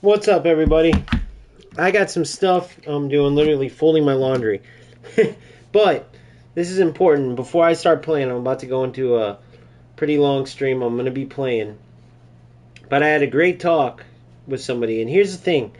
What's up, everybody? I got some stuff I'm doing, literally folding my laundry. But this is important. Before I start playing, I'm about to go into a pretty long stream. I'm going to be playing. But I had a great talk with somebody, and here's the thing.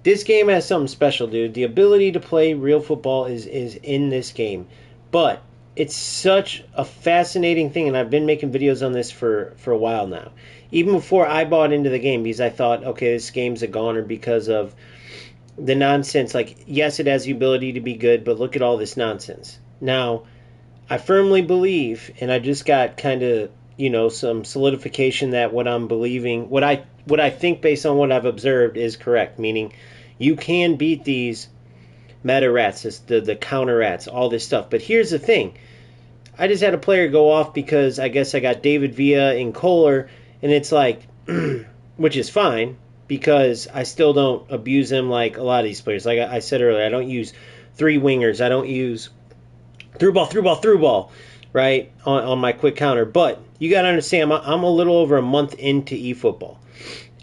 This game has something special, dude. The ability to play real football is in this game. But it's such a fascinating thing, and I've been making videos on this for a while now. Even before I bought into the game, because I thought, okay, this game's a goner because of the nonsense. Like, yes, it has the ability to be good, but look at all this nonsense. Now, I firmly believe, and I just got kind of, some solidification that what I'm believing, what I think based on what I've observed is correct. Meaning, you can beat these meta rats, the counter rats, all this stuff. But here's the thing: I just had a player go off because I guess I got David Villa in Kohler, and it's like, which is fine because I still don't abuse him like a lot of these players. Like I said earlier, I don't use three wingers. I don't use through ball, right, on my quick counter. But you got to understand, I'm a little over a month into eFootball.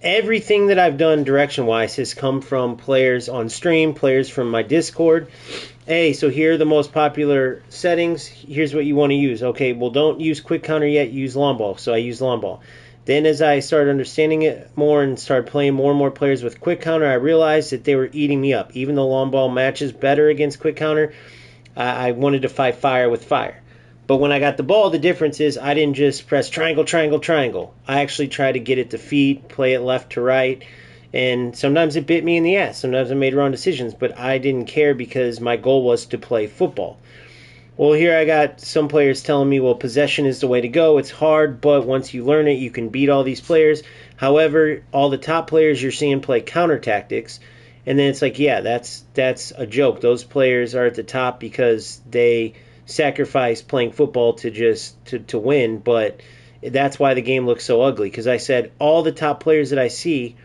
Everything that I've done direction wise has come from players on stream, players from my Discord. Hey, so here are the most popular settings. Here's what you want to use. Okay, well, don't use quick counter yet. Use long ball. So I use long ball. Then as I started understanding it more and started playing more and more players with quick counter, I realized that they were eating me up. Even though long ball matches better against quick counter, I wanted to fight fire with fire. But when I got the ball, the difference is I didn't just press triangle, triangle, triangle. I actually tried to get it to feet, play it left to right. And sometimes it bit me in the ass. Sometimes I made wrong decisions, but I didn't care because my goal was to play football. Well, here I got some players telling me, well, possession is the way to go. It's hard, but once you learn it, you can beat all these players. However, all the top players you're seeing play counter tactics. And then it's like, yeah, that's a joke. Those players are at the top because they sacrifice playing football to win, but that's why the game looks so ugly. Because I said all the top players that I see,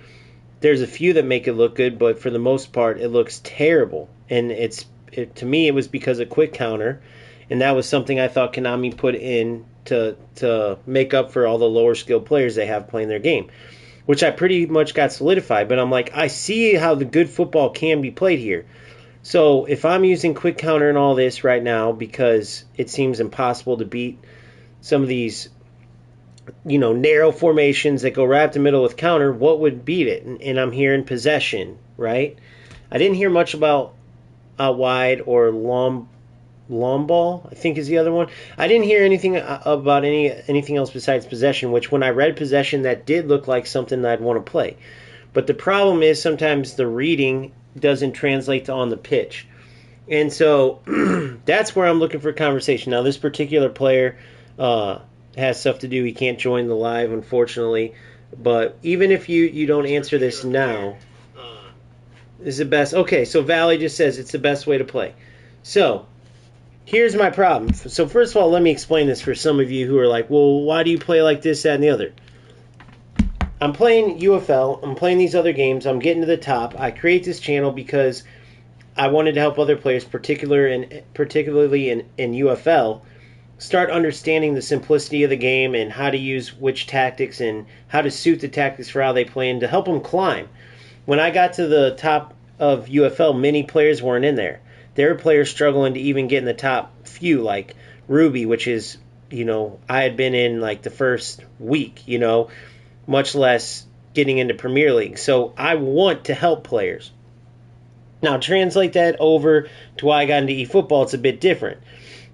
there's a few that make it look good, but for the most part, it looks terrible. And to me, it was because of quick counter, and that was something I thought Konami put in to make up for all the lower skilled players they have playing their game, which I pretty much got solidified. But I'm like, I see how the good football can be played here. So if I'm using quick counter and all this right now because it seems impossible to beat some of these, narrow formations that go right up the middle with counter, what would beat it? And I'm hearing possession, right? I didn't hear much about out wide or long ball, I think is the other one. I didn't hear anything about anything else besides possession, which when I read possession, that did look like something that I'd want to play. But the problem is sometimes the reading doesn't translate to on the pitch. And so that's where I'm looking for conversation. Now, this particular player has stuff to do. He can't join the live, unfortunately. But even if you don't answer this now, is the best. Okay, so Valley just says it's the best way to play. So here's my problem. So first of all, let me explain this for some of you who are like, well, why do you play like this, that, and the other? I'm playing UFL. I'm playing these other games. I'm getting to the top. I create this channel because I wanted to help other players, particularly in UFL, start understanding the simplicity of the game and how to use which tactics and how to suit the tactics for how they play and to help them climb. When I got to the top of UFL, many players weren't in there. There were players struggling to even get in the top few, like Ruby, which is, I had been in like the first week, much less getting into Premier League. So I want to help players. Now, translate that over to why I got into eFootball, it's a bit different.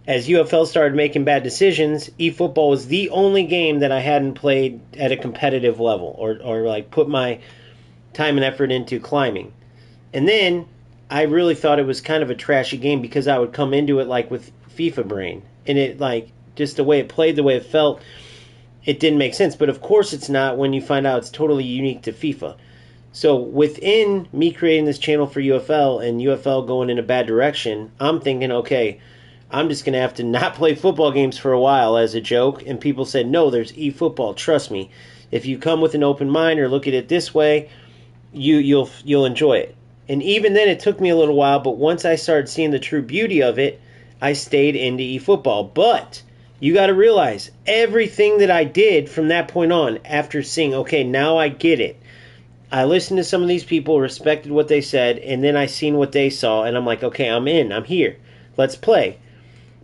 As UFL started making bad decisions, eFootball was the only game that I hadn't played at a competitive level or like put my time and effort into climbing. And then I really thought it was kind of a trashy game because I would come into it like with FIFA brain. And it like just the way it played, the way it felt, it didn't make sense. But of course it's not when you find out it's totally unique to FIFA. So within me creating this channel for UFL and UFL going in a bad direction, I'm thinking, okay, I'm just going to have to not play football games for a while as a joke. And people said, no, there's eFootball. Trust me. If you come with an open mind or look at it this way, you'll enjoy it. And even then, it took me a little while, but once I started seeing the true beauty of it, I stayed into eFootball. But you got to realize, everything that I did from that point on, after seeing, okay, now I get it, I listened to some of these people, respected what they said, and then I seen what they saw, and I'm like, okay, I'm in. I'm here. Let's play.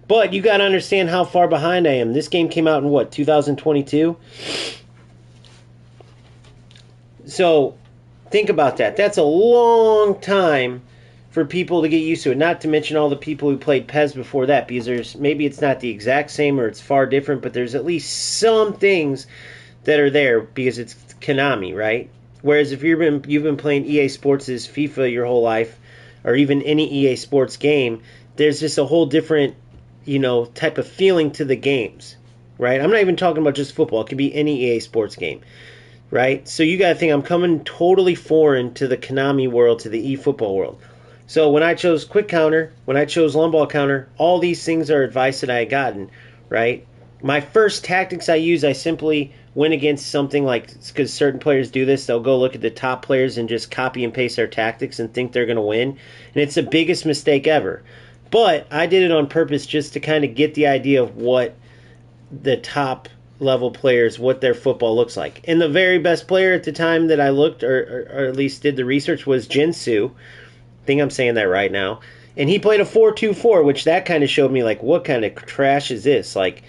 But you got to understand how far behind I am. This game came out in what, 2022? So think about that. That's a long time for people to get used to it. Not to mention all the people who played PES before that, because there's maybe it's not the exact same or it's far different, but there's at least some things that are there because it's Konami, right? Whereas if you've been playing EA Sports' FIFA your whole life, or even any EA Sports game, there's just a whole different, type of feeling to the games, right? I'm not even talking about just football. It could be any EA Sports game, right? So you got to think I'm coming totally foreign to the Konami world, to the eFootball world. So when I chose Quick Counter, when I chose Long Ball Counter, all these things are advice that I had gotten, right? My first tactics I used, I simply went against something like, because certain players do this, they'll go look at the top players and just copy and paste their tactics and think they're going to win. And it's the biggest mistake ever. But I did it on purpose just to kind of get the idea of what the top level players, what their football looks like. And the very best player at the time that I looked, or at least did the research, was Jinsu. I think I'm saying that right now. And he played a 4-2-4, which that kind of showed me, like, what kind of trash is this? Like,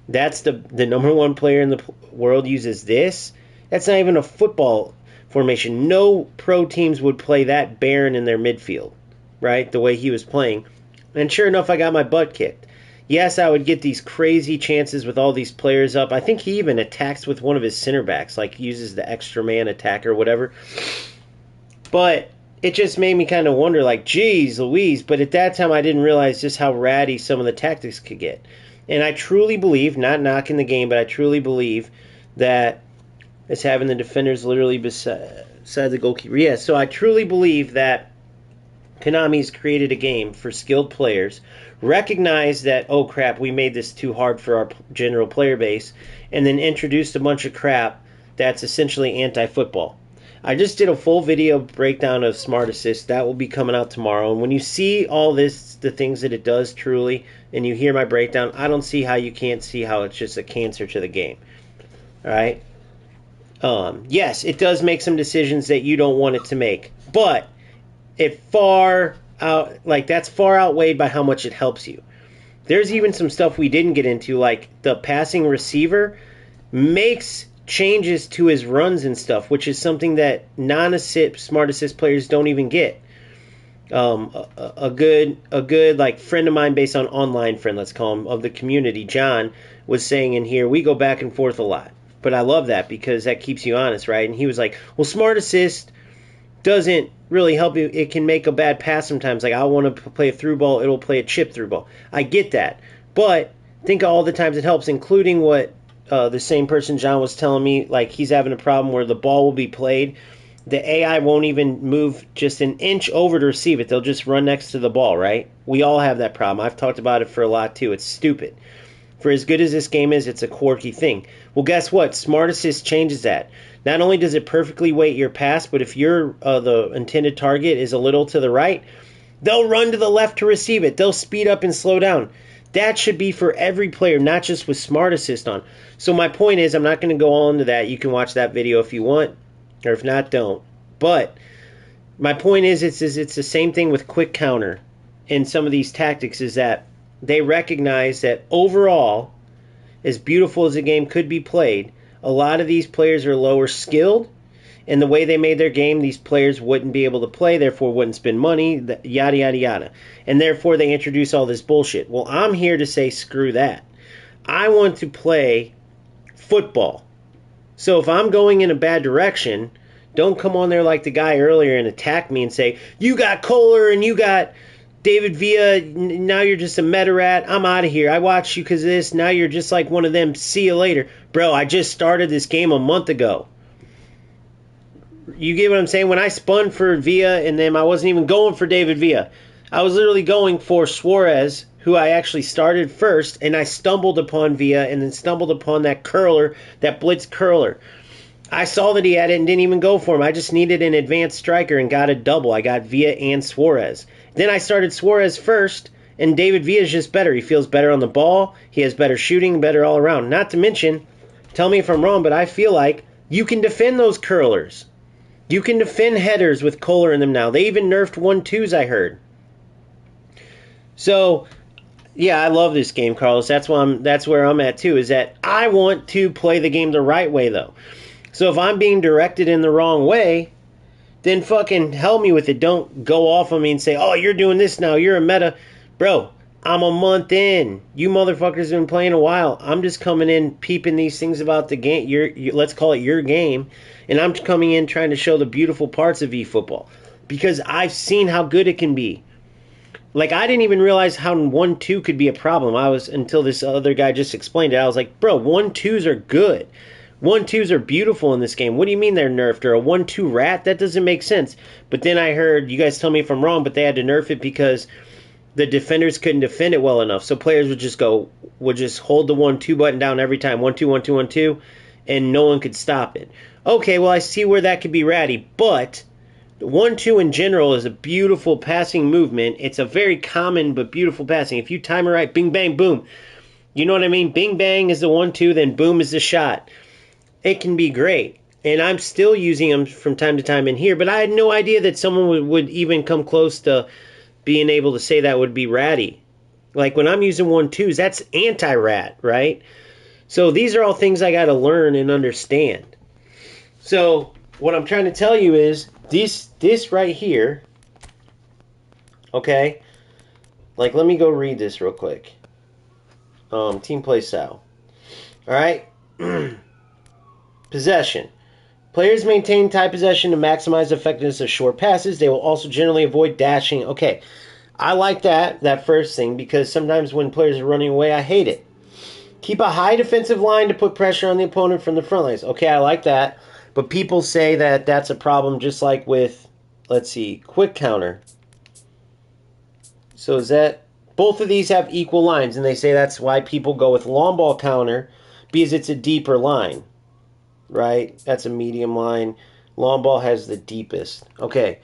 that's the number one player in the world uses this? That's not even a football formation. No pro teams would play that barren in their midfield, right? The way he was playing. And sure enough, I got my butt kicked. Yes, I would get these crazy chances with all these players up. I think he even attacks with one of his center backs, like uses the extra man attack or whatever. But it just made me kind of wonder, like, geez Louise. But at that time, I didn't realize just how ratty some of the tactics could get. And I truly believe, not knocking the game, but I truly believe that it's having the defenders literally beside the goalkeeper. Yeah, so I truly believe that Konami's created a game for skilled players, recognize that, oh crap, we made this too hard for our general player base, and then introduced a bunch of crap that's essentially anti-football. I just did a full video breakdown of Smart Assist. That will be coming out tomorrow. And when you see all this, the things that it does truly, and you hear my breakdown, I don't see how you can't see how it's just a cancer to the game. All right? Yes, it does make some decisions that you don't want it to make. But that's far outweighed by how much it helps you. There's even some stuff we didn't get into, like the passing receiver makes changes to his runs and stuff, which is something that Smart Assist players don't even get. A good like friend of mine, based on online friend, let's call him, of the community, John, was saying in here, we go back and forth a lot. But I love that because that keeps you honest, right? And he was like, well, Smart Assist doesn't really help you. It can make a bad pass sometimes. Like, I want to play a through ball, it'll play a chip through ball. I get that. But think of all the times it helps, including what the same person, John, was telling me, like he's having a problem where the ball will be played. The AI won't even move just an inch over to receive it. They'll just run next to the ball, right? We all have that problem. I've talked about it for a lot, too. It's stupid. For as good as this game is, it's a quirky thing. Well, guess what? Smart Assist changes that. Not only does it perfectly weight your pass, but if the intended target is a little to the right, they'll run to the left to receive it. They'll speed up and slow down. That should be for every player, not just with Smart Assist on. So my point is, I'm not going to go all into that. You can watch that video if you want, or if not, don't. But my point is, it's the same thing with Quick Counter and some of these tactics, is that they recognize that overall, as beautiful as the game could be played, a lot of these players are lower skilled, and the way they made their game, these players wouldn't be able to play, therefore wouldn't spend money, yada, yada, yada. And therefore they introduce all this bullshit. Well, I'm here to say screw that. I want to play football. So if I'm going in a bad direction, don't come on there like the guy earlier and attack me and say, you got Kohler and you got David Villa, now you're just a meta rat. I'm out of here. I watched you because of this. Now you're just like one of them. See you later. Bro, I just started this game a month ago. You get what I'm saying? When I spun for Villa and then I wasn't even going for David Villa. I was literally going for Suarez, who I actually started first, and I stumbled upon Villa and then stumbled upon that curler, that blitz curler. I saw that he had it and didn't even go for him. I just needed an advanced striker and got a double. I got Villa and Suarez. Then I started Suarez first, and David Villa is just better. He feels better on the ball. He has better shooting, better all around. Not to mention, tell me if I'm wrong, but I feel like you can defend those curlers. You can defend headers with Kohler in them now. They even nerfed 1-2s, I heard. So, yeah, I love this game, Carlos. That's where I'm at too, is that I want to play the game the right way though. So if I'm being directed in the wrong way, then fucking hell me with it. Don't go off on me and say, "Oh, you're doing this now. You're a meta." Bro, I'm a month in. You motherfuckers have been playing a while. I'm just coming in peeping these things about the game. Let's call it your game. And I'm coming in trying to show the beautiful parts of eFootball. Because I've seen how good it can be. Like, I didn't even realize how 1-2 could be a problem. Until this other guy just explained it. I was like, bro, 1-2s are good. 1-2s are beautiful in this game. What do you mean they're nerfed? Or a 1-2 rat? That doesn't make sense. But then I heard, you guys tell me if I'm wrong, but they had to nerf it because the defenders couldn't defend it well enough. So players would just hold the 1-2 button down every time. 1-2, 1-2, 1-2, and no one could stop it. Okay, well, I see where that could be ratty, but the 1-2 in general is a beautiful passing movement. It's a very common but beautiful passing. If you time it right, bing, bang, boom. You know what I mean? Bing, bang is the 1-2, then boom is the shot. It can be great. And I'm still using them from time to time in here, but I had no idea that someone would even come close to being able to say that would be ratty. Like when I'm using 1-2s, that's anti-rat, right? So these are all things I got to learn and understand. So what I'm trying to tell you is this right here, okay? Like, let me go read this real quick. Team play style. All right? Possession. Players maintain tight possession to maximize the effectiveness of short passes. They will also generally avoid dashing. Okay, I like that first thing, because sometimes when players are running away, I hate it. Keep a high defensive line to put pressure on the opponent from the front lines. Okay, I like that. But people say that that's a problem, just like with, let's see, quick counter. So is that, both of these have equal lines, and they say that's why people go with long ball counter, because it's a deeper line, right? That's a medium line. Long ball has the deepest. Okay,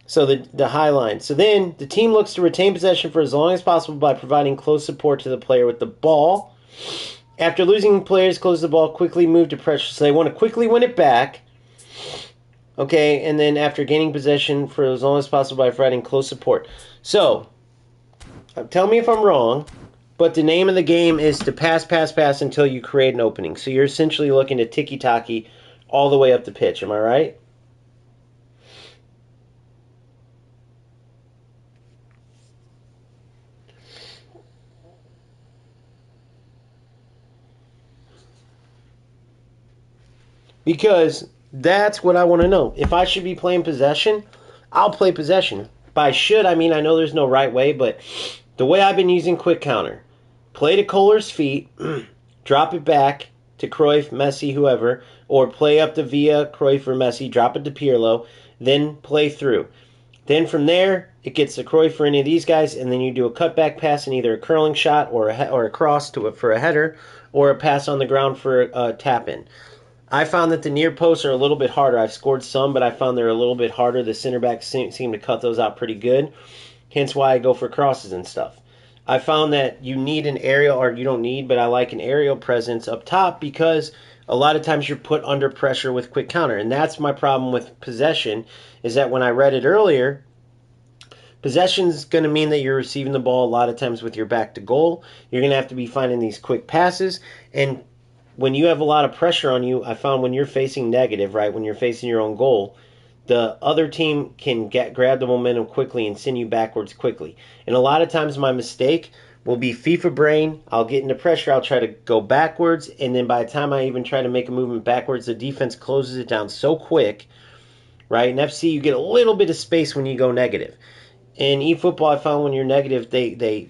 so the high line. So then the team looks to retain possession for as long as possible by providing close support to the player with the ball. After losing, players close the ball, quickly move to pressure. So they want to quickly win it back. Okay, and then after gaining possession for as long as possible by providing close support. So, tell me if I'm wrong, but the name of the game is to pass, pass, pass until you create an opening. So you're essentially looking to ticky-tacky all the way up the pitch. Am I right? Because that's what I want to know. If I should be playing possession, I'll play possession. By should, I mean I know there's no right way, but the way I've been using quick counter, play to Kohler's feet, drop it back to Cruyff, Messi, whoever, or play up to Villa, Cruyff, or Messi, drop it to Pirlo, then play through. Then from there, it gets to Cruyff for any of these guys, and then you do a cutback pass in either a curling shot or a cross for a header, or a pass on the ground for a tap-in. I found that the near posts are a little bit harder. I've scored some, but I found they're a little bit harder. The center backs seem to cut those out pretty good. Hence why I go for crosses and stuff. I found that you need an aerial, or you don't need, but I like an aerial presence up top, because a lot of times you're put under pressure with quick counter. And that's my problem with possession, is that when I read it earlier, possession is going to mean that you're receiving the ball a lot of times with your back to goal. You're going to have to be finding these quick passes, and when you have a lot of pressure on you, I found when you're facing negative, right, when you're facing your own goal, the other team can grab the momentum quickly and send you backwards quickly. And a lot of times my mistake will be FIFA brain. I'll get into pressure. I'll try to go backwards, and then by the time I even try to make a movement backwards, the defense closes it down so quick, right? In FC, you get a little bit of space when you go negative. In eFootball, I found when you're negative, they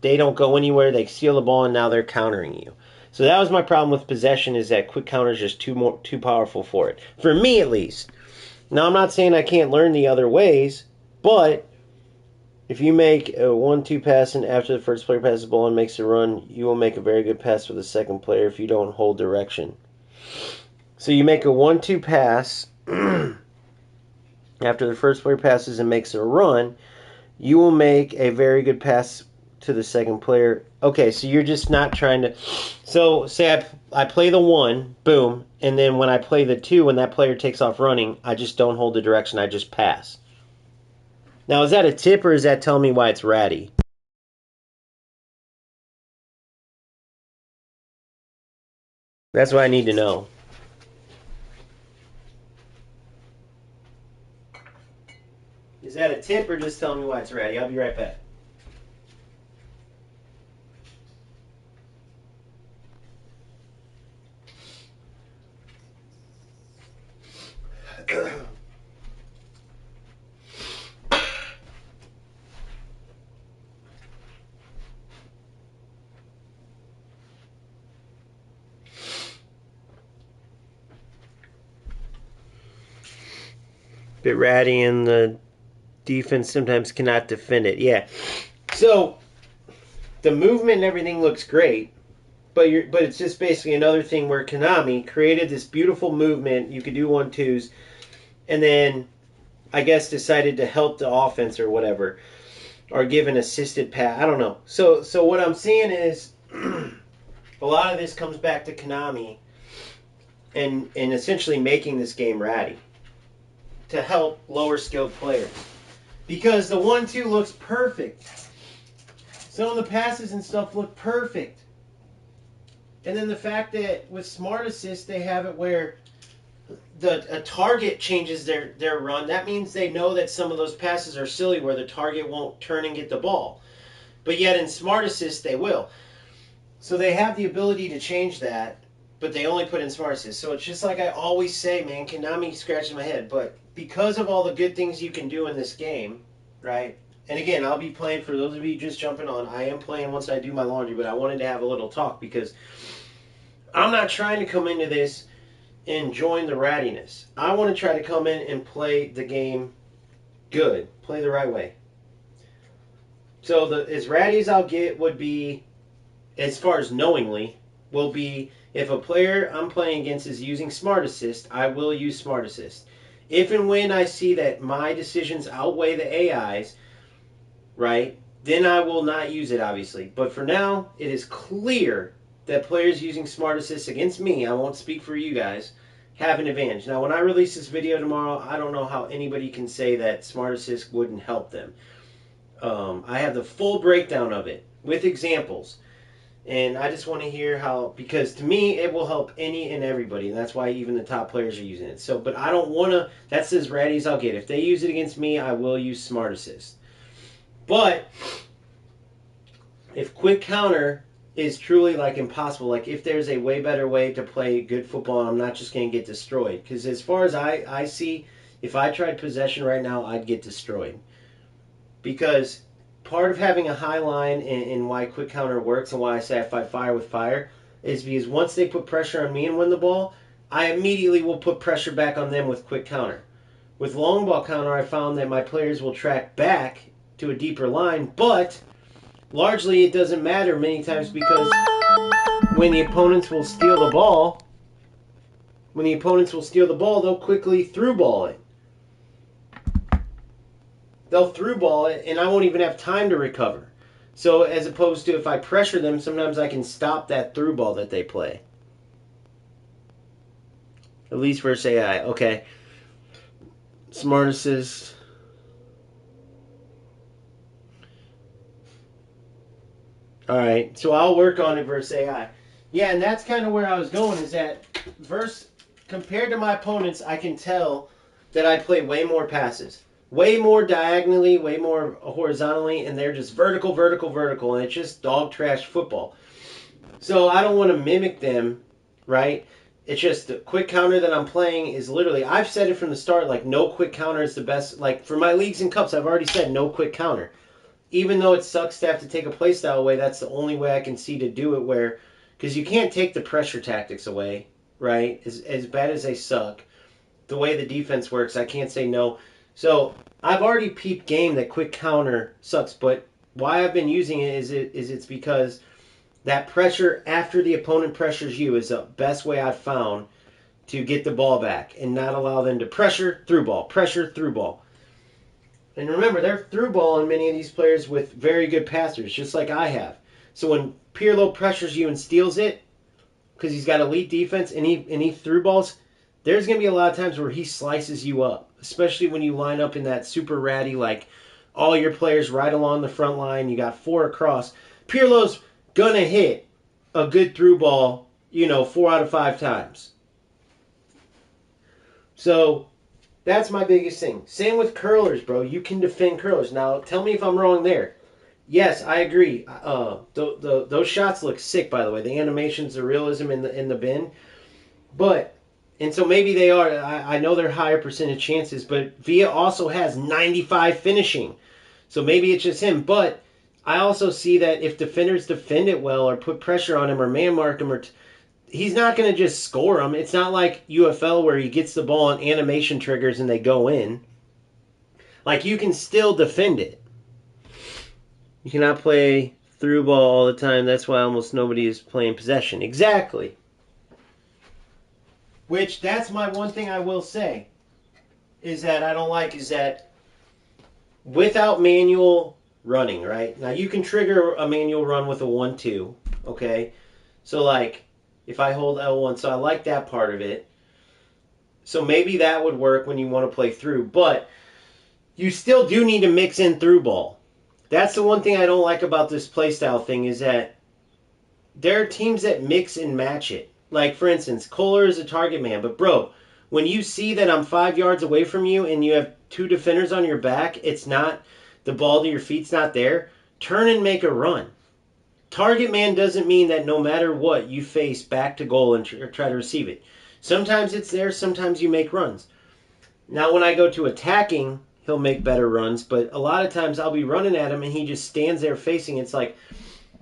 don't go anywhere. They steal the ball, and now they're countering you. So that was my problem with possession, is that quick counter is just too powerful for it. For me, at least. Now, I'm not saying I can't learn the other ways, but if you make a 1-2 pass and after the first player passes the ball and makes a run, you will make a very good pass for the second player if you don't hold direction. So you make a 1-2 pass after the first player passes and makes a run, you will make a very good pass to the second player. Okay, so you're just not trying to. So say I play the 1, boom, and then when I play the 2, when that player takes off running, I just don't hold the direction. I just pass. Now, is that a tip or is that telling me why it's ratty? That's what I need to know. Is that a tip or just telling me why it's ratty? I'll be right back. Bit ratty and the defense sometimes cannot defend it. Yeah. So the movement and everything looks great, but it's just basically another thing where Konami created this beautiful movement. You could do 1-2s, and then I guess decided to help the offense or whatever, or give an assisted pass. I don't know. So what I'm seeing is a lot of this comes back to Konami and essentially making this game ratty to help lower skilled players. Because the 1-2 looks perfect. Some of the passes and stuff look perfect. And then the fact that with Smart Assist they have it where a target changes their run, that means they know that some of those passes are silly where the target won't turn and get the ball. But yet in Smart Assist they will. So they have the ability to change that, but they only put in Smart Assist. So it's just like I always say, man, Konami scratches my head. But because of all the good things you can do in this game, right? And again, I'll be playing, for those of you just jumping on, I am playing once I do my laundry, but I wanted to have a little talk because I'm not trying to come into this and join the rattiness. I want to try to come in and play the game good, play the right way. So as ratty as I'll get would be, as far as knowingly, will be if a player I'm playing against is using Smart Assist, I will use Smart Assist. If and when I see that my decisions outweigh the AI's, right, then I will not use it, obviously. But for now, it is clear that players using Smart Assist against me, I won't speak for you guys, have an advantage. Now, when I release this video tomorrow, I don't know how anybody can say that Smart Assist wouldn't help them. I have the full breakdown of it with examples. And I just want to hear how, because to me, it will help any and everybody. And that's why even the top players are using it. So, but I don't want to, that's as ratty as I'll get. If they use it against me, I will use Smart Assist. But if quick counter is truly like impossible, like if there's a way better way to play good football, I'm not just going to get destroyed. Because as far as I see, if I tried possession right now, I'd get destroyed. Because part of having a high line and why quick counter works and why I say I fight fire with fire is because once they put pressure on me and win the ball, I immediately will put pressure back on them with quick counter. With long ball counter, I found that my players will track back to a deeper line, but largely it doesn't matter many times because when the opponents will steal the ball, they'll quickly through ball it. They'll through ball it, and I won't even have time to recover. So as opposed to if I pressure them, sometimes I can stop that through ball that they play. At least versus AI. Okay. Smart Assist. Alright, so I'll work on it versus AI. Yeah, and that's kind of where I was going, is that compared to my opponents, I can tell that I play way more passes. Way more diagonally, way more horizontally, and they're just vertical, vertical, vertical, and it's just dog trash football. So I don't want to mimic them, right? It's just the quick counter that I'm playing is literally, I've said it from the start, like no quick counter is the best. Like for my leagues and cups, I've already said no quick counter. Even though it sucks to have to take a playstyle away, that's the only way I can see to do it where, because you can't take the pressure tactics away, right? As bad as they suck, the way the defense works, I can't say no. So I've already peeped game that quick counter sucks, but why I've been using it is it's because that pressure after the opponent pressures you is the best way I've found to get the ball back and not allow them to pressure through ball. And remember, they're through balling many of these players with very good passers, just like I have. So when Pirlo pressures you and steals it, because he's got elite defense and he through balls, there's going to be a lot of times where he slices you up, especially when you line up in that super ratty, like all your players right along the front line. You got 4 across. Pirlo's going to hit a good through ball, 4 out of 5 times. So that's my biggest thing. Same with curlers, bro. You can defend curlers. Now, tell me if I'm wrong there. Yes, I agree. Those shots look sick, by the way. The animations, the realism in the bin. But, and so maybe they are. I know they're higher percentage chances, but Villa also has 95 finishing. So maybe it's just him. But I also see that if defenders defend it well or put pressure on him or man mark him he's not going to just score them. It's not like UFL where he gets the ball and animation triggers and they go in. Like, you can still defend it. You cannot play through ball all the time. That's why almost nobody is playing possession. Exactly. Which, that's my one thing I will say, is that I don't like, is that without manual running, right? Now, you can trigger a manual run with a 1-2, okay? So, like, if I hold L1, so I like that part of it. So maybe that would work when you want to play through. But you still do need to mix in through ball. That's the one thing I don't like about this playstyle thing, is that there are teams that mix and match it. Like, for instance, Kohler is a target man. But, bro, when you see that I'm 5 yards away from you and you have 2 defenders on your back, it's not, the ball to your feet's not there, turn and make a run. Target man doesn't mean that no matter what, you face back to goal and try to receive it. Sometimes it's there, sometimes you make runs. Now, when I go to attacking, he'll make better runs, but a lot of times I'll be running at him and he just stands there facing. It's like,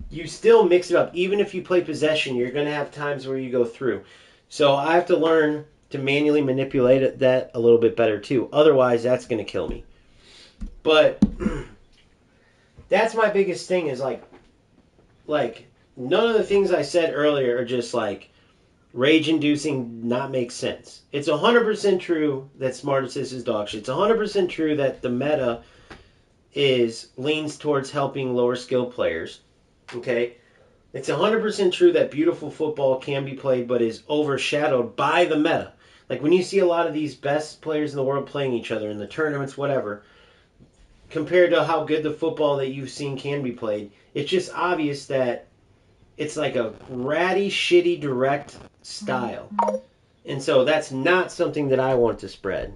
you still mix it up. Even if you play possession, you're going to have times where you go through. So I have to learn to manually manipulate that a little bit better too. Otherwise, that's going to kill me. But that's my biggest thing, is like none of the things I said earlier are just like rage-inducing, not make sense. It's 100% true that Smart Assist is dog shit. It's 100% true that the meta leans towards helping lower skill players. Okay? It's 100% true that beautiful football can be played but is overshadowed by the meta. Like, when you see a lot of these best players in the world playing each other in the tournaments, whatever, compared to how good the football that you've seen can be played, it's just obvious that it's like a ratty, shitty, direct style. And so that's not something that I want to spread.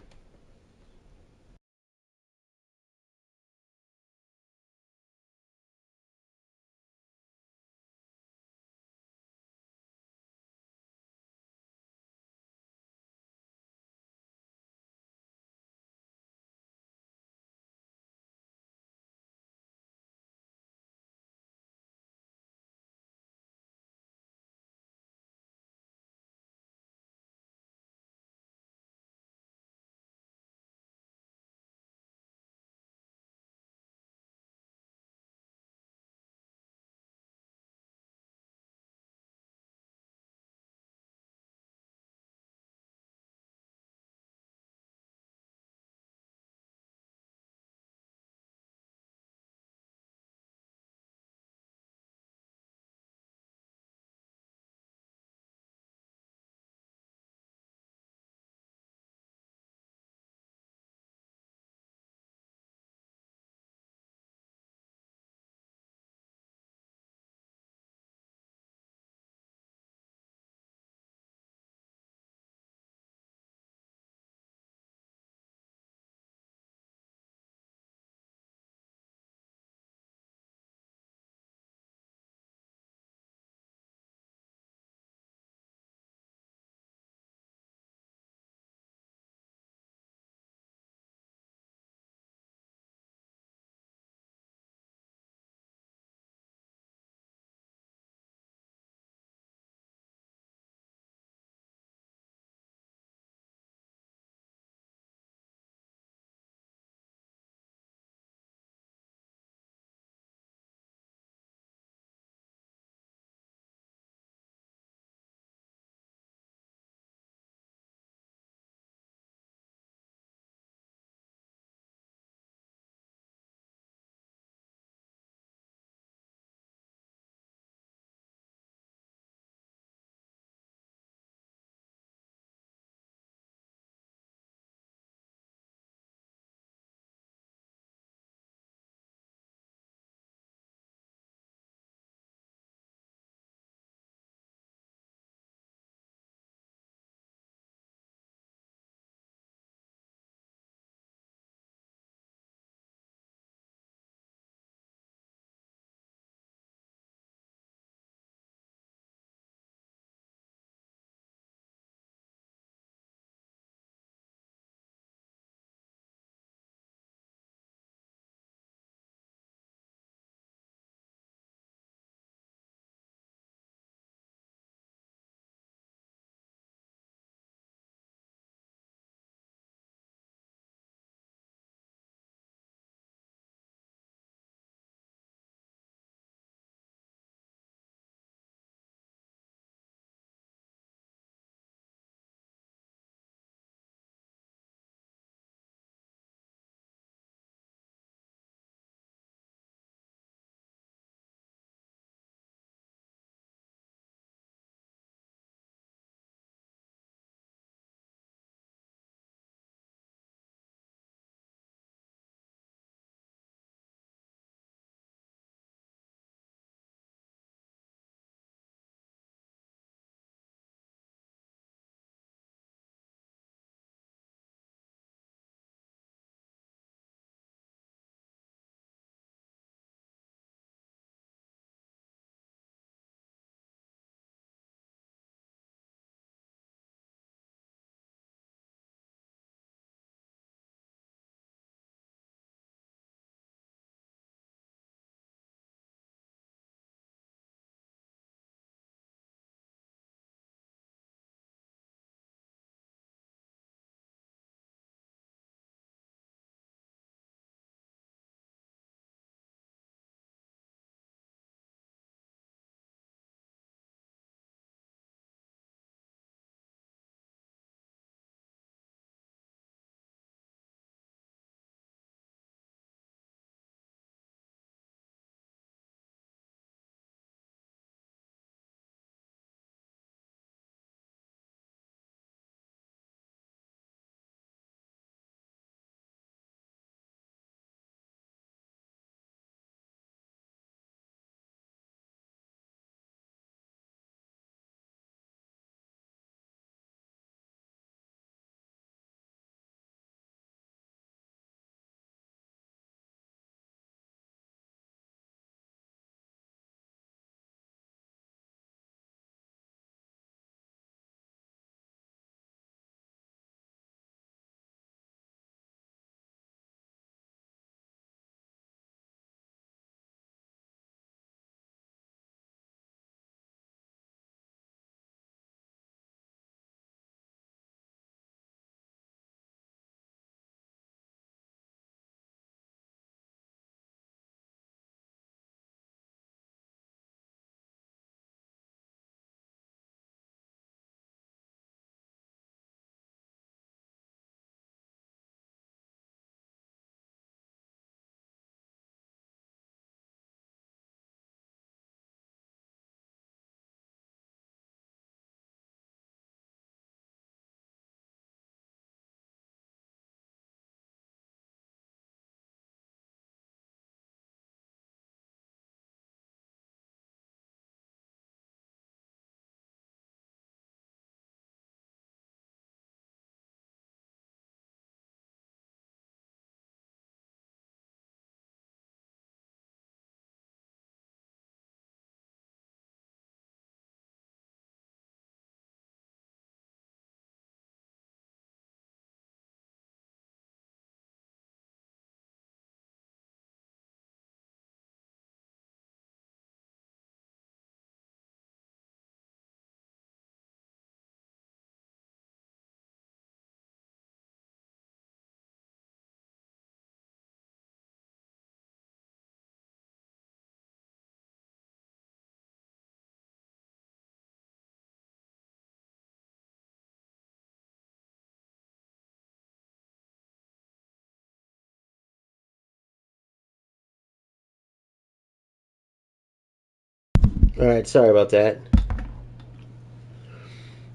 All right, sorry about that.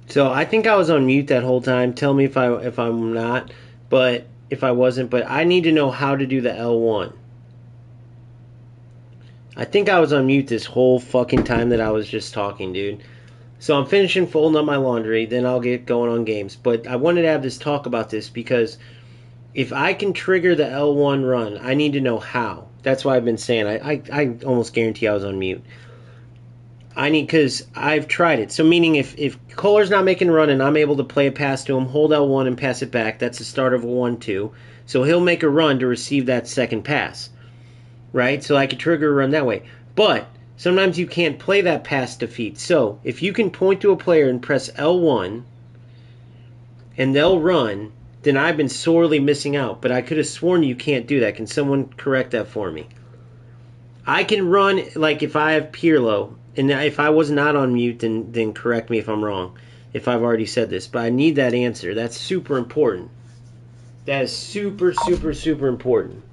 So I think I was on mute that whole time. Tell me if I'm not, but if I wasn't. But I need to know how to do the L1. I think I was on mute this whole fucking time that I was just talking, dude. So I'm finishing folding up my laundry, then I'll get going on games. But I wanted to have this talk about this because if I can trigger the L1 run, I need to know how. That's why I've been saying. I almost guarantee I was on mute. I need, because I've tried it. So meaning if Kohler's not making a run and I'm able to play a pass to him, hold L1 and pass it back, that's the start of a 1-2. So he'll make a run to receive that second pass, right? So I could trigger a run that way. But sometimes you can't play that pass defeat. So if you can point to a player and press L1 and they'll run, then I've been sorely missing out. But I could have sworn you can't do that. Can someone correct that for me? I can run, like if I have Pirlo, and if I was not on mute, then correct me if I'm wrong, if I've already said this. But I need that answer. That's super important. That is super, super, super important.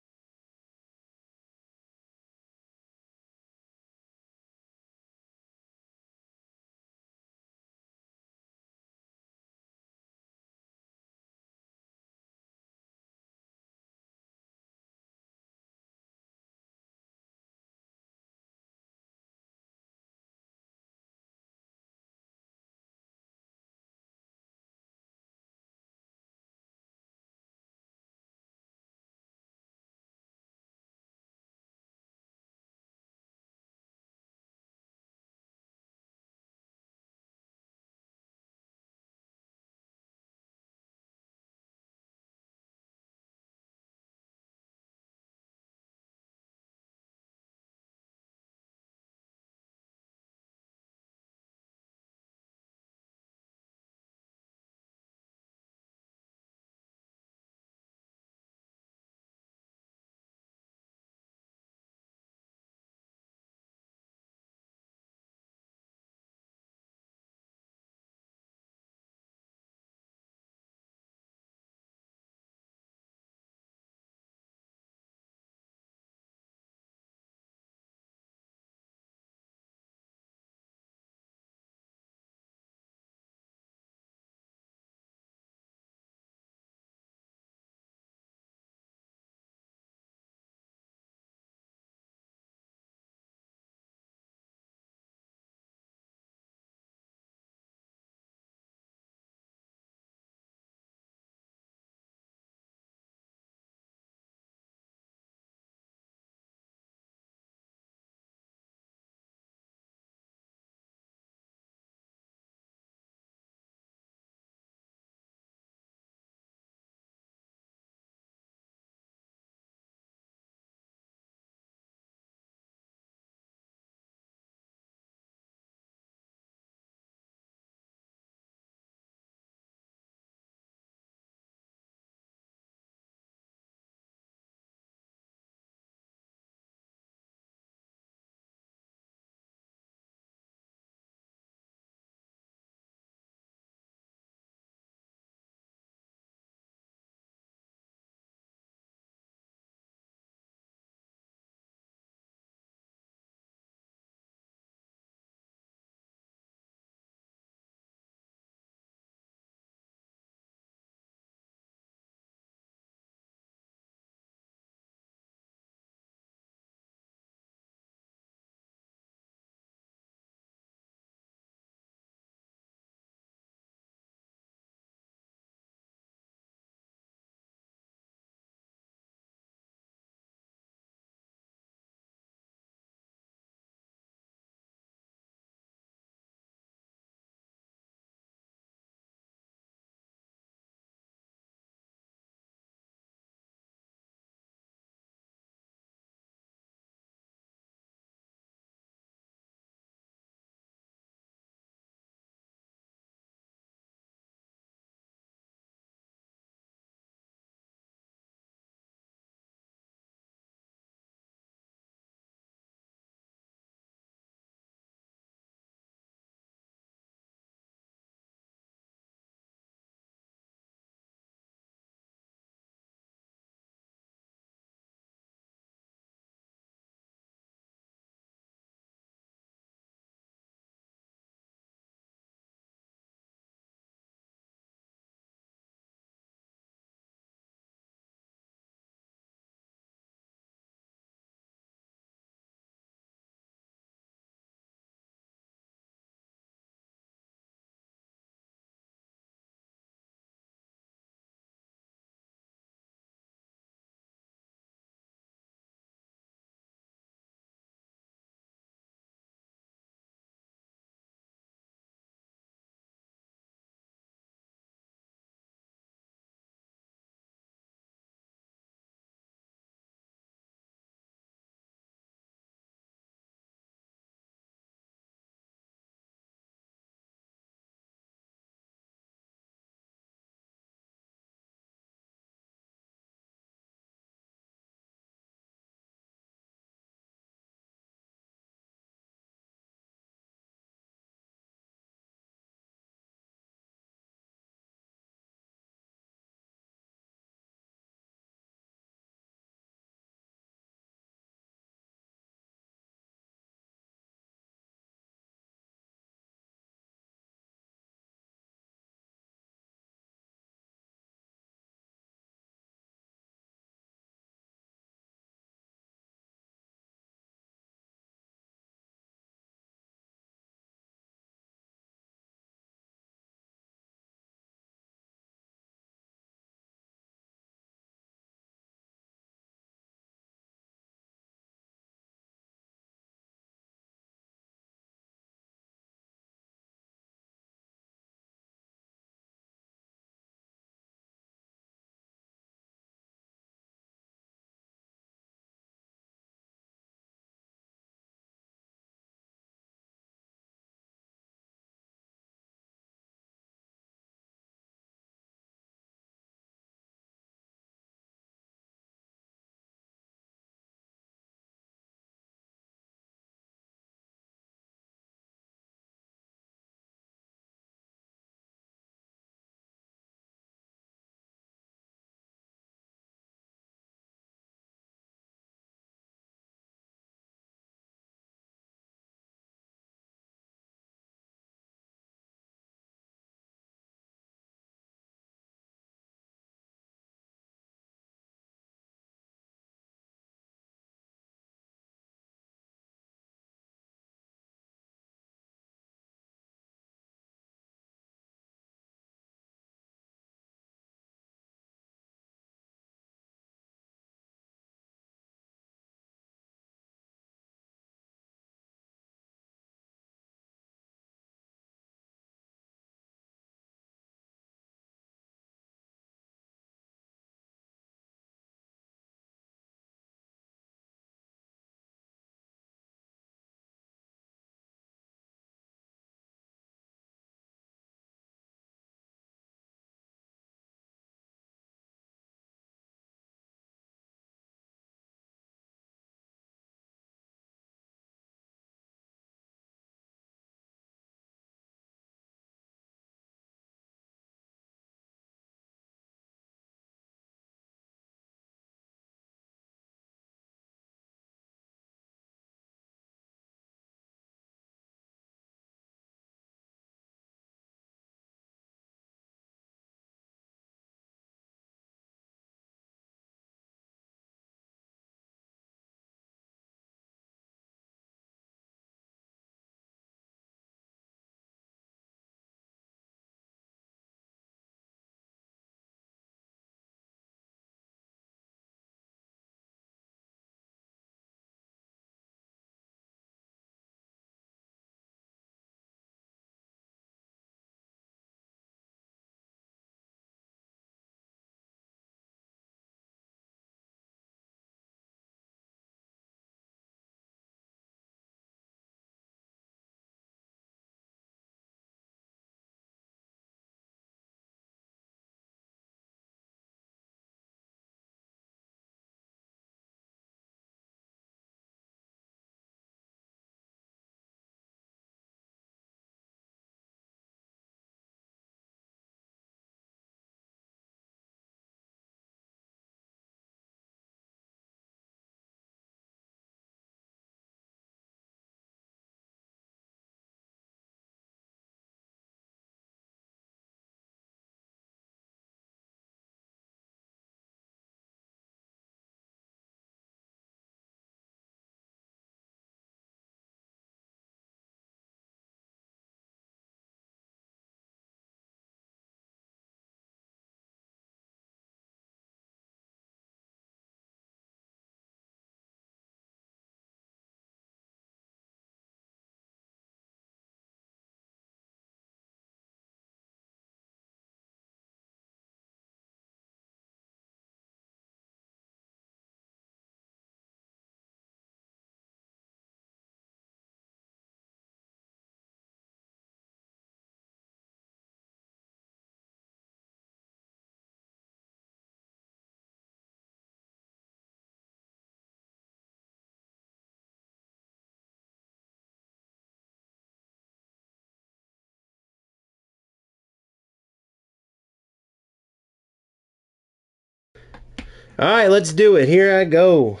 Alright, let's do it. Here I go.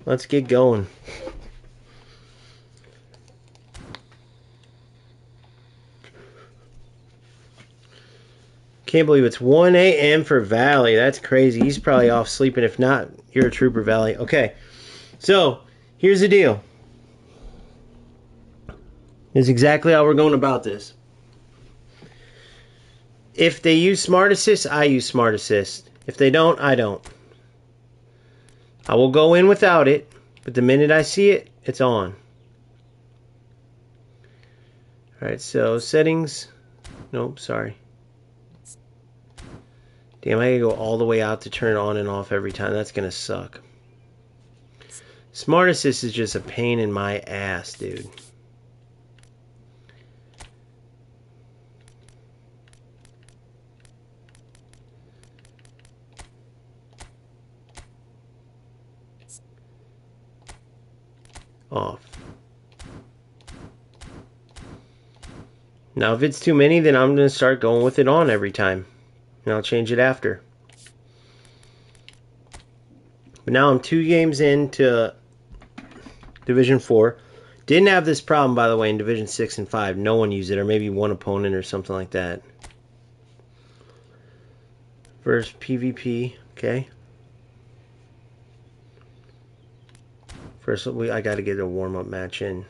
Let's get going. Can't believe it's 1 a.m. for Valley. That's crazy. He's probably off sleeping. If not, you're a trooper, Valley. Okay, so here's the deal. This is exactly how we're going about this. If they use Smart Assist, I use Smart Assist. If they don't, I don't. I will go in without it, but the minute I see it, it's on. Alright, so settings. Nope, sorry. Damn, I gotta go all the way out to turn it on and off every time. That's gonna suck. Smart Assist is just a pain in my ass, dude. Off. Now, if it's too many, then I'm gonna start going with it on every time. And I'll change it after. But now I'm 2 games into Division 4. Didn't have this problem, by the way, in Division 6 and 5. No one used it, or maybe one opponent or something like that. Versus PvP, okay. First, I got to get a warm-up match in.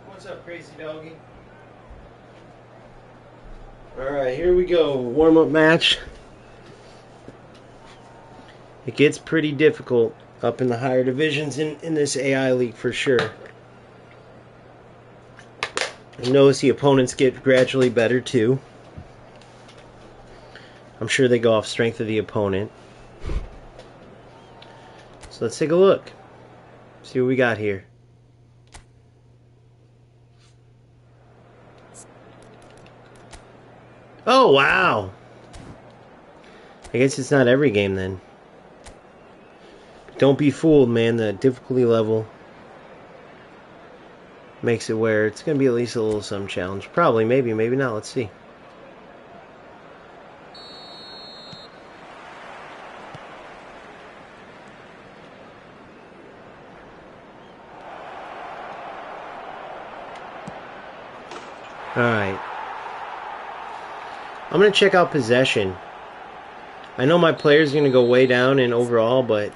What's up, crazy doggy? Alright, here we go. Warm-up match. It gets pretty difficult up in the higher divisions in this AI league for sure. You notice the opponents get gradually better too. I'm sure they go off strength of the opponent. So let's take a look. See what we got here. Oh, wow. I guess it's not every game then. Don't be fooled, man. The difficulty level makes it where it's going to be at least a little some challenge. Probably, maybe, maybe not. Let's see. Alright. I'm going to check out possession. I know my player's going to go way down in overall, but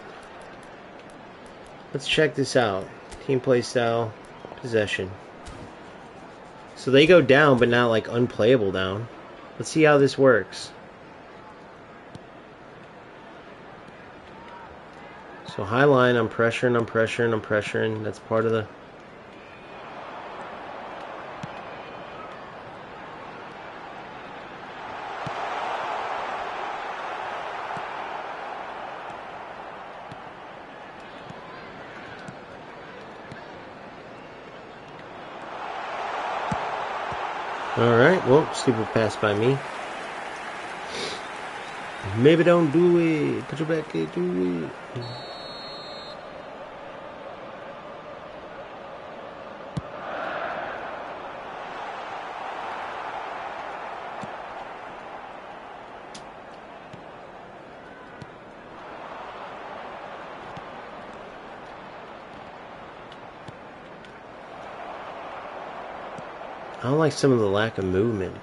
let's check this out. Team play style, possession. So they go down, but not like unplayable down. Let's see how this works. So high line, I'm pressuring, I'm pressuring, I'm pressuring. That's part of the... Alright, well, stupid pass by me. Maybe don't do it. Put your back in, do it. I don't like some of the lack of movement.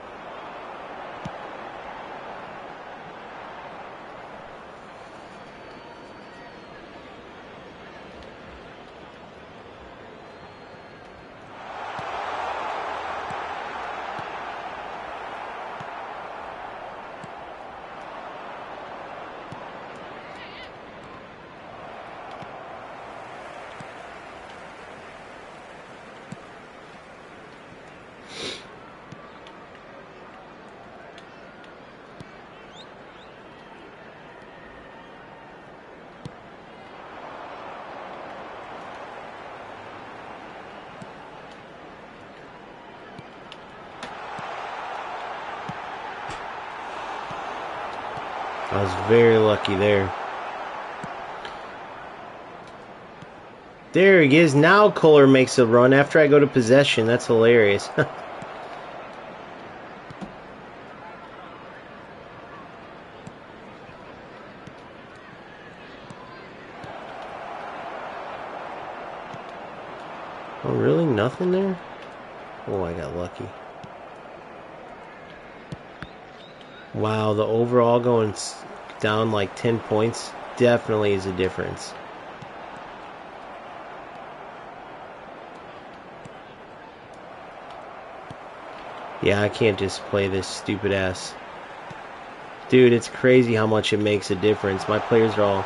I was very lucky there. There he is. Now Kohler makes a run after I go to possession. That's hilarious. Oh, really? Nothing there? Oh, I got lucky. Wow, the overall going down like 10 points definitely is a difference. Yeah, I can't just play this stupid ass. Dude, it's crazy how much it makes a difference. My players are all...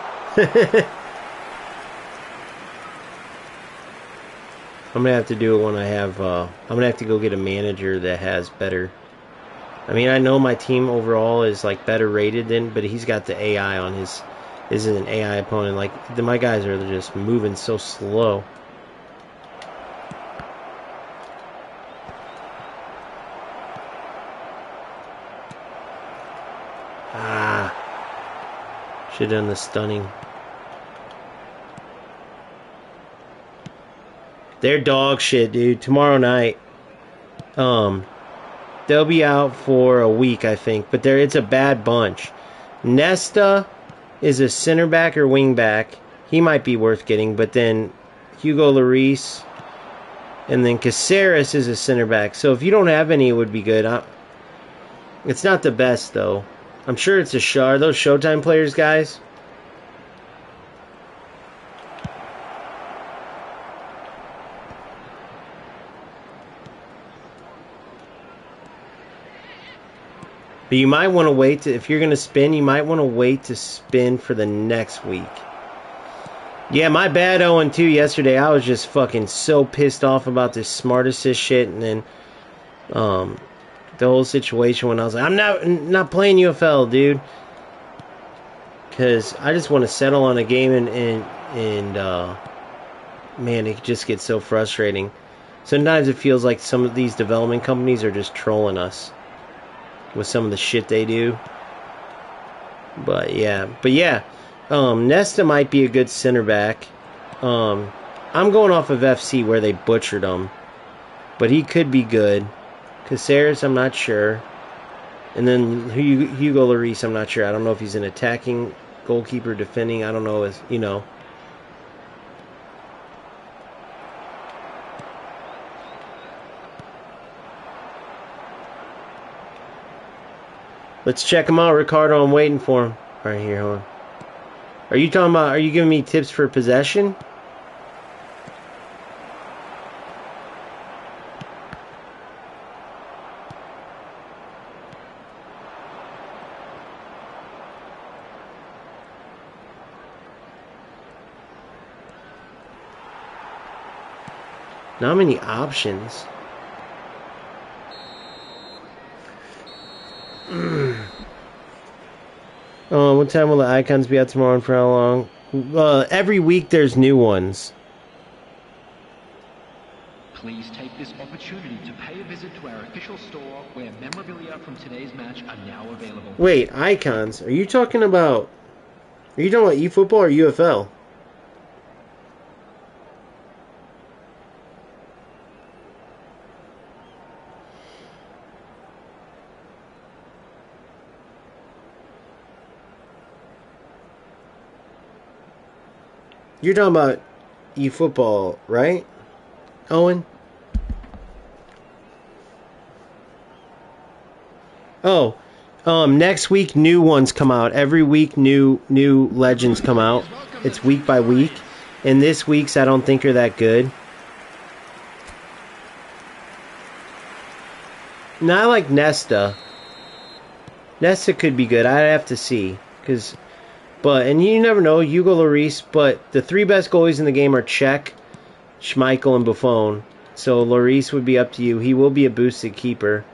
I'm going to have to do it when I have... I'm going to have to go get a manager that has better... I mean, I know my team overall is like better rated than... But he's got the AI on his... This is an AI opponent. Like, my guys are just moving so slow. Should have done the stunning. They're dog shit, dude. Tomorrow night. They'll be out for a week, I think. But it's a bad bunch. Nesta is a center back or wing back. He might be worth getting. But then Hugo Lloris. And then Caceres is a center back. So if you don't have any, it would be good. It's not the best, though. I'm sure it's are those Showtime players, guys? But you might want to wait if you're going to spin, you might want to wait to spin for the next week. Yeah, my bad 0-2 yesterday. I was just fucking so pissed off about this smart assist shit, and then the whole situation when I was like, I'm not playing UFL, dude. Because I just want to settle on a game, and man, it just gets so frustrating. Sometimes it feels like some of these development companies are just trolling us with some of the shit they do. But yeah, Nesta might be a good center back. I'm going off of FC where they butchered him, but he could be good. Caceres, I'm not sure. And then Hugo Lloris, I'm not sure. I don't know if he's an attacking goalkeeper, defending. I don't know. Let's check him out, Ricardo. I'm waiting for him. All right, here, hold on. Are you talking about? Are you giving me tips for possession? Not many options. What time will the icons be out tomorrow and for how long? Every week there's new ones. Please take this opportunity to pay a visit to our official store where memorabilia from today's match are now available. Wait, icons? Are you talking about eFootball or UFL? You're talking about eFootball, right, Owen? Oh, next week new ones come out. Every week new legends come out. It's week by week, and this week's I don't think are that good. Now I like Nesta. Nesta could be good. I'd have to see, and you never know, Hugo Lloris, but the three best goalies in the game are Cech, Schmeichel, and Buffon. So Lloris would be up to you. He will be a boosted keeper.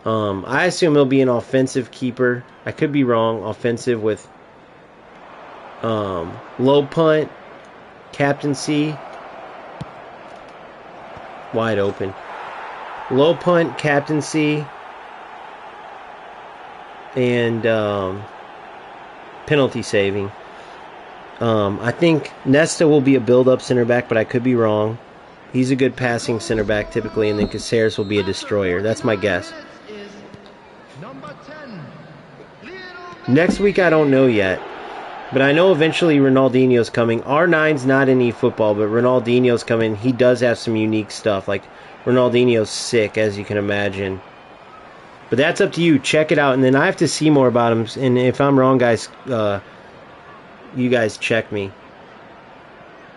I assume he'll be an offensive keeper. I could be wrong. Offensive with low punt, captaincy, wide open. Low punt, captaincy, and penalty saving. I think Nesta will be a build-up center back, but I could be wrong. He's a good passing center back typically, and then Caceres will be a destroyer. That's my guess. Next week, I don't know yet. But I know eventually Ronaldinho's coming. R9's not in eFootball, but Ronaldinho's coming. He does have some unique stuff. Like, Ronaldinho's sick, as you can imagine. But that's up to you. Check it out. And then I have to see more about him. And if I'm wrong, guys, you guys check me.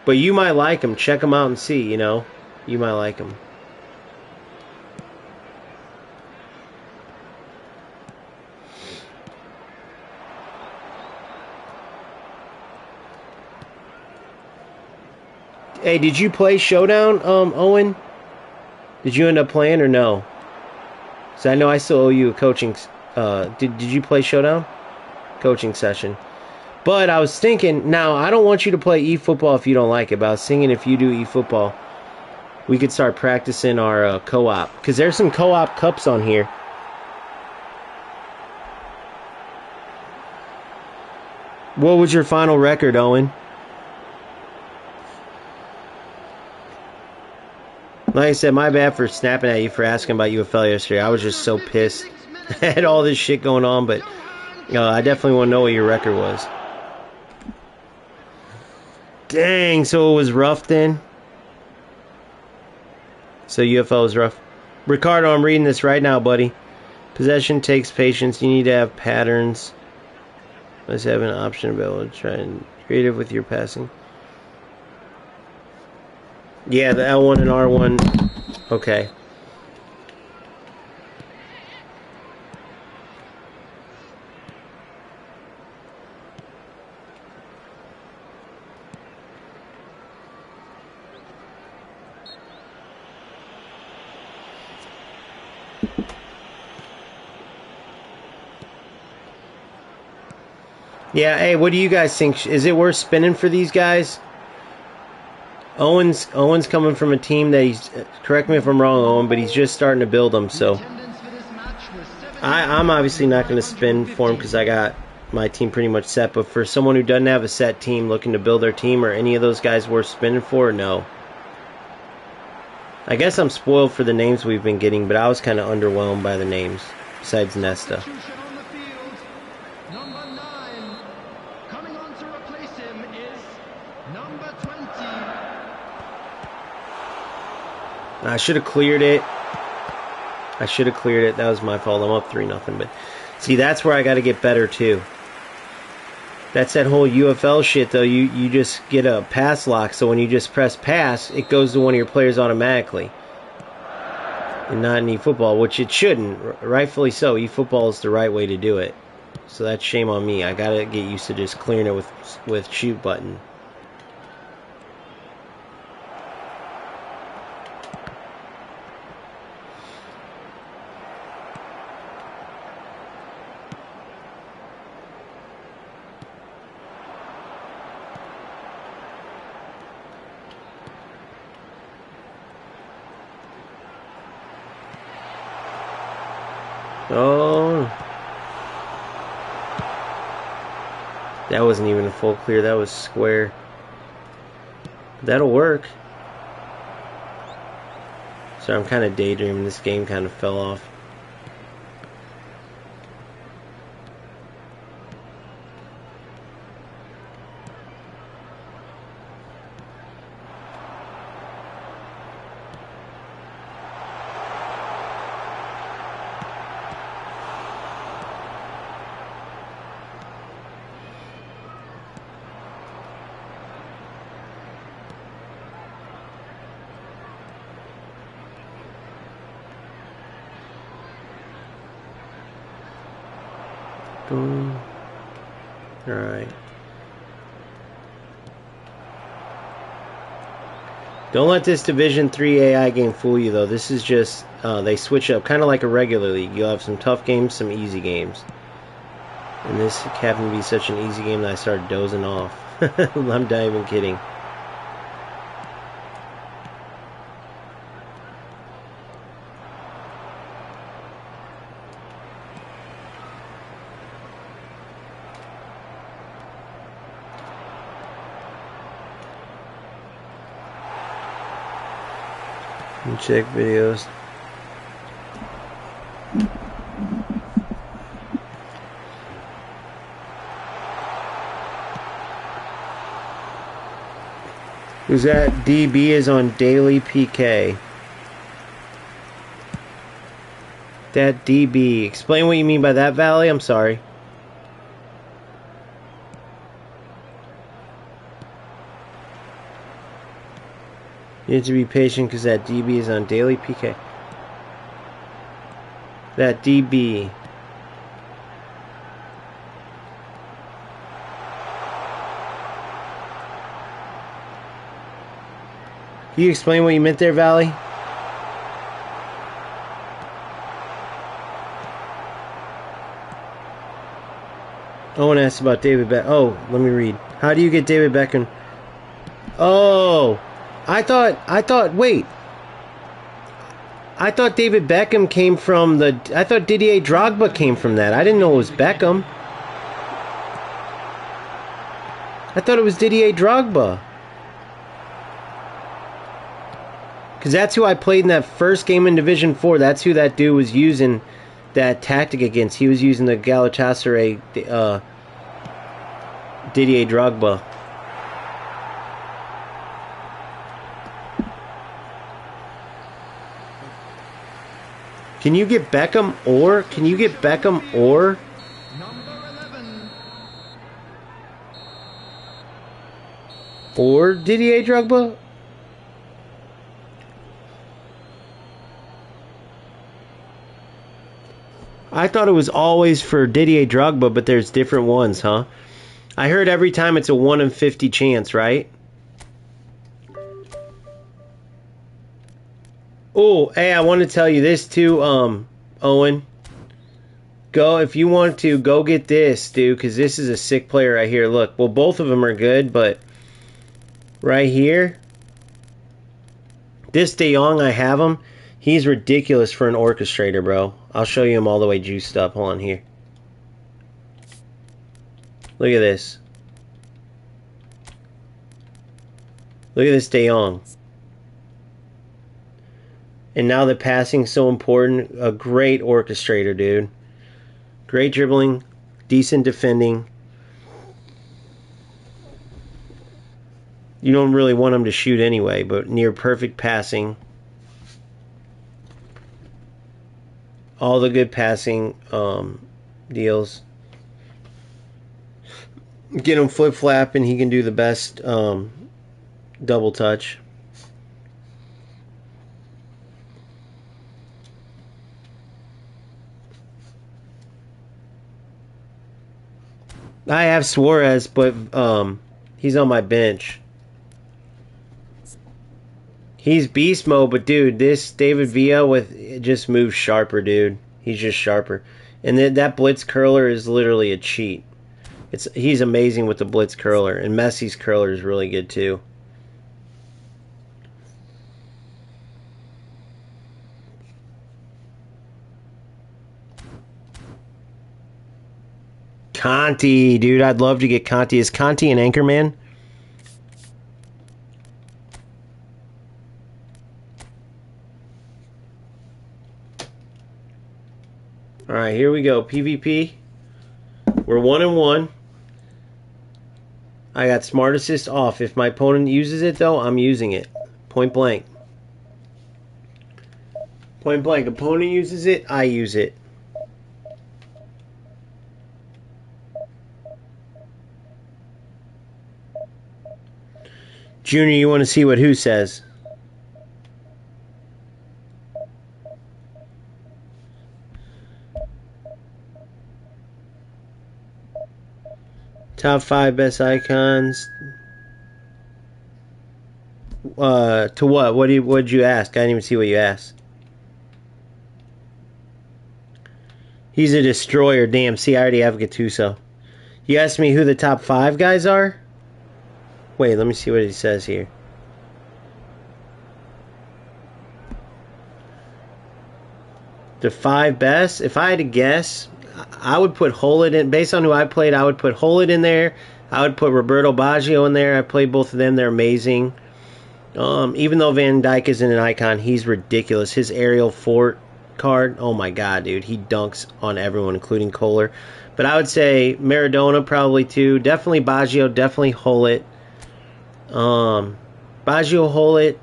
But you might like him. Check him out and see, you know. You might like him. Hey, did you play Showdown, Owen? Did you end up playing or no? So I know I still owe you a coaching. Did you play Showdown? Coaching session. But I was thinking, now I don't want you to play eFootball if you don't like it. But I was thinking if you do eFootball, we could start practicing our co-op, because there's some co-op cups on here. What was your final record, Owen? Like I said, my bad for snapping at you for asking about UFL yesterday. I was just so pissed at all this shit going on, but I definitely want to know what your record was. Dang, so it was rough then? So UFL was rough. Ricardo, I'm reading this right now, buddy. Possession takes patience. You need to have patterns. Let's have an option available to try and creative with your passing. Yeah, the L1 and R1. Okay. Yeah, hey, what do you guys think? Is it worth spinning for these guys? Owen's coming from a team that he's, correct me if I'm wrong, Owen, but he's just starting to build them, so I'm obviously not going to spin for him because I got my team pretty much set, but for someone who doesn't have a set team looking to build their team, or any of those guys worth spinning for, no. I guess I'm spoiled for the names we've been getting, but I was kind of underwhelmed by the names, besides Nesta. I should have cleared it. That was my fault. I'm up 3-0. But see, that's where I got to get better too. That's that whole UFL shit, though. You just get a pass lock, so when you just press pass, it goes to one of your players automatically. And not in eFootball, which it shouldn't. Rightfully so. eFootball is the right way to do it. So that's shame on me. I got to get used to just clearing it with shoot button. Oh, that wasn't even a full clear. That was square. That'll work. So I'm kind of daydreaming. This game kind of fell off. Boom. Alright. Don't let this Division 3 AI game fool you, though. This is just, they switch up, kind of like a regular league. You'll have some tough games, some easy games. And this happened to be such an easy game that I started dozing off. I'm not even kidding. Check videos. Who's that? DB is on daily PK. That DB. Explain what you mean by that, Valley. I'm sorry. You need to be patient because that DB is on daily PK. That DB. Can you explain what you meant there, Valley? Owen asked about David Beckham. Oh, let me read. How do you get David Beckham? Oh, I thought, wait. I thought David Beckham came from I thought Didier Drogba came from that. I didn't know it was Beckham. I thought it was Didier Drogba. Because that's who I played in that first game in Division 4. That's who that dude was using that tactic against. He was using the Galatasaray Didier Drogba. Can you get Beckham or? Can you get Beckham or? Or Didier Drogba? I thought it was always for Didier Drogba, but there's different ones, huh? I heard every time it's a 1 in 50 chance, right? Oh, hey, I want to tell you this too, Owen. Go, if you want to, go get this, dude, because this is a sick player right here. Look, well, both of them are good, but right here, this De Jong, I have him. He's ridiculous for an orchestrator, bro. I'll show you him all the way juiced up. Hold on here. Look at this. Look at this De Jong. And now the passing's so important. A great orchestrator, dude. Great dribbling. Decent defending. You don't really want him to shoot anyway, but near perfect passing. All the good passing deals. Get him flip-flap and he can do the best double touch. I have Suarez, but he's on my bench. He's beast mode, but dude, this David Villa just moves sharper, dude. He's just sharper. And that blitz curler is literally a cheat. He's amazing with the blitz curler, and Messi's curler is really good too. Conti, dude, I'd love to get Conti. Is Conti an Anchorman? Alright, here we go. PvP. We're 1-1. I got Smart Assist off. If my opponent uses it, though, I'm using it. Point blank. Point blank. Opponent uses it, I use it. Junior, you want to see what who says? Top 5 best icons. To what? What'd you ask? I didn't even see what you asked. He's a destroyer. Damn, see, I already have Gattuso. You asked me who the top 5 guys are? Wait, let me see what he says here. The 5 best? If I had to guess, I would put Hullet in. Based on who I played, I would put Hullet in there. I would put Roberto Baggio in there. I played both of them. They're amazing. Even though Van Dijk isn't an icon, he's ridiculous. His aerial fort card, oh my god, dude, he dunks on everyone, including Kohler. But I would say Maradona probably too. Definitely Baggio, definitely Hullet. Baggio, Hullet.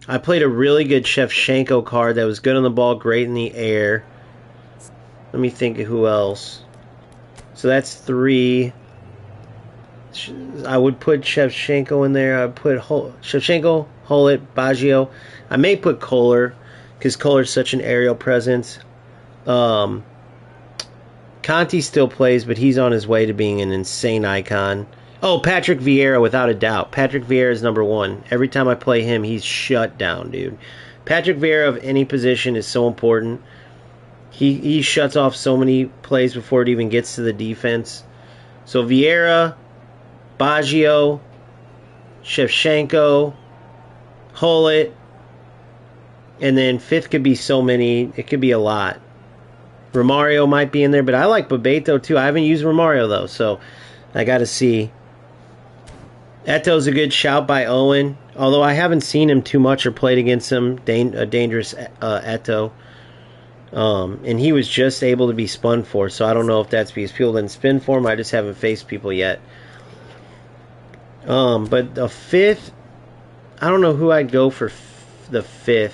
I played a really good Shevchenko card that was good on the ball, great in the air. Let me think of who else. So that's 3. I would put Shevchenko in there. I would put Shevchenko, Hullet, Baggio. I may put Kohler because Kohler's such an aerial presence. Conti still plays, but he's on his way to being an insane icon. Oh, Patrick Vieira, without a doubt. Patrick Vieira is number 1. Every time I play him, he's shut down, dude. Patrick Vieira of any position is so important. He shuts off so many plays before it even gets to the defense. So Vieira, Baggio, Shevchenko, Hullet, and then 5th could be so many. It could be a lot. Romario might be in there, but I like Bebeto too. I haven't used Romario though, so I got to see. Eto's a good shout by Owen, although I haven't seen him too much or played against him. A dangerous Eto. And he was just able to be spun for, so I don't know if that's because people didn't spin for him. I just haven't faced people yet. But the 5th, I don't know who I'd go for the 5th.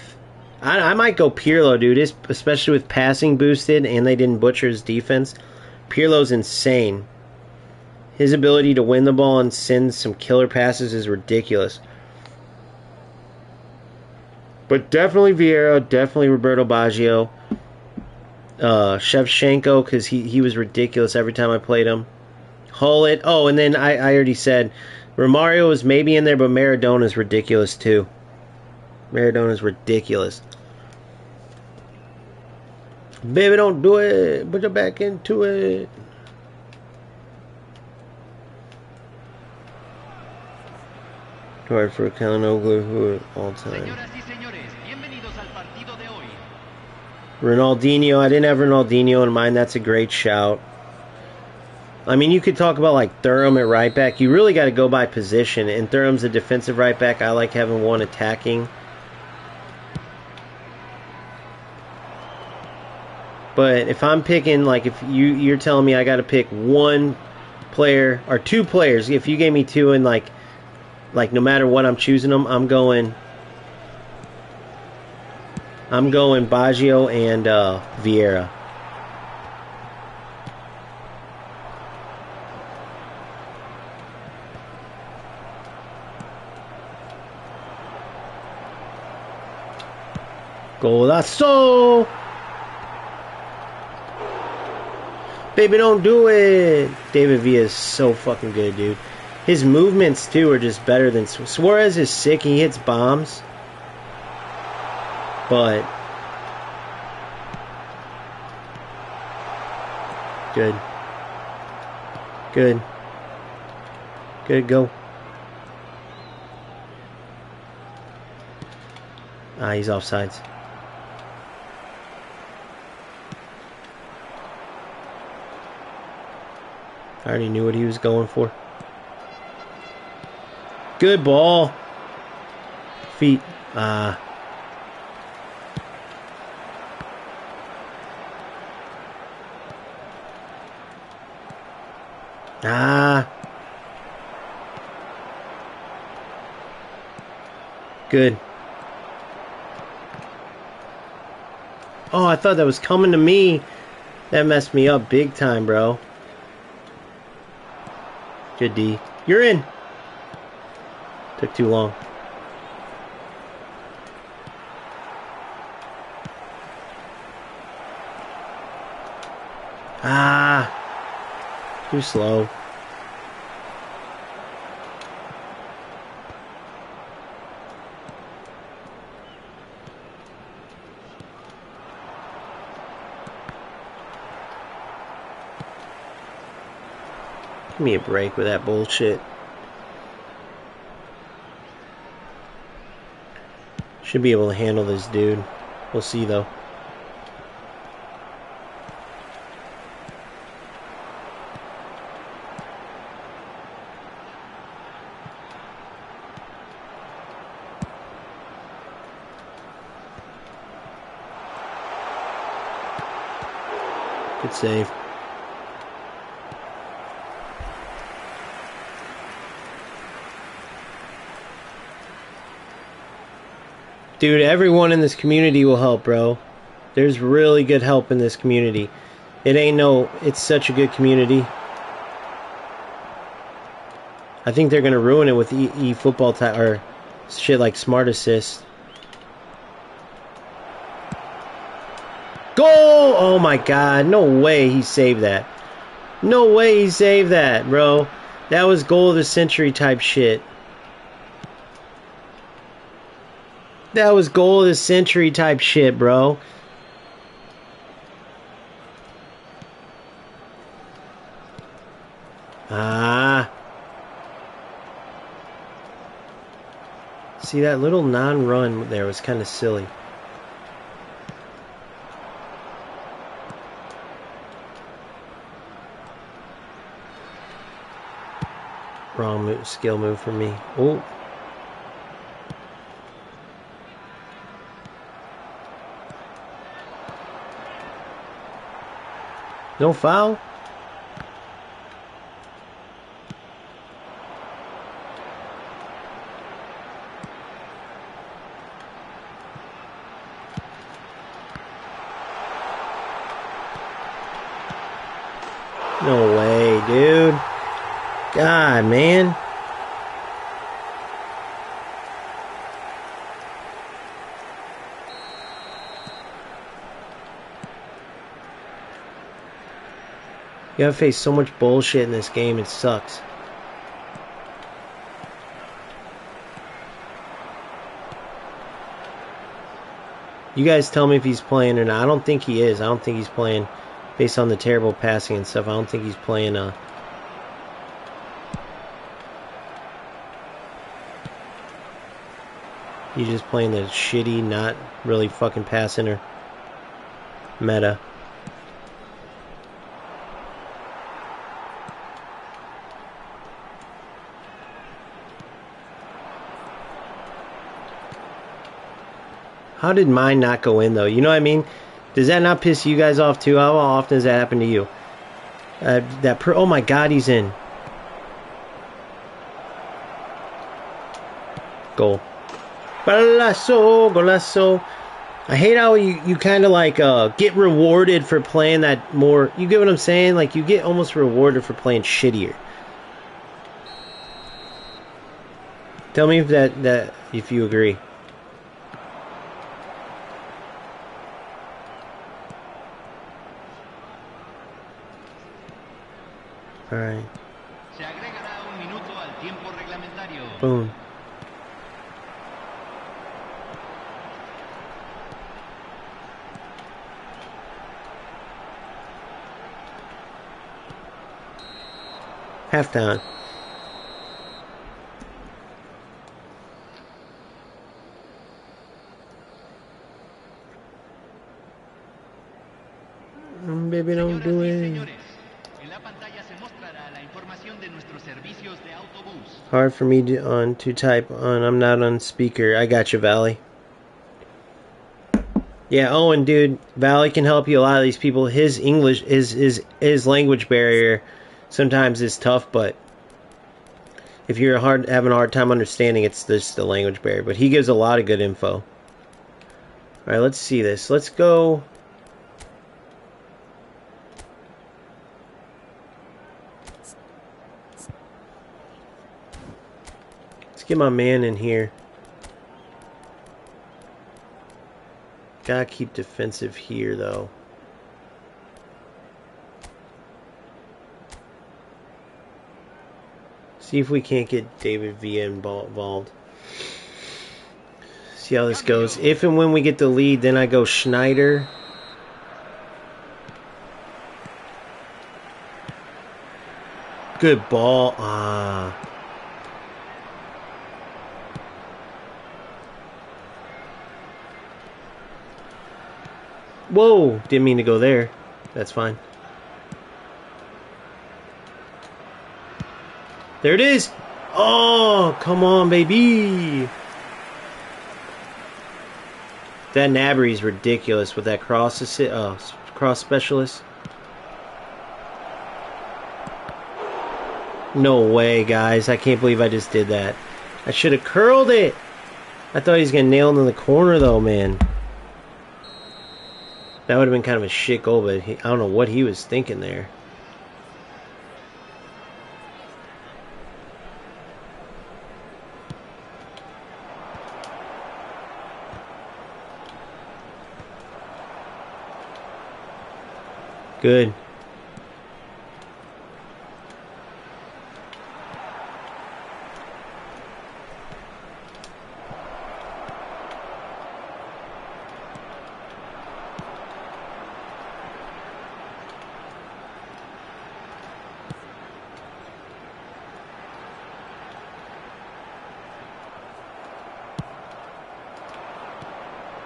I might go Pirlo, dude, especially with passing boosted and they didn't butcher his defense. Pirlo's insane. His ability to win the ball and send some killer passes is ridiculous. But definitely Vieira, definitely Roberto Baggio. Shevchenko, because he was ridiculous every time I played him. Hullet. Oh, and then I already said Romario is maybe in there, but Maradona's ridiculous too. Maradona's ridiculous. Baby, don't do it. Put your back into it. Hard for Kalinoglu, who all time. Ronaldinho. I didn't have Ronaldinho in mind. That's a great shout. I mean, you could talk about like Thuram at right back. You really got to go by position. And Thuram's a defensive right back. I like having one attacking. But if I'm picking, like, if you're telling me I got to pick one player or 2 players, if you gave me 2 and like no matter what I'm choosing them, I'm going Baggio and Vieira. Golazo! Baby, don't do it! David Villa is so fucking good, dude. His movements, too, are just better than... Suarez is sick. He hits bombs. But... Good. Good. Good, go. He's offsides. I already knew what he was going for. Good ball. Feet. Good. Oh, I thought that was coming to me. That messed me up big time, bro. Good D. You're in. Took too long. Too slow. Give me a break with that bullshit. Should be able to handle this dude. We'll see though. Good save. Dude, everyone in this community will help, bro. There's really good help in this community. It's such a good community. I think they're going to ruin it with eFootball or shit like Smart Assist. Goal! Oh my god, no way he saved that. No way he saved that, bro. That was goal of the century type shit. That was goal of the century type shit, bro. Ah. See, that little non-run there was kind of silly. Wrong skill move for me. Oh. No foul? No way, dude. God, man. You gotta face so much bullshit in this game, it sucks. You guys tell me if he's playing or not. I don't think he is. I don't think he's playing based on the terrible passing and stuff. I don't think he's playing he's just playing the shitty, not really fucking passing or meta. How did mine not go in, though? You know what I mean? Does that not piss you guys off, too? How often does that happen to you? Oh, my God, he's in. Goal. Golazo, golazo. I hate how you kind of like get rewarded for playing that more. You get what I'm saying? Like, you get almost rewarded for playing shittier. Tell me if you agree. All right. Boom. Halftime. Baby, don't do it. Hard for me to type on. I'm not on speaker. I got you, Valley. Yeah, Owen, dude, Valley can help you. A lot of these people, his English, his language barrier sometimes is tough, but if you're having a hard time understanding, it's just the language barrier. But he gives a lot of good info. All right, let's see this. Let's go. Let's get my man in here. Gotta keep defensive here, though. See if we can't get David Villa involved. See how this goes. If and when we get the lead, then I go Schneider. Good ball. Ah. Whoa, didn't mean to go there. That's fine. There it is. Oh, come on, baby. That Nabry is ridiculous with that cross specialist. No way, guys. I can't believe I just did that. I should have curled it. I thought he was going to nail it in the corner, though, man. That would have been kind of a shit goal, but I don't know what he was thinking there. Good.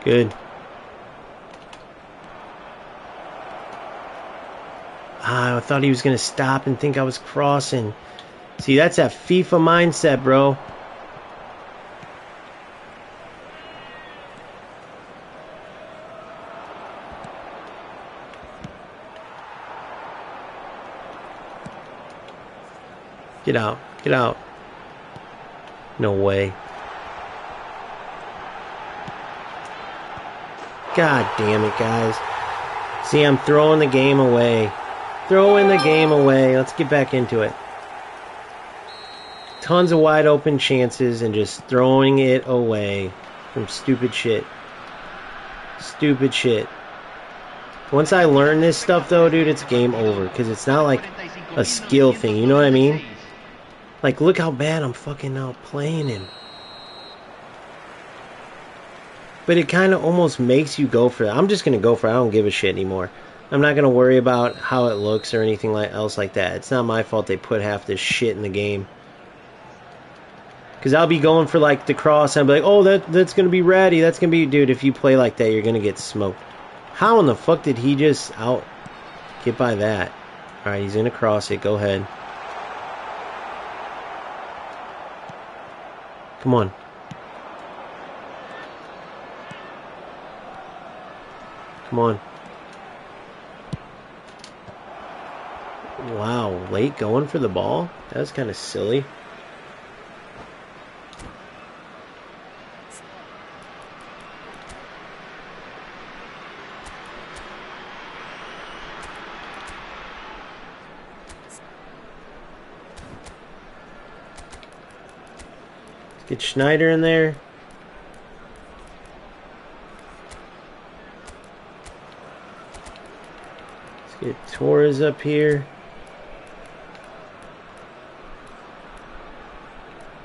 Good. I thought he was going to stop and think I was crossing. See, that's that FIFA mindset, bro. Get out. Get out. No way. God damn it, guys. See, I'm throwing the game away. Throwing the game away. Let's get back into it. Tons of wide open chances and just throwing it away from stupid shit. Stupid shit. Once I learn this stuff, though, dude, it's game over. Because it's not like a skill thing. You know what I mean? Like, look how bad I'm fucking now playing him. But it kind of almost makes you go for it. I'm just going to go for it. I don't give a shit anymore. I'm not going to worry about how it looks or anything else like that. It's not my fault they put half this shit in the game. Because I'll be going for, like, the cross. And I'll be like, oh, that's going to be ratty. That's going to be... Dude, if you play like that, you're going to get smoked. How in the fuck did he just get by that? All right, he's going to cross it. Go ahead. Come on. Come on. Wow, late going for the ball? That was kind of silly. Let's get Schneider in there. Get Torres up here.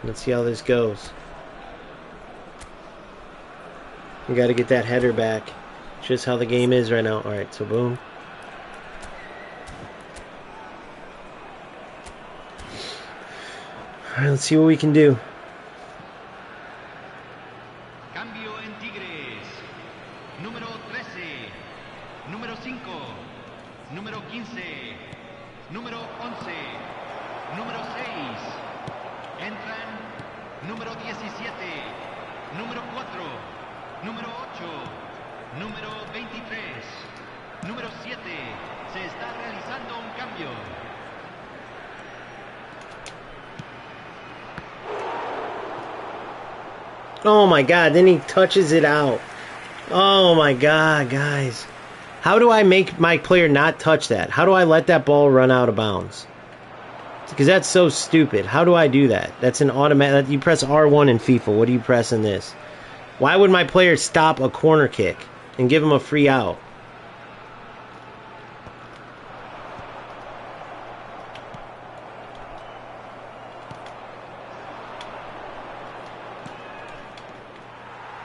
Let's see how this goes. We got to get that header back. Just how the game is right now. Alright, so boom. Alright, let's see what we can do. Cambio en Tigres. Número 13. Número 5. Número 15. Número 11. Número 6. Entran número 17. Número 4. Número 8. Número 23. Número 7. Se está realizando un cambio. Oh my god, then he touches it out. Oh my god, guys. How do I make my player not touch that? How do I let that ball run out of bounds? Because that's so stupid. How do I do that? That's an automatic. You press R1 in FIFA. What do you press in this? Why would my player stop a corner kick and give him a free out?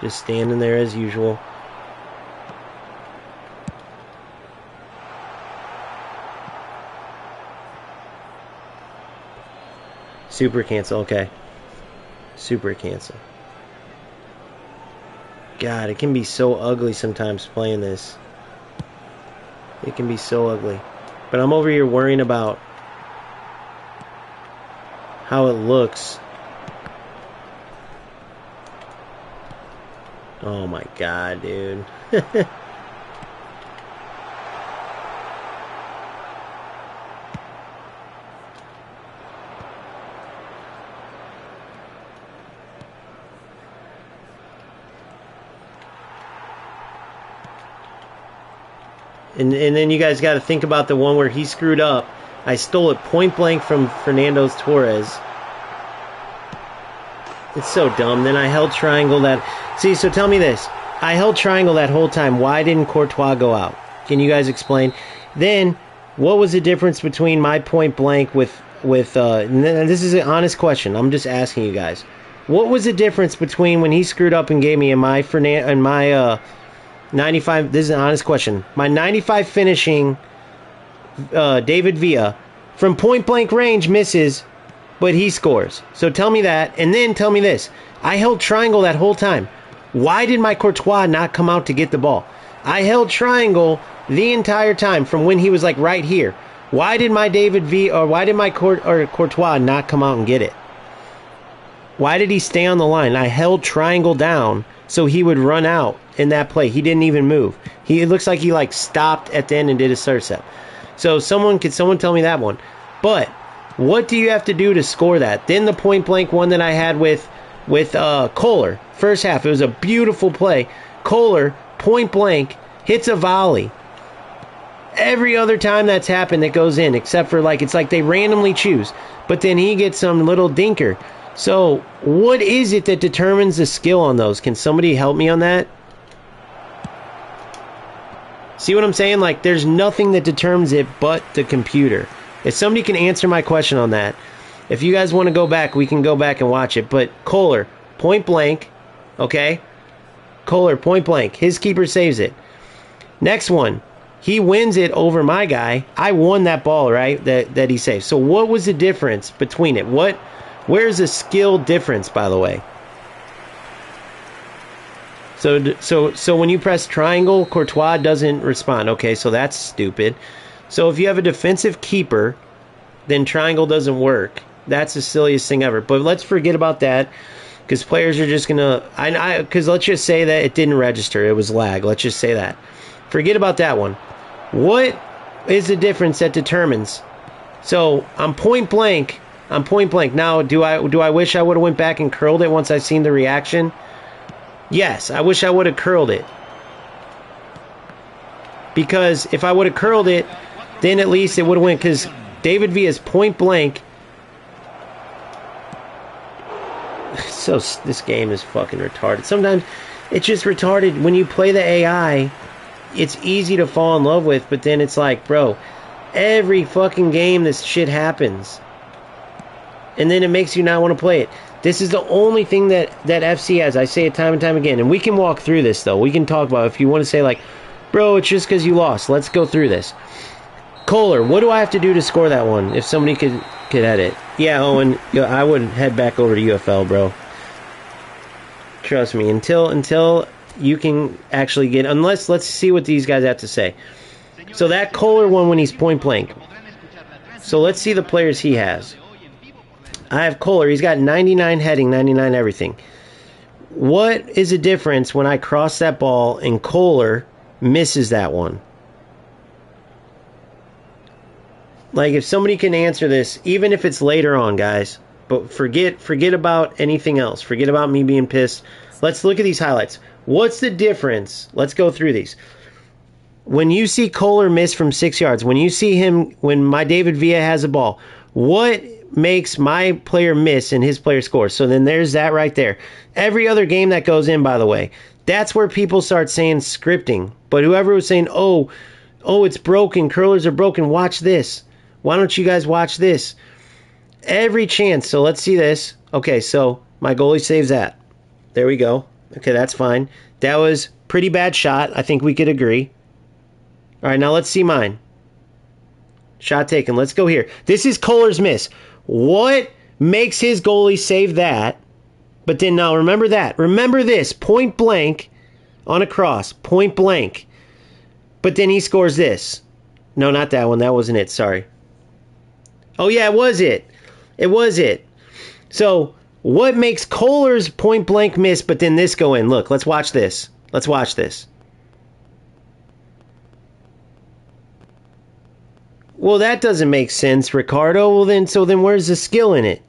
Just standing there as usual. Super cancel, okay. Super cancel. God, it can be so ugly sometimes playing this. It can be so ugly. But I'm over here worrying about how it looks. Oh my god, dude. And then you guys got to think about the one where he screwed up. I stole it point blank from Fernando Torres. It's so dumb. Then I held triangle that... See, so tell me this. I held triangle that whole time. Why didn't Courtois go out? Can you guys explain? Then, what was the difference between my point blank with this is an honest question. I'm just asking you guys. What was the difference between when he screwed up and gave me in my 95... This is an honest question. My 95 finishing David Villa from point blank range misses, but he scores. So tell me that, and then tell me this. I held triangle that whole time. Why did my Courtois not come out to get the ball? I held triangle the entire time from when he was like right here. Why did my Courtois not come out and get it? Why did he stay on the line? I held triangle down so he would run out in that play. He didn't even move. It looks like he like stopped at the end and did a surcep. So someone tell me that one. But what do you have to do to score that? Then the point blank one that I had with Kohler. First half, it was a beautiful play. Kohler, point blank, hits a volley. Every other time that's happened, it goes in, except for it's like they randomly choose. But then he gets some little dinker. So what is it that determines the skill on those? Can somebody help me on that? See what I'm saying? Like, there's nothing that determines it but the computer. If somebody can answer my question on that, if you guys want to go back, we can go back and watch it. But Kohler, point blank, okay? Kohler, point blank. His keeper saves it. Next one, he wins it over my guy. I won that ball, right? That he saved. So what was the difference between it? Where's the skill difference, by the way? So when you press triangle, Courtois doesn't respond. Okay, so that's stupid. So if you have a defensive keeper, then triangle doesn't work. That's the silliest thing ever. But let's forget about that, because players are just gonna. Because let's just say that it didn't register. It was lag. Let's just say that. Forget about that one. What is the difference that determines? So I'm point blank. Now, do I wish I would have went back and curled it once I seen the reaction? Yes, I wish I would have curled it. Because if I would have curled it, then at least it would have went. Because David Villa's point blank. So this game is fucking retarded. Sometimes it's just retarded. When you play the AI, it's easy to fall in love with. But then it's like, bro, every fucking game this shit happens. And then it makes you not want to play it. This is the only thing that FC has. I say it time and time again. And we can walk through this, though. We can talk about it. If you want to say, like, bro, it's just because you lost. Let's go through this. Kohler, what do I have to do to score that one? If somebody could edit. Yeah, Owen, I would head back over to UFL, bro. Trust me. Until you can actually get... let's see what these guys have to say. So that Kohler one when he's point blank. So let's see the players he has. I have Kohler. He's got 99 heading, 99 everything. What is the difference when I cross that ball and Kohler misses that one? Like, if somebody can answer this, even if it's later on, guys, but forget about anything else. Forget about me being pissed. Let's look at these highlights. What's the difference? Let's go through these. When you see Kohler miss from 6 yards, when you see him, when my David Villa has a ball, what makes my player miss and his player scores? So then there's that right there. Every other game that goes in, by the way, that's where people start saying scripting. But whoever was saying, oh, it's broken, curlers are broken, watch this. Why don't you guys watch this? Every chance. So let's see this. Okay, so my goalie saves that. There we go. Okay, that's fine. That was pretty bad shot. I think we could agree. All right, now let's see mine. Shot taken. Let's go here. This is Kohler's miss. What makes his goalie save that? But then now remember that. Remember this. Point blank on a cross. Point blank. But then he scores this. No, not that one. That wasn't it. Sorry. Oh, yeah, it was it. It was it. So what makes Kohler's point blank miss, but then this go in? Look, let's watch this. Let's watch this. Well, that doesn't make sense, Ricardo. Well, then where's the skill in it?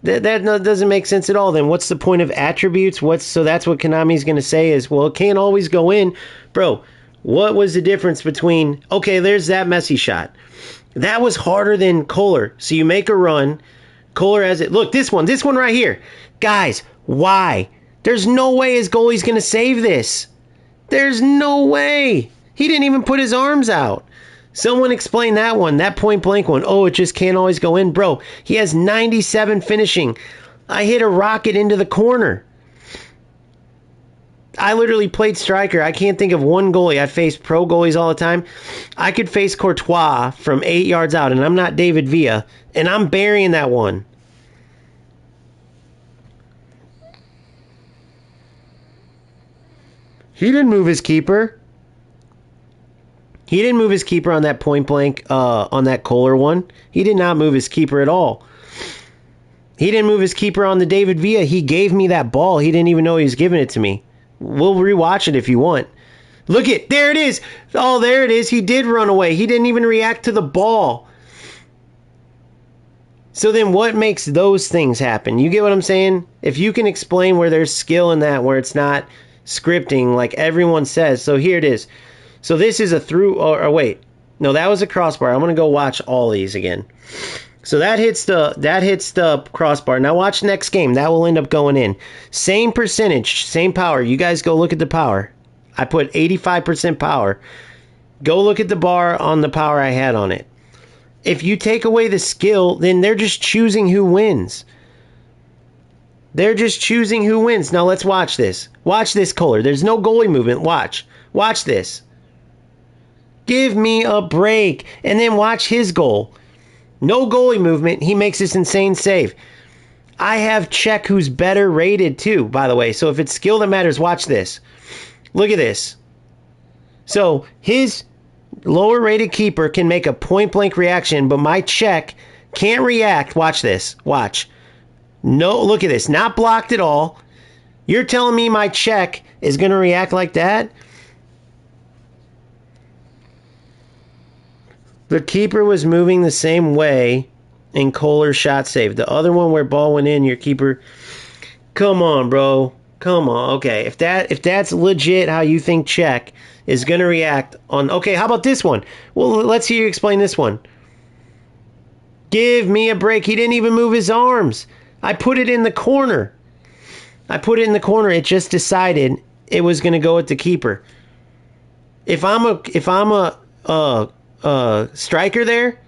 That doesn't make sense at all. Then what's the point of attributes? So that's what Konami's going to say is, well, it can't always go in. Bro, What was the difference between, okay, there's that Messi shot. That was harder than Kohler. So you make a run. Kohler has it. Look, this one right here. Guys, why? There's no way his goalie's going to save this. There's no way. He didn't even put his arms out. Someone explain that one, that point blank one. Oh, it just can't always go in. Bro, he has 97 finishing. I hit a rocket into the corner. I literally played striker. I can't think of one goalie. I faced pro goalies all the time. I could face Courtois from 8 yards out, and I'm not David Villa, and I'm burying that one. He didn't move his keeper. He didn't move his keeper on that point blank, on that Kohler one. He did not move his keeper at all. He didn't move his keeper on the David Villa. He gave me that ball. He didn't even know he was giving it to me. We'll rewatch it if you want. Look it. There it is. Oh, there it is. He did run away. He didn't even react to the ball. So then what makes those things happen? You get what I'm saying? If you can explain where there's skill in that, where it's not scripting like everyone says. So here it is. So this is a through, or wait. No, that was a crossbar. I'm going to go watch all these again. So that hits the crossbar. Now watch next game. That will end up going in. Same percentage, same power. You guys go look at the power. I put 85% power. Go look at the bar on the power I had on it. If you take away the skill, then they're just choosing who wins. They're just choosing who wins. Now let's watch this. Watch this, Kohler. There's no goalie movement. Watch. Watch this. Give me a break. And then watch his goal. No goalie movement. He makes this insane save. I have Czech who's better rated too, by the way. So if it's skill that matters, watch this. Look at this. So his lower rated keeper can make a point blank reaction, but my Czech can't react. Watch this. Watch. No, look at this. Not blocked at all. You're telling me my Czech is going to react like that? The keeper was moving the same way in Kohler's shot save. The other one where ball went in, your keeper... Come on, bro. Come on. Okay, if that's legit how you think Czech is going to react on... Okay, how about this one? Well, let's hear you explain this one. Give me a break. He didn't even move his arms. I put it in the corner. It just decided it was going to go at the keeper. If I'm a striker there,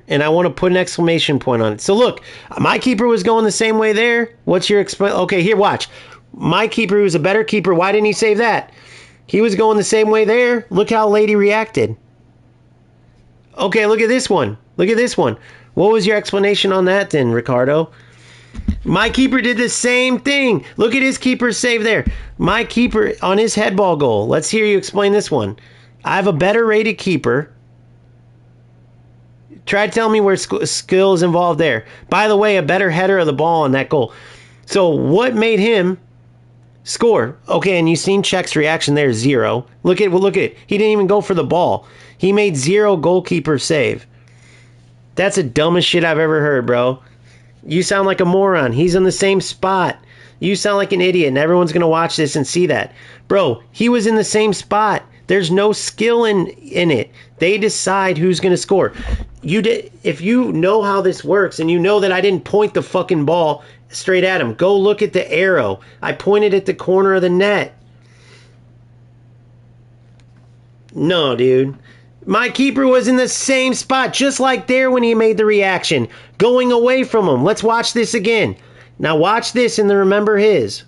and I want to put an exclamation point on it. So look, my keeper was going the same way there. What's your okay, here, watch. My keeper was a better keeper. Why didn't he save that? He was going the same way there. Look how late he reacted. Okay, look at this one. What was your explanation on that then, Ricardo? My keeper did the same thing. Look at his keeper's save there. My keeper on his headball goal. Let's hear you explain this one. I have a better rated keeper. Try to tell me where skill is involved there. By the way, a better header of the ball on that goal. So what made him score? Okay, and you've seen Czech's reaction there, 0. Look at. He didn't even go for the ball. He made 0 goalkeeper save. That's the dumbest shit I've ever heard, bro. You sound like a moron. He's in the same spot. You sound like an idiot, and everyone's going to watch this and see that. Bro, he was in the same spot. There's no skill in it. They decide who's going to score. If you know how this works, and you know that I didn't point the fucking ball straight at him, go look at the arrow. I pointed at the corner of the net. No, dude. My keeper was in the same spot, just like there when he made the reaction, going away from him. Let's watch this again. Now watch this and then remember his.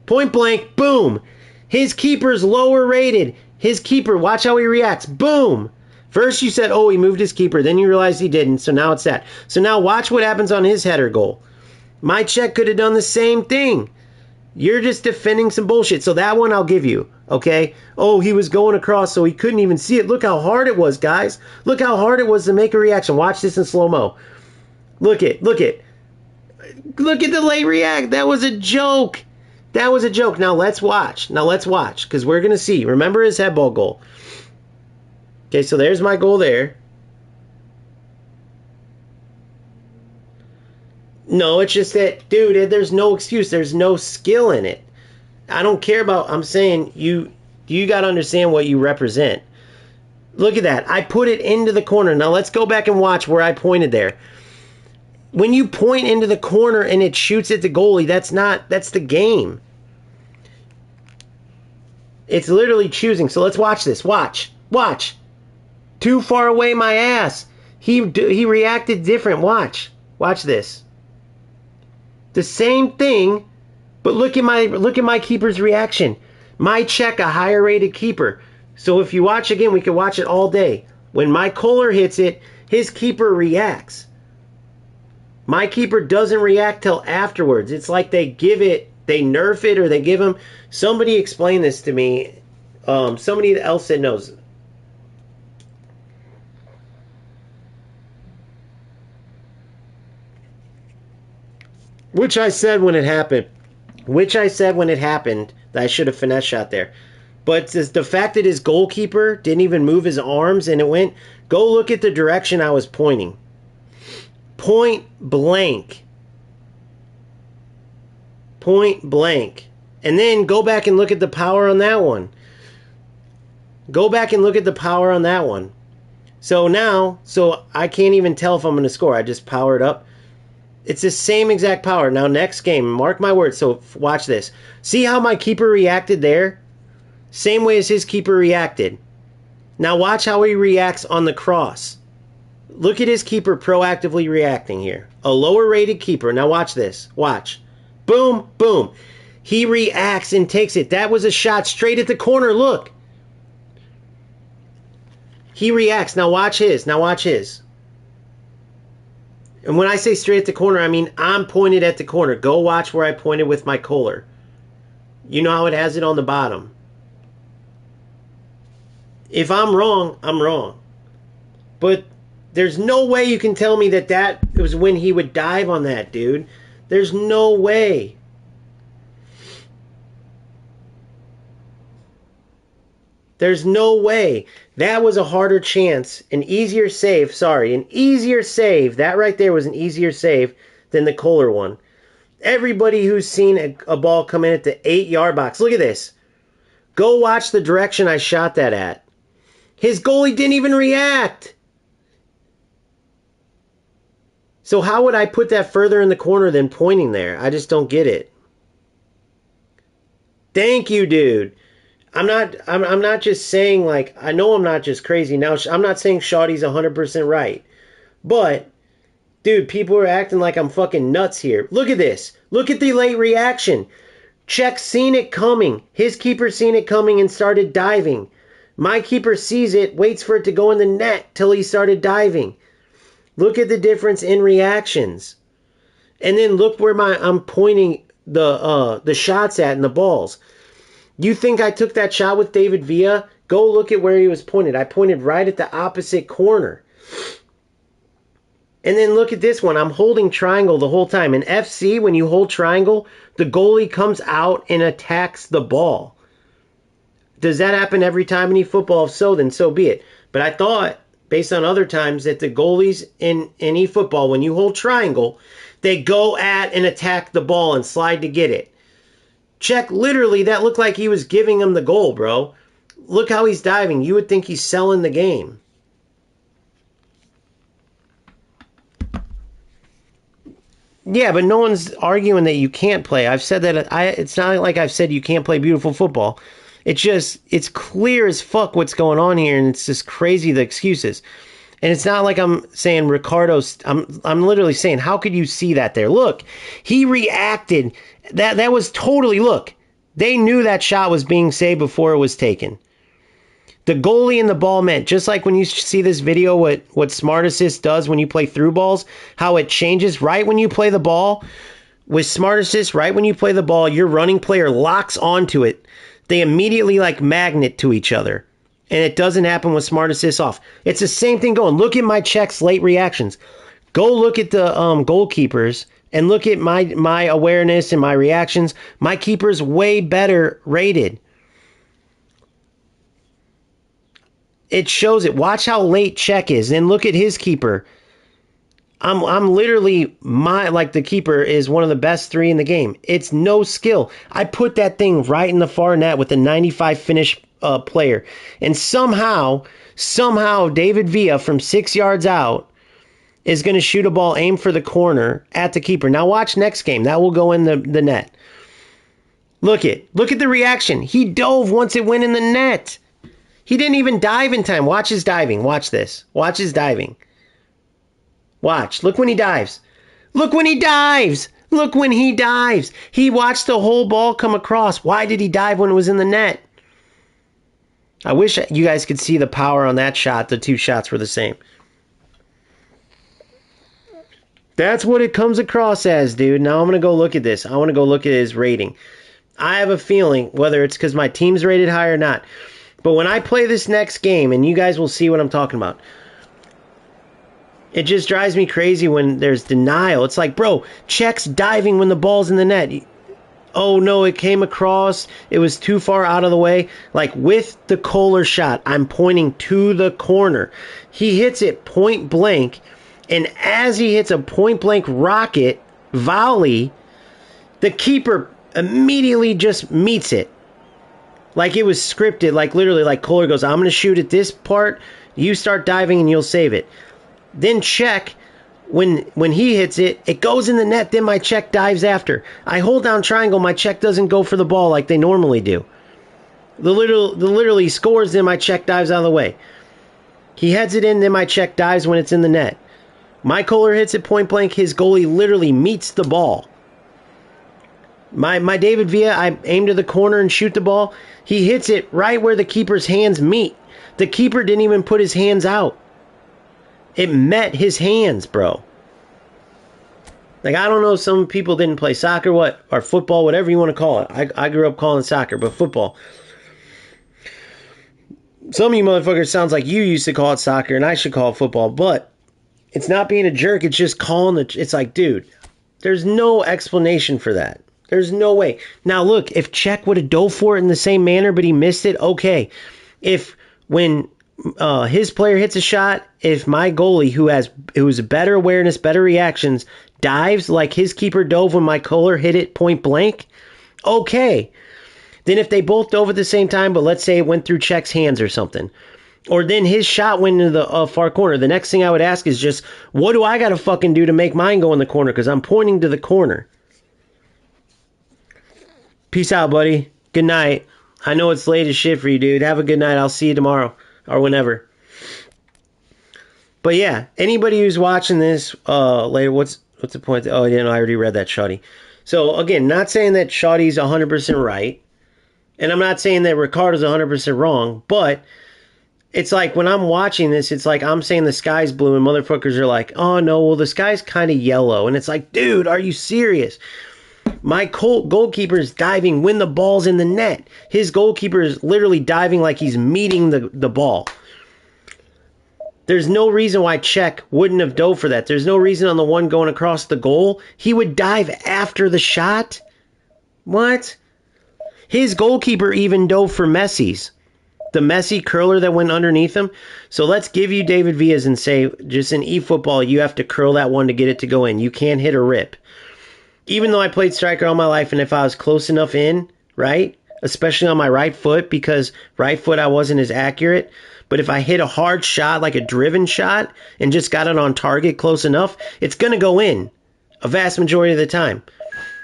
Point blank, boom. His keeper's lower rated. His keeper, watch how he reacts. Boom. First you said, oh, he moved his keeper. Then you realized he didn't, so now it's that. So now watch what happens on his header goal. My Czech could have done the same thing. You're just defending some bullshit. So that one I'll give you, okay? Oh, he was going across so he couldn't even see it. Look how hard it was, guys. Look how hard it was to make a reaction. Watch this in slow-mo. Look at the late react. That was a joke. Now let's watch, because we're going to see. Remember his headball goal. Okay, so there's my goal there. No, it's just that, dude, there's no excuse. There's no skill in it. I don't care about, I'm saying you got to understand what you represent. Look at that. I put it into the corner. Now let's go back and watch where I pointed there. When you point into the corner and it shoots at the goalie, that's the game. It's literally choosing. So let's watch this. Watch. Too far away, my ass. He reacted different. Watch this. The same thing, but look at my keeper's reaction. My check, a higher rated keeper. So if you watch again, we can watch it all day. When my Kohler hits it, his keeper reacts. My keeper doesn't react till afterwards. It's like they nerf it, or they give him. Somebody explain this to me. Somebody else that knows. Which I said when it happened that I should have finesse shot there. But the fact that his goalkeeper didn't even move his arms and it went, go look at the direction I was pointing. Point blank. And then go back and look at the power on that one. So I can't even tell if I'm going to score. I just power it up. It's the same exact power. Now, next game, mark my words. So watch this. See how my keeper reacted there? Same way as his keeper reacted. Now watch how he reacts on the cross. Look at his keeper proactively reacting here. A lower rated keeper. Now watch this. Watch. Boom, boom. He reacts and takes it. That was a shot straight at the corner. Look. He reacts. Now watch his. And when I say straight at the corner, I mean I'm pointed at the corner. Go watch where I pointed with my Kohler. You know how it has it on the bottom. If I'm wrong, I'm wrong. But there's no way you can tell me that was when he would dive on that, dude. There's no way. There's no way. That was a harder chance, an easier save. That right there was an easier save than the Kohler one. Everybody who's seen a ball come in at the 8-yard box, look at this. Go watch the direction I shot that at. His goalie didn't even react. So how would I put that further in the corner than pointing there? I just don't get it. Thank you, dude. I'm not just saying, like, I know I'm not just crazy now. I'm not saying Shawty's 100% right. But, dude, people are acting like I'm fucking nuts here. Look at this. Look at the late reaction. Czech seen it coming. His keeper seen it coming and started diving. My keeper sees it, waits for it to go in the net till he started diving. Look at the difference in reactions. And then look where I'm pointing the shots at and the balls. You think I took that shot with David Villa? Go look at where he was pointed. I pointed right at the opposite corner. And then look at this one. I'm holding triangle the whole time. In FC, when you hold triangle, the goalie comes out and attacks the ball. Does that happen every time in eFootball? If so, then so be it. But I thought, based on other times, that the goalies in eFootball, when you hold triangle, they go at and attack the ball and slide to get it. Check, literally, that looked like he was giving him the goal, bro. Look how he's diving. You would think he's selling the game. Yeah, but no one's arguing that you can't play. I've said that. It's not like I've said you can't play beautiful football. It's clear as fuck what's going on here, and it's just crazy, the excuses. And it's not like I'm saying Ricardo's. I'm literally saying, how could you see that there? Look, he reacted. That was totally, look. They knew that shot was being saved before it was taken. The goalie and the ball meant, just like when you see this video, what Smart Assist does when you play through balls, how it changes right when you play the ball. With Smart Assist, right when you play the ball, your running player locks onto it. They immediately like magnet to each other. And it doesn't happen with Smart Assist off. It's the same thing going. Look at my checks late reactions. Go look at the goalkeepers and look at my awareness and my reactions. My keeper's way better rated. It shows it. Watch how late check is. Then look at his keeper. I'm literally the keeper is one of the best 3 in the game. It's no skill. I put that thing right in the far net with a 95 finish player, and somehow David Villa from 6 yards out is going to shoot a ball aimed for the corner at the keeper. Now watch next game. That will go in the net. Look at the reaction. He dove once it went in the net. He didn't even dive in time. Watch his diving. Watch this. Watch his diving. Watch. Look when he dives. Look when he dives. Look when he dives. He watched the whole ball come across. Why did he dive when it was in the net? I wish you guys could see the power on that shot. The 2 shots were the same. That's what it comes across as, dude. Now I'm going to go look at this. I want to go look at his rating. I have a feeling, whether it's because my team's rated high or not, but when I play this next game, and you guys will see what I'm talking about, it just drives me crazy when there's denial. It's like, bro, Czech's diving when the ball's in the net. Oh, no, it came across. It was too far out of the way. Like, with the Kohler shot, I'm pointing to the corner. He hits it point blank, and as he hits a point blank rocket volley, the keeper immediately just meets it. Like it was scripted, like literally, like Kohler goes, I'm going to shoot at this part, you start diving and you'll save it. Then Czech, when he hits it, it goes in the net, then my Czech dives after. I hold down triangle, my Czech doesn't go for the ball like they normally do. The literally scores, then my Czech dives out of the way. He heads it in, then my Czech dives when it's in the net. My Kohler hits it point blank, his goalie literally meets the ball. My David Villa, I aim to the corner and shoot the ball. He hits it right where the keeper's hands meet. The keeper didn't even put his hands out. It met his hands, bro. Like, I don't know if some people didn't play soccer, or football, whatever you want to call it. I grew up calling it soccer, but football. Some of you motherfuckers sounds like you used to call it soccer, and I should call it football, but it's not being a jerk. It's just calling it. It's like, dude, there's no explanation for that. There's no way. Now, look, if Czech would have dove for it in the same manner, but he missed it, okay. If when his player hits a shot, if my goalie, who's better awareness, better reactions, dives like his keeper dove when my Kohler hit it point blank, okay. Then if they both dove at the same time, but let's say it went through Czech's hands or something, or then his shot went into the far corner, the next thing I would ask is just, what do I got to fucking do to make mine go in the corner? Because I'm pointing to the corner. Peace out, buddy. Good night. I know it's late as shit for you, dude. Have a good night. I'll see you tomorrow or whenever. But yeah, anybody who's watching this later, what's the point? Oh, yeah, no, I already read that, Shawty. So again, not saying that Shawty's 100% right, and I'm not saying that Ricardo's 100% wrong, but it's like when I'm watching this, it's like I'm saying the sky's blue and motherfuckers are like, oh no, well the sky's kind of yellow. And it's like, dude, are you serious? My goalkeeper is diving when the ball's in the net. His goalkeeper is literally diving like he's meeting the ball. There's no reason why Czech wouldn't have dove for that. There's no reason on the one going across the goal he would dive after the shot. What? His goalkeeper even dove for Messi's. The Messi curler that went underneath him. So let's give you David Villa's and say, just in eFootball, you have to curl that one to get it to go in. You can't hit a rip. Even though I played striker all my life, and if I was close enough in, right, especially on my right foot, because right foot I wasn't as accurate, but if I hit a hard shot, like a driven shot, and just got it on target close enough, it's going to go in a vast majority of the time.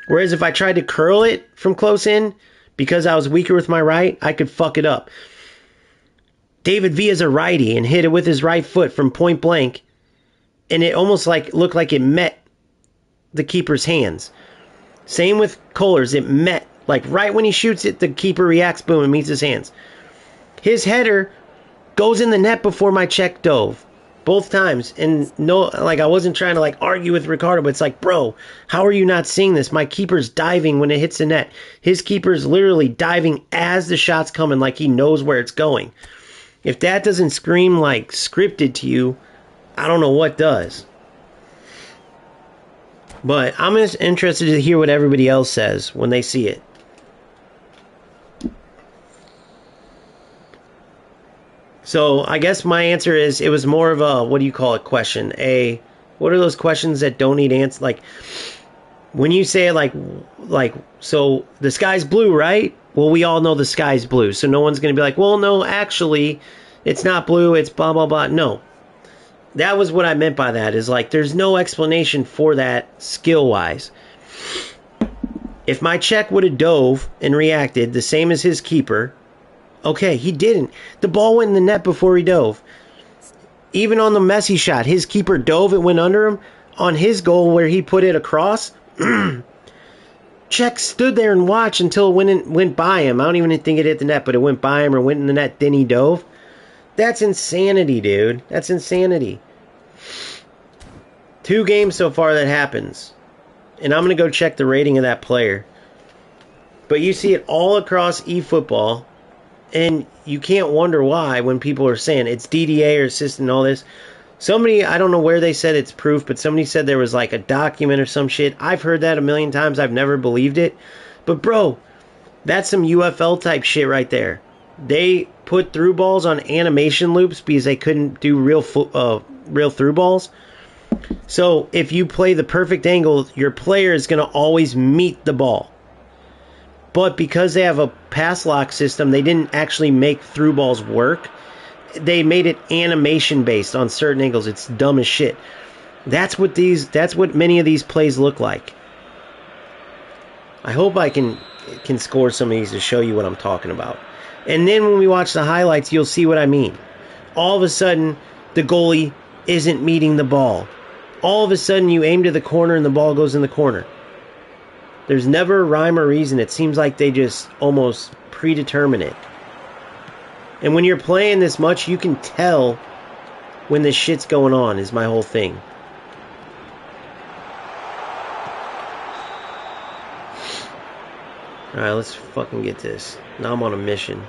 Whereas if I tried to curl it from close in, because I was weaker with my right, I could fuck it up. David Villa's a righty and hit it with his right foot from point blank, and it almost like looked like it met the keeper's hands. Same with Kohler's. It met, like right when he shoots it, the keeper reacts, boom, and meets his hands. His header goes in the net before my Czech dove. Both times. And no, like I wasn't trying to like argue with Ricardo, but it's like, bro, how are you not seeing this? My keeper's diving when it hits the net. His keeper's literally diving as the shot's coming, like he knows where it's going. If that doesn't scream like scripted to you, I don't know what does. But I'm just interested to hear what everybody else says when they see it. So I guess my answer is it was more of a, what do you call it, question. What are those questions that don't need answers? Like, when you say like, so the sky's blue, right? Well, we all know the sky's blue, so no one's going to be like, well, no, actually, it's not blue, it's blah, blah, blah. No. That was what I meant by that, is like, there's no explanation for that skill-wise. If my Czech would have dove and reacted the same as his keeper, okay, he didn't. The ball went in the net before he dove. Even on the Messi shot, his keeper dove, it went under him. On his goal where he put it across, Czech stood there and watched until it went by him. I don't even think it hit the net, but it went by him or went in the net, then he dove. That's insanity, dude. That's insanity. 2 games so far that happens. And I'm going to go check the rating of that player. But you see it all across eFootball. And you can't wonder why when people are saying it's DDA or assist and all this. Somebody, I don't know where they said it's proof, but somebody said there was like a document or some shit. I've heard that a million times. I've never believed it. But bro, that's some UFL type shit right there. They put through balls on animation loops because they couldn't do real through balls. So if you play the perfect angle, your player is going to always meet the ball. But because they have a pass lock system, they didn't actually make through balls work. They made it animation based on certain angles. It's dumb as shit. That's what many of these plays look like. I hope I can score some of these to show you what I'm talking about. And then when we watch the highlights, you'll see what I mean. All of a sudden, the goalie isn't meeting the ball. All of a sudden, you aim to the corner and the ball goes in the corner. There's never a rhyme or reason. It seems like they just almost predetermine it. And when you're playing this much, you can tell when this shit's going on, is my whole thing. Alright, let's fucking get this. Now I'm on a mission.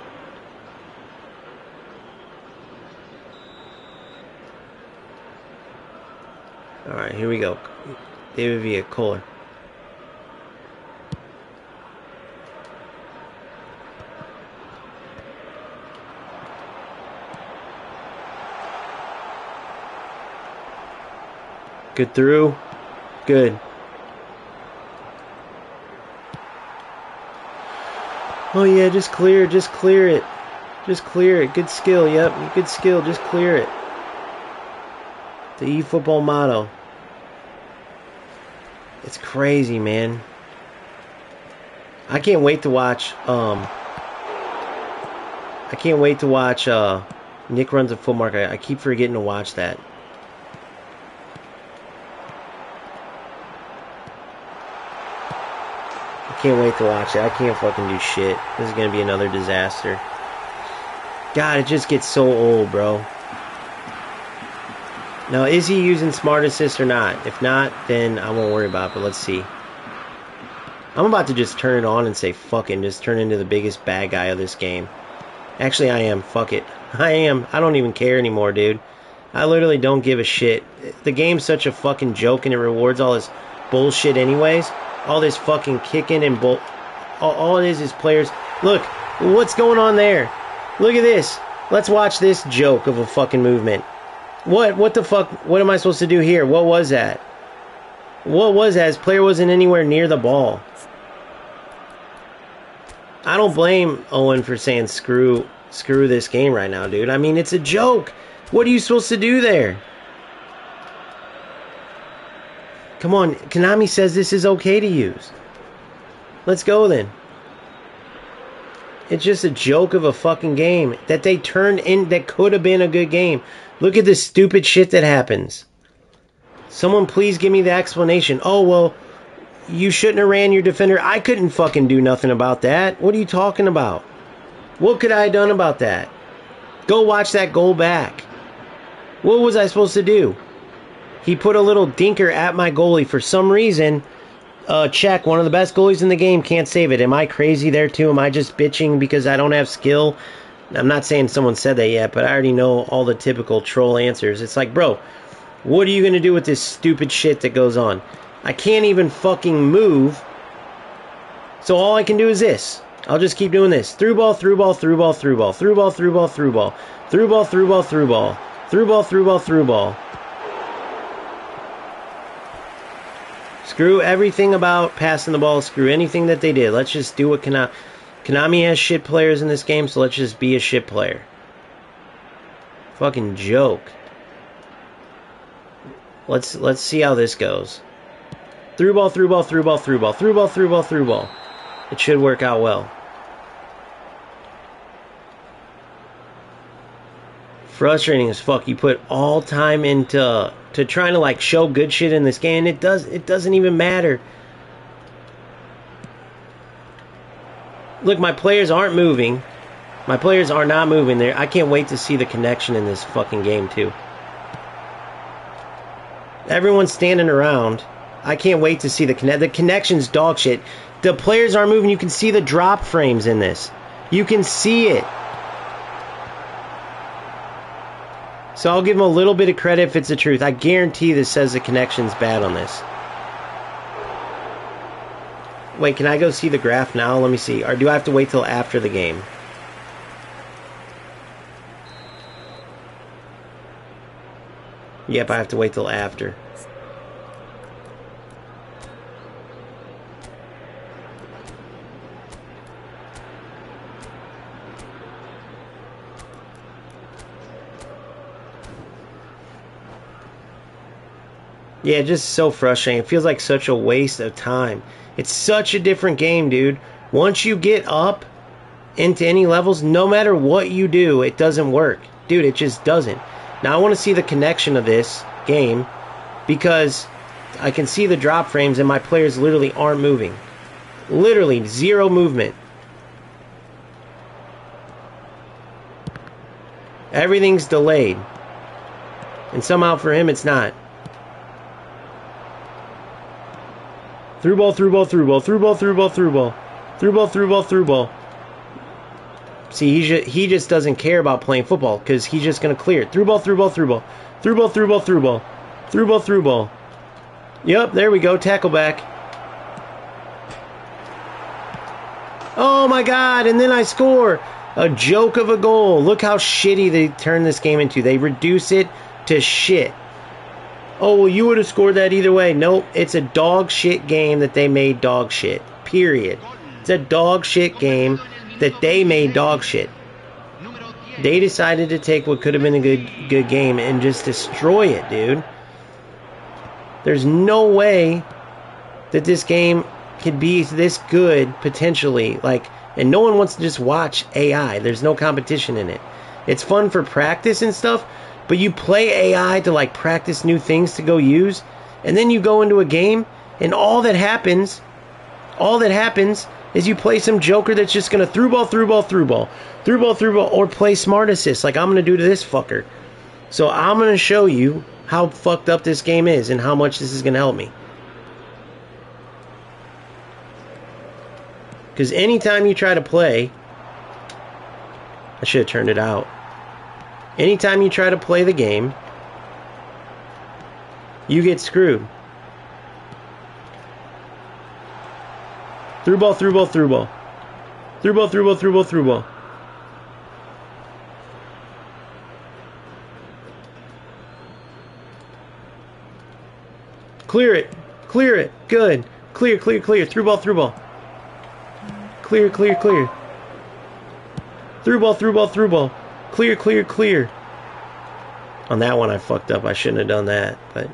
Alright, here we go. David Villa, Kohler. Good through. Good. Oh yeah, just clear it. Just clear it. Just clear it. Good skill. Yep, good skill. Just clear it. The eFootball motto. It's crazy, man. I can't wait to watch. I can't wait to watch. Nick Runs a Foot Market. I keep forgetting to watch that. Can't wait to watch it. I can't fucking do shit. This is gonna be another disaster. God, it just gets so old, bro. Now, is he using Smart Assist or not? If not, then I won't worry about it, but let's see. I'm about to just turn it on and say fuck it and just turn into the biggest bad guy of this game. Actually, I am. Fuck it. I am. I don't even care anymore, dude. I literally don't give a shit. The game's such a fucking joke and it rewards all this bullshit anyways. All this fucking kicking and all it is players. Look, what's going on there? Look at this. Let's watch this joke of a fucking movement. What the fuck? What am I supposed to do here? What was that? What was that? His player wasn't anywhere near the ball. I don't blame Owen for saying screw this game right now, dude. I mean, it's a joke. What are you supposed to do there? Come on, Konami says this is okay to use. Let's go then. It's just a joke of a fucking game that they turned in that could have been a good game. Look at this stupid shit that happens. Someone please give me the explanation. Oh, well, you shouldn't have ran your defender. I couldn't fucking do nothing about that. What are you talking about? What could I have done about that? Go watch that goal back. What was I supposed to do? He put a little dinker at my goalie for some reason. Check, one of the best goalies in the game can't save it. Am I crazy there too? Am I just bitching because I don't have skill? I'm not saying someone said that yet, but I already know all the typical troll answers. It's like, bro, what are you going to do with this stupid shit that goes on? I can't even fucking move. So all I can do is this. I'll just keep doing this. Through ball, through ball, through ball, through ball, through ball, through ball, through ball, through ball, through ball, through ball, through ball, through ball, through ball. Screw everything about passing the ball. Screw anything that they did. Let's just do what Konami has shit players in this game, so let's just be a shit player. Fucking joke. Let's see how this goes. Through ball, through ball, through ball, through ball, through ball, through ball, through ball. It should work out well. Frustrating as fuck. You put all time into trying to like show good shit in this game. It doesn't even matter. Look, my players aren't moving. My players are not moving there. I can't wait to see the connection in this fucking game too. Everyone's standing around. I can't wait to see the connection's dog shit. The players aren't moving. You can see the drop frames in this. You can see it. So I'll give them a little bit of credit if it's the truth. I guarantee this says the connection's bad on this. Wait, can I go see the graph now? Let me see. Or do I have to wait till after the game? Yep, I have to wait till after. Yeah, just so frustrating. It feels like such a waste of time. It's such a different game, dude. Once you get up into any levels, no matter what you do, it doesn't work. Dude, it just doesn't. Now, I want to see the connection of this game because I can see the drop frames and my players literally aren't moving. Literally, zero movement. Everything's delayed. And somehow for him, it's not. Through ball, through ball, through ball, through ball, through ball, through ball. Through ball, through ball, through ball. See, he just doesn't care about playing football because he's just going to clear it. Through ball, through ball, through ball. Through ball, through ball, through ball. Through ball, through ball. Yep, there we go. Tackle back. Oh my god, and then I score. A joke of a goal. Look how shitty they turn this game into. They reduce it to shit. Oh, well, you would have scored that either way. Nope, it's a dog shit game that they made dog shit. Period. It's a dog shit game that they made dog shit. They decided to take what could have been a good game and just destroy it, dude. There's no way that this game could be this good, potentially. And no one wants to just watch AI. There's no competition in it. It's fun for practice and stuff, but you play AI to practice new things to go use, and then you go into a game, and all that happens is you play some joker that's just going to through ball, through ball, through ball, through ball, through ball, or play smart assist like I'm going to do to this fucker. So I'm going to show you how fucked up this game is and how much this is going to help me. Because anytime you try to play, I should have turned it out. Anytime you try to play the game, you get screwed. Through ball, through ball, through ball. Through ball, through ball, through ball, through ball. Clear it. Clear it. Good. Clear, clear, clear. Through ball, through ball. Clear, clear, clear. Through ball, through ball, through ball. Clear, clear, clear. On that one I fucked up. I shouldn't have done that, but...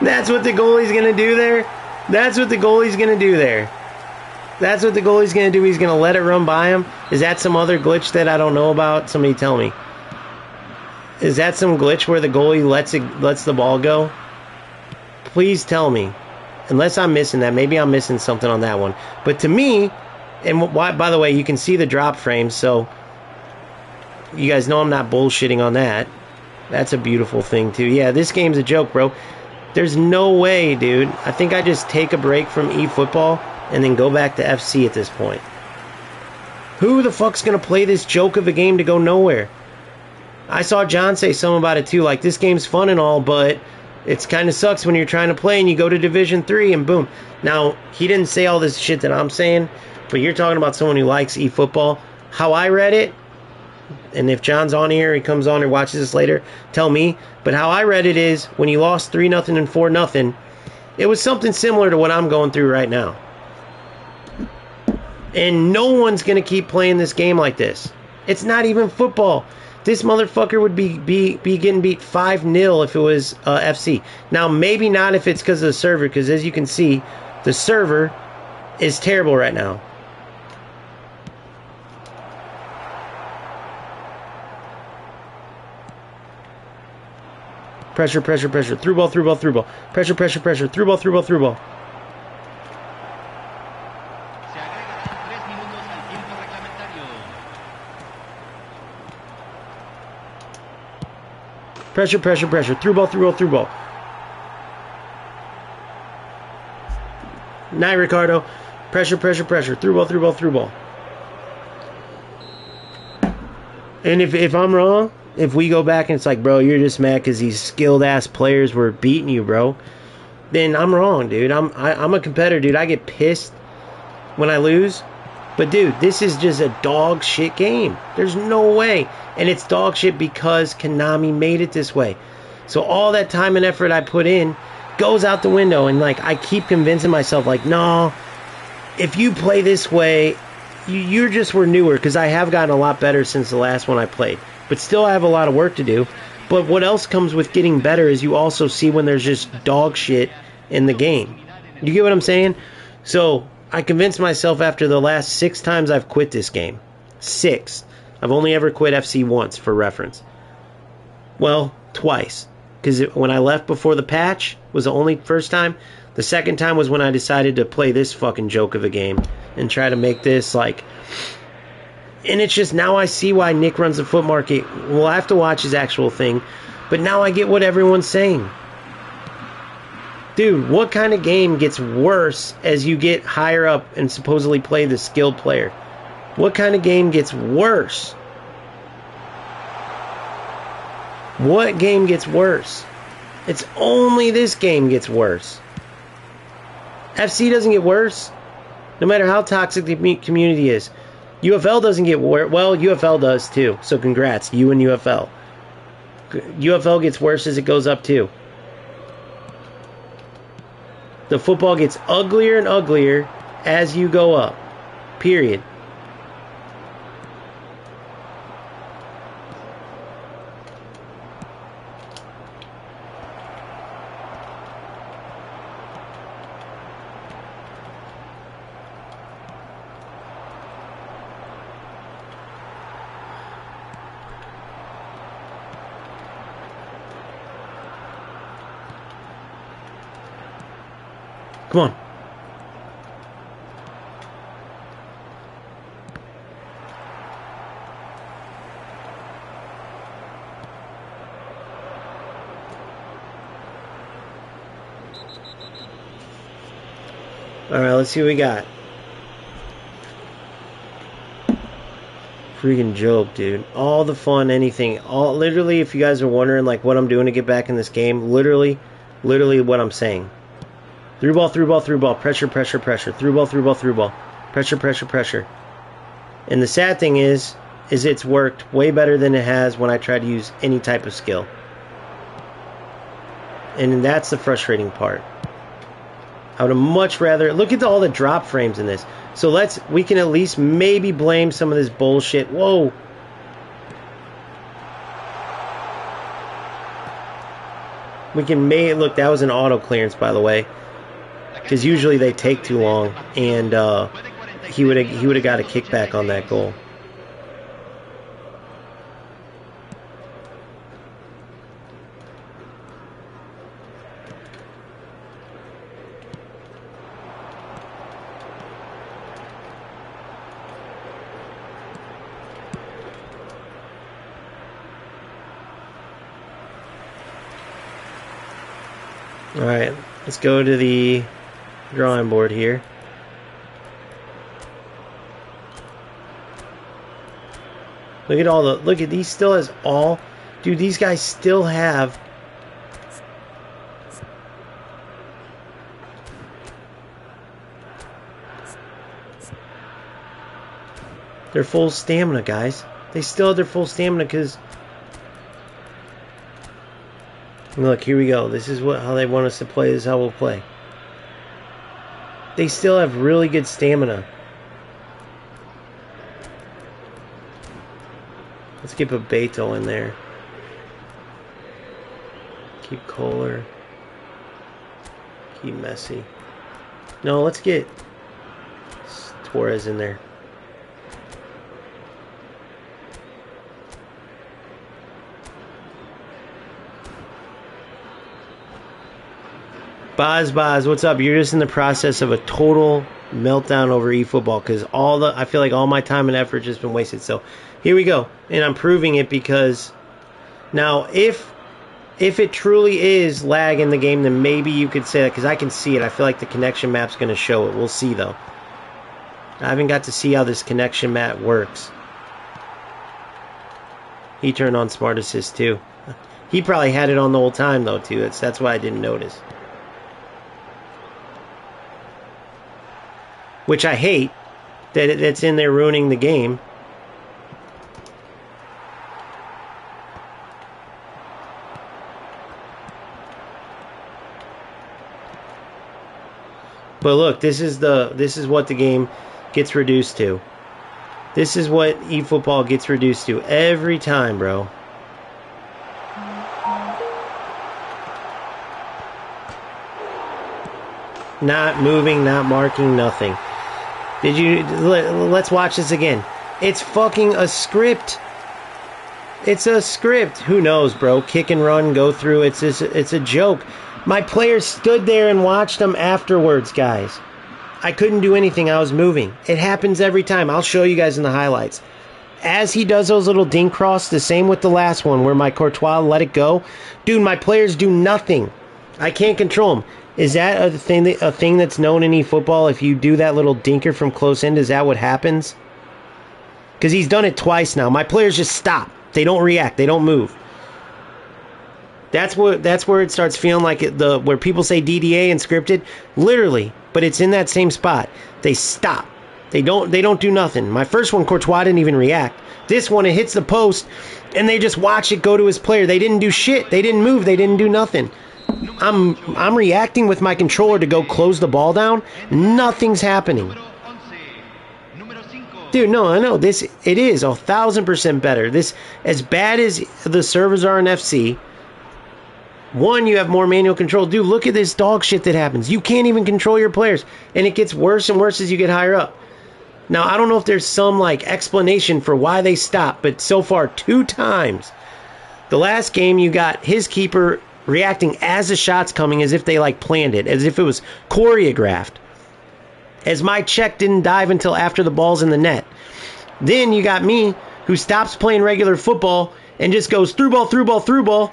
That's what the goalie's going to do there? That's what the goalie's going to do there. That's what the goalie's going to do. He's going to let it run by him. Is that some other glitch that I don't know about? Somebody tell me. Is that some glitch where the goalie lets the ball go? Please tell me. Unless I'm missing that. Maybe I'm missing something on that one. But to me, and by the way, you can see the drop frames, so you guys know I'm not bullshitting on that. That's a beautiful thing, too. Yeah, this game's a joke, bro. There's no way, dude. I think I just take a break from eFootball and then go back to FC at this point. Who the fuck's going to play this joke of a game to go nowhere? I saw John say something about it too, like this game's fun and all, but It's kind of sucks when you're trying to play and you go to Division 3 and boom. Now, he didn't say all this shit that I'm saying, but you're talking about someone who likes eFootball. How I read it, and if John's on here, he comes on or watches this later, tell me. But how I read it is, when you lost 3-0 and 4-0, it was something similar to what I'm going through right now. And no one's going to keep playing this game like this. It's not even football. This motherfucker would be getting beat 5-0 if it was FC. Now, maybe not if it's because of the server, because as you can see, the server is terrible right now. Pressure, pressure, pressure. Through ball, through ball, through ball. Pressure, pressure, pressure. Through ball, through ball, through ball. Pressure, pressure, pressure. Through ball, through ball, through ball. Night, Ricardo. Pressure, pressure, pressure. Through ball, through ball, through ball. And if I'm wrong, if we go back and it's like, bro, you're just mad because these skilled-ass players were beating you, bro, then I'm wrong, dude. I'm a competitor, dude. I get pissed when I lose. But, dude, this is just a dog shit game. There's no way. And it's dog shit because Konami made it this way. So all that time and effort I put in goes out the window. And, like, I keep convincing myself, like, no, if you play this way, you just were newer. Because I have gotten a lot better since the last one I played. But still I have a lot of work to do. But what else comes with getting better is you also see when there's just dog shit in the game. You get what I'm saying? So I convinced myself after the last 6 times I've quit this game. 6. I've only ever quit FC once, for reference. Well, twice. Because when I left before the patch was the only first time. The second time was when I decided to play this fucking joke of a game. And try to make this like... And it's just now I see why Nick runs the foot market. We'll have to watch his actual thing. But now I get what everyone's saying. Dude, what kind of game gets worse as you get higher up and supposedly play the skilled player? What kind of game gets worse? What game gets worse? It's only this game gets worse. FC doesn't get worse. No matter how toxic the community is. UFL doesn't get worse. Well, UFL does too. So congrats, you and UFL. UFL gets worse as it goes up too. The football gets uglier and uglier as you go up. Period. Come on. Alright, let's see what we got. Freaking joke, dude. All the fun, anything. Literally, if you guys are wondering like what I'm doing to get back in this game, literally what I'm saying. Through ball, through ball, through ball. Pressure, pressure, pressure. Through ball, through ball, through ball. Pressure, pressure, pressure. And the sad thing is it's worked way better than it has when I try to use any type of skill. And that's the frustrating part. I would have much rather... Look at all the drop frames in this. So we can at least maybe blame some of this bullshit. Whoa. We can look, that was an auto clearance, by the way. Because usually they take too long, and he would have got a kickback on that goal. All right, let's go to the drawing board here. Look at these still has all, dude, these guys still have their full stamina, guys. They still have their full stamina because... Look, here we go. This is how they want us to play. This is how we'll play. They still have really good stamina. Let's get Bebeto in there. Keep Kohler. Keep Messi. No, let's get Torres in there. Boz, what's up? You're just in the process of a total meltdown over eFootball because I feel like all my time and effort just been wasted. So here we go, and I'm proving it because now if it truly is lag in the game, then maybe you could say that because I can see it. I feel like the connection map's going to show it. We'll see though. I haven't got to see how this connection map works. He turned on Smart Assist too. He probably had it on the whole time though too. That's why I didn't notice. Which I hate that it's in there ruining the game. But look, this is what the game gets reduced to. This is what eFootball gets reduced to every time, bro. Not moving, not marking, nothing. Let's watch this again. It's fucking a script. It's a script. Who knows, bro? Kick and run, go through. It's a joke. My players stood there and watched them afterwards, guys. I couldn't do anything. I was moving. It happens every time. I'll show you guys in the highlights. As he does those little dink cross, the same with the last one where my Courtois let it go. Dude, my players do nothing. I can't control them. Is that a thing that's known in eFootball? If you do that little dinker from close in, is that what happens? Because he's done it twice now. My players just stop. They don't react. They don't move. That's where it starts feeling like where people say DDA and scripted, literally, but it's in that same spot. They stop. They don't do nothing. My first one, Courtois didn't even react. This one, it hits the post, and they just watch it go to his player. They didn't do shit. They didn't move. They didn't do nothing. I'm reacting with my controller to go close the ball down. Nothing's happening. Dude, no, I know it is 1,000% better. This, as bad as the servers are in FC, one, you have more manual control. Dude, look at this dog shit that happens. You can't even control your players, and it gets worse and worse as you get higher up. Now, I don't know if there's some explanation for why they stopped, but so far 2 times. The last game, you got his keeper reacting as the shot's coming as if they planned it, as if it was choreographed. As my check didn't dive until after the ball's in the net. Then you got me, who stops playing regular football and just goes through ball, through ball, through ball,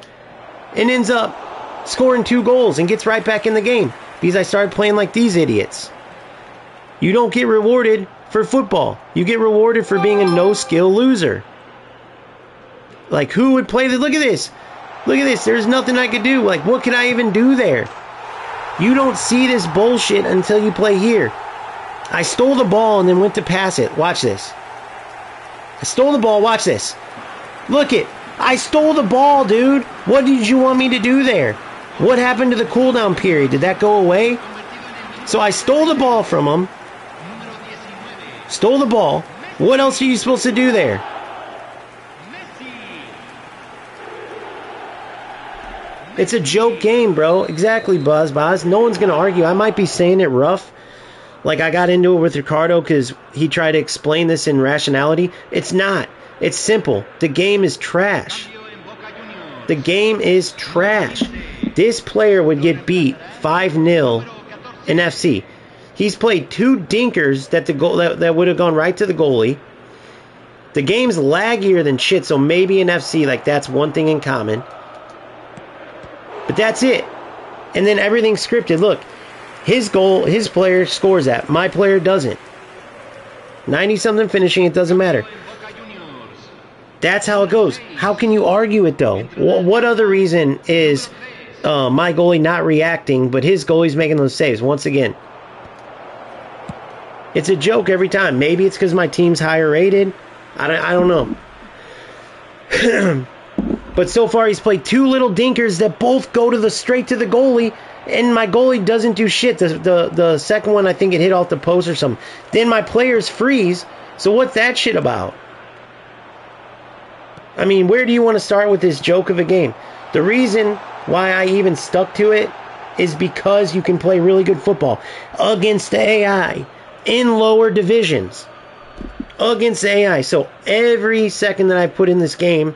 and ends up scoring 2 goals and gets right back in the game because I started playing like these idiots. You don't get rewarded for football. You get rewarded for being a no-skill loser. Who would play this? Look at this. Look at this. There's nothing I could do. What could I even do there? You don't see this bullshit until you play here. I stole the ball and then went to pass it. Watch this. I stole the ball. Watch this. Look it. I stole the ball, dude. What did you want me to do there? What happened to the cooldown period? Did that go away? So I stole the ball from him. Stole the ball. What else are you supposed to do there? It's a joke game, bro. Exactly, Boz. No one's going to argue. I might be saying it rough. I got into it with Ricardo because he tried to explain this in rationality. It's not. It's simple. The game is trash. The game is trash. This player would get beat 5-0 in FC. He's played 2 dinkers that would have gone right to the goalie. The game's laggier than shit, so maybe in FC, that's one thing in common. But that's it. And then everything's scripted. Look, his player scores that. My player doesn't. 90-something finishing, it doesn't matter. That's how it goes. How can you argue it, though? What other reason is my goalie not reacting, but his goalie's making those saves? Once again. It's a joke every time. Maybe it's because my team's higher rated. I don't know. But so far he's played 2 little dinkers that both go straight to the goalie, and my goalie doesn't do shit. The second one, I think it hit off the post or something. Then my players freeze. So what's that shit about? I mean, where do you want to start with this joke of a game? The reason why I even stuck to it is because you can play really good football against the AI in lower divisions. Against the AI. So every second that I put in this game,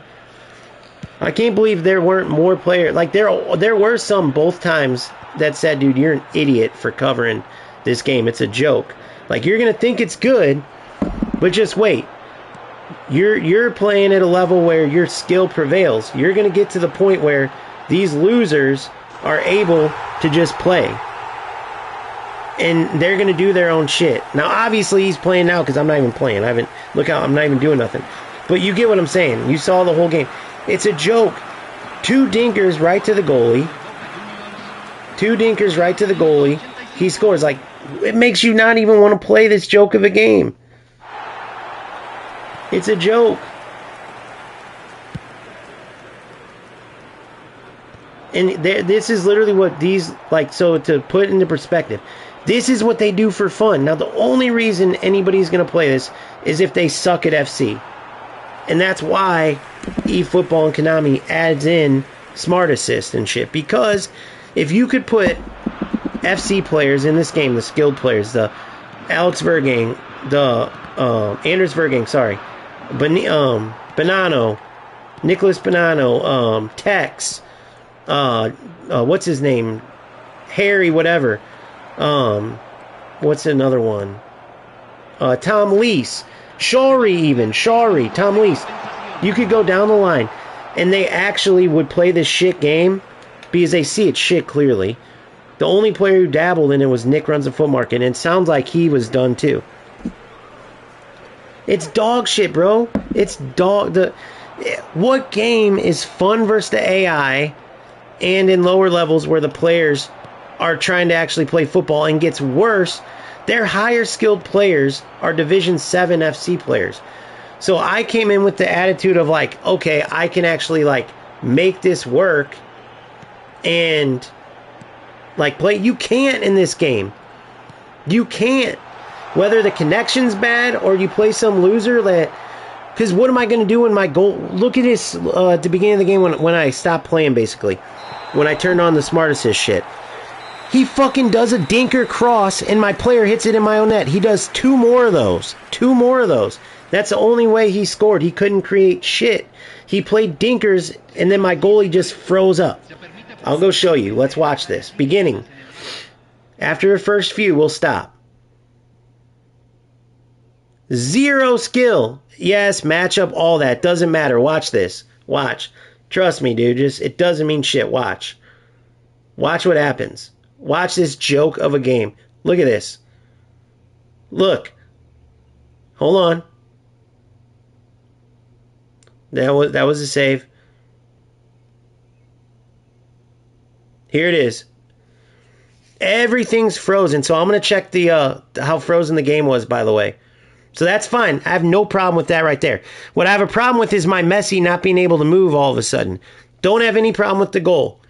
I can't believe there weren't more players. Like, there were some both times that said, dude, you're an idiot for covering this game. It's a joke. Like, you're going to think it's good, but just wait. You're playing at a level where your skill prevails. You're going to get to the point where these losers are able to just play. And they're going to do their own shit. Now, obviously, he's playing now because I'm not even playing. I'm not even doing nothing. But you get what I'm saying. You saw the whole game. It's a joke. 2 dinkers right to the goalie. 2 dinkers right to the goalie. He scores. Like, it makes you not even want to play this joke of a game. It's a joke. And this is literally what these, like, so to put into perspective, this is what they do for fun. Now, the only reason anybody's going to play this is if they suck at FC. And that's why eFootball and Konami adds in Smart Assist and shit. Because if you could put FC players in this game, the skilled players, the Alex Vergang, the Anders Vergang, sorry, Bonanno, Nicholas Bonanno, Tex, what's his name? Harry, whatever. What's another one? Tom Lees. Shari, Tom Lees. You could go down the line, and they actually would play this shit game because they see it's shit clearly. The only player who dabbled in it was Nick Runs the Foot Market, and it sounds like he was done too. It's dog shit, bro. It's dog. What game is fun versus the AI and in lower levels where the players are trying to actually play football and gets worse? Their higher skilled players are Division 7 FC players. So I came in with the attitude of like, okay, I can actually like make this work and like play. You can't in this game. You can't. Whether the connection's bad or you play some loser that... Because what am I going to do when my goal... Look at this at the beginning of the game when I stopped playing, basically. When I turned on the Smart Assist shit. He fucking does a dinker cross and my player hits it in my own net. He does 2 more of those. 2 more of those. That's the only way he scored. He couldn't create shit. He played dinkers and then my goalie just froze up. I'll go show you. Let's watch this. Beginning. After the first few, we'll stop. 0 skill. Yes, matchup, all that. Doesn't matter. Watch this. Watch. Trust me, dude. It doesn't mean shit. Watch. Watch what happens. Watch this joke of a game. Look at this. Look. Hold on. That was a save. Here it is. Everything's frozen. So I'm going to check the how frozen the game was, by the way. So that's fine. I have no problem with that right there. What I have a problem with is my Messi not being able to move all of a sudden. Don't have any problem with the goal.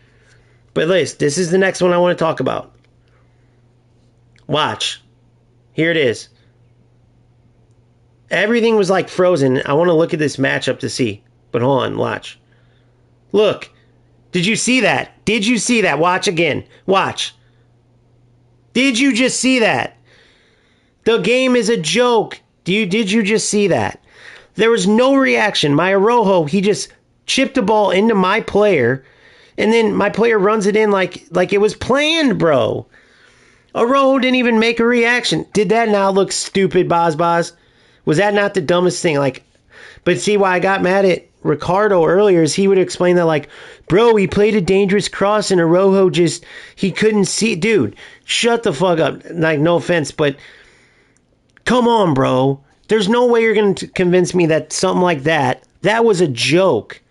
But listen, this is the next one I want to talk about. Watch. Here it is. Everything was like frozen. I want to look at this matchup to see. But hold on, watch. Look. Did you see that? Did you see that? Watch again. Watch. Did you just see that? The game is a joke. Did you just see that? There was no reaction. My Arojo, he just chipped the ball into my player, and then my player runs it in like it was planned, bro. Arojo didn't even make a reaction. Did that now look stupid, Boz? Was that not the dumbest thing? But see why I got mad at Ricardo earlier is he would explain that like, bro, he played a dangerous cross and Arojo just, he couldn't see. Dude, shut the fuck up. Like, no offense, but come on, bro. There's no way you're going to convince me that something like that was a joke.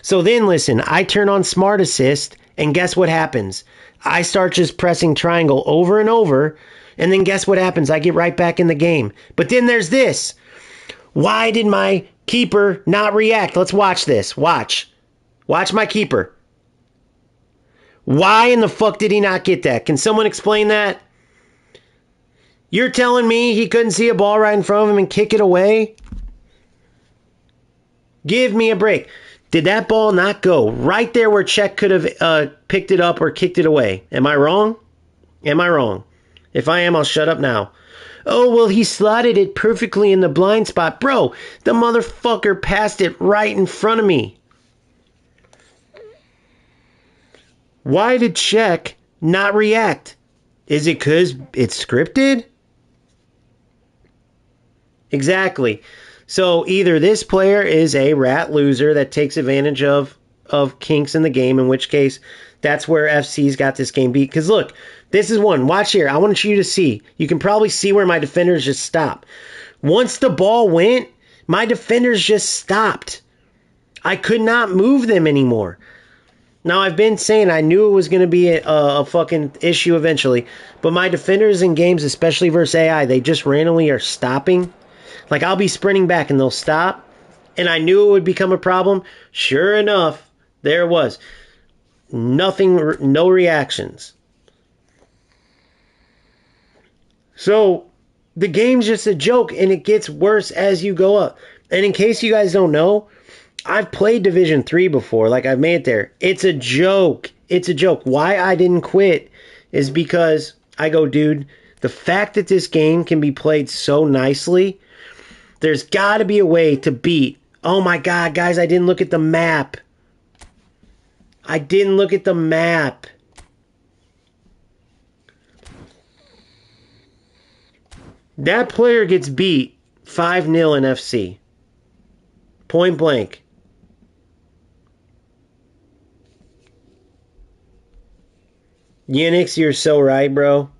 So then, listen, I turn on Smart Assist, and guess what happens? I start just pressing triangle over and over, And then guess what happens? I get right back in the game. But then there's this. Why did my keeper not react? Let's watch this. Watch my keeper. Why in the fuck did he not get that? Can someone explain that? You're telling me he couldn't see a ball right in front of him and kick it away? Give me a break. Did that ball not go right there where Czech could have picked it up or kicked it away? Am I wrong? Am I wrong? If I am, I'll shut up now. Oh, well, he slotted it perfectly in the blind spot. Bro, the motherfucker passed it right in front of me. Why did Czech not react? Is it because it's scripted? Exactly. So either this player is a rat loser that takes advantage of kinks in the game, in which case that's where FC's got this game beat. Because look, this is one. Watch here. I want you to see. You can probably see where my defenders just stopped. Once the ball went, my defenders just stopped. I could not move them anymore. Now, I've been saying I knew it was going to be a fucking issue eventually, but my defenders in games, especially versus AI, they just randomly are stopping. Like, I'll be sprinting back and they'll stop, and I knew it would become a problem. Sure enough, there it was. Nothing, no reactions. So, the game's just a joke, and it gets worse as you go up. And in case you guys don't know, I've played Division 3 before. Like, I've made it there. It's a joke. It's a joke. Why I didn't quit is because I go, dude, the fact that this game can be played so nicely, there's got to be a way to beat. Oh my God, guys, I didn't look at the map. I didn't look at the map. That player gets beat 5-0 in FC. Point blank. Unix, you're so right, bro.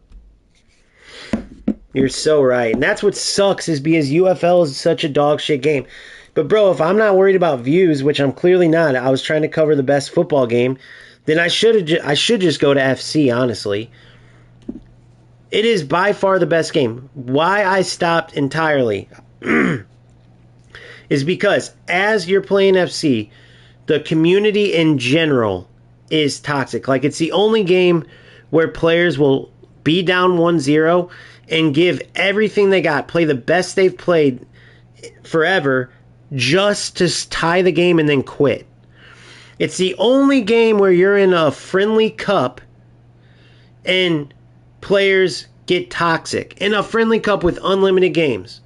You're so right. And that's what sucks is because UFL is such a dog shit game. But bro, if I'm not worried about views, which I'm clearly not, I was trying to cover the best football game, then I should just go to FC, honestly. It is by far the best game. Why I stopped entirely is because as you're playing FC, the community in general is toxic. Like, it's the only game where players will be down 1-0 and give everything they got, play the best they've played forever just to tie the game and then quit. It's the only game where you're in a friendly cup and players get toxic. In a friendly cup with unlimited games.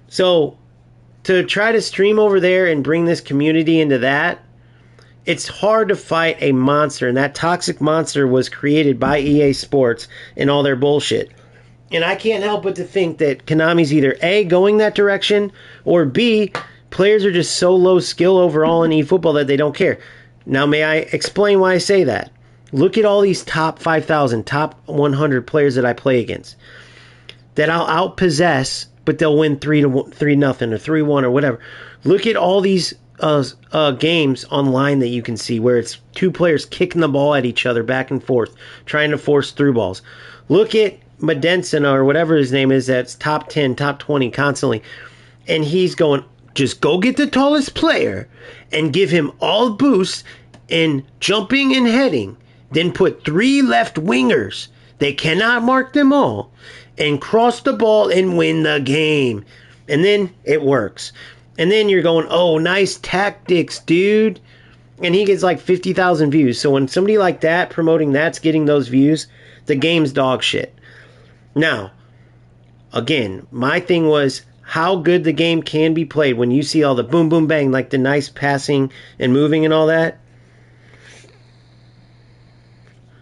So, to try to stream over there and bring this community into that, it's hard to fight a monster. And that toxic monster was created by EA Sports and all their bullshit. And I can't help but to think that Konami's either A, going that direction, or B, players are just so low skill overall in eFootball that they don't care. Now, may I explain why I say that? Look at all these top 5,000, top 100 players that I play against. That I'll outpossess, but they'll win 3-0 or 3-1 or whatever. Look at all these games online that you can see where it's two players kicking the ball at each other back and forth, trying to force through balls. Look at Medenson or whatever his name is that's top 10, top 20 constantly. And he's going, just go get the tallest player and give him all boosts and jumping and heading. Then put 3 left wingers. They cannot mark them all. And cross the ball and win the game. And then it works. And then you're going, oh, nice tactics, dude. And he gets like 50,000 views. So when somebody like that promoting that's getting those views, the game's dog shit. Now, again, my thing was how good the game can be played when you see all the boom, boom, bang, like the nice passing and moving and all that.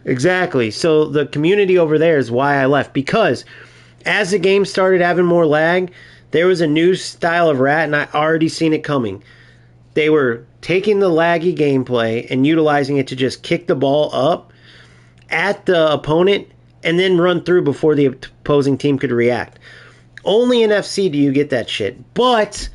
Exactly. So the community over there is why I left. Because as the game started having more lag, there was a new style of rat, and I already seen it coming. They were taking the laggy gameplay and utilizing it to just kick the ball up at the opponent and then run through before the opposing team could react. Only in FC do you get that shit. But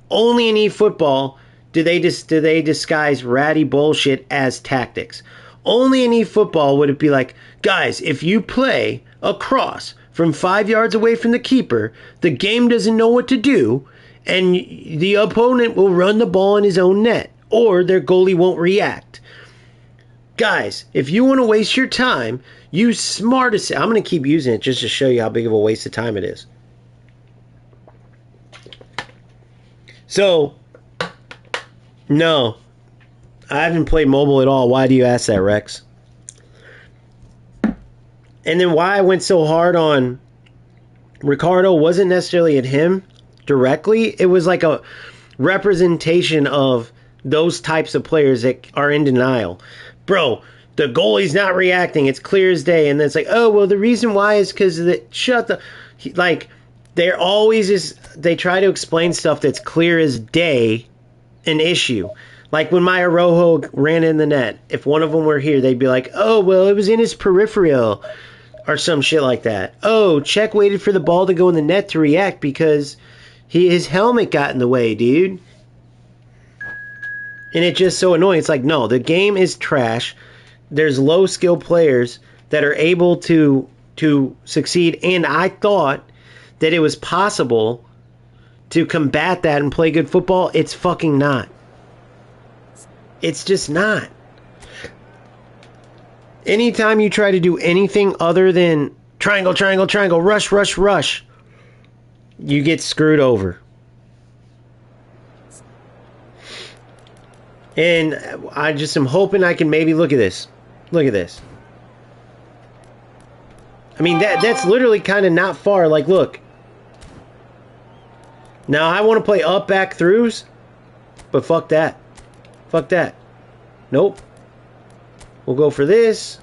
only in eFootball do they disguise ratty bullshit as tactics. Only in eFootball would it be like, guys, if you play a cross from 5 yards away from the keeper, the game doesn't know what to do, and the opponent will run the ball in his own net, or their goalie won't react. Guys, if you want to waste your time, use smart assist. I'm going to keep using it just to show you how big of a waste of time it is. So, no, I haven't played mobile at all. Why do you ask that, Rex? And then why I went so hard on Ricardo wasn't necessarily at him directly. It was like a representation of those types of players that are in denial. Bro, the goalie's not reacting. It's clear as day. And then it's like, oh, well, the reason why is because like, they're always they try to explain stuff that's clear as day an issue. Like when Maya Rojo ran in the net, if one of them were here, they'd be like, oh, well, it was in his peripheral or some shit like that. Oh, Czech waited for the ball to go in the net to react because his helmet got in the way, dude. And it's just so annoying. It's like, no, the game is trash. There's low skill players that are able to succeed, and I thought that it was possible to combat that and play good football. It's fucking not. It's just not. Anytime you try to do anything other than triangle, triangle, triangle, rush, rush, rush, you get screwed over. And I just am hoping I can maybe look at this. Look at this. I mean, that's literally kind of not far. Like, look. Now, I want to play up, back, throughs. But fuck that. Fuck that. Nope. We'll go for this.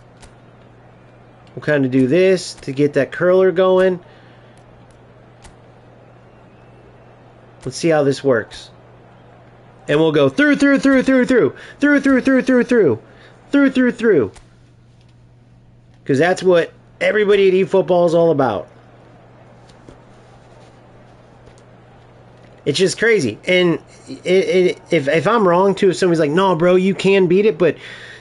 We'll kind of do this to get that curler going. Let's see how this works. And we'll go through. Because that's what everybody at eFootball is all about. It's just crazy. And if I'm wrong too, if somebody's like, no, bro, you can beat it, but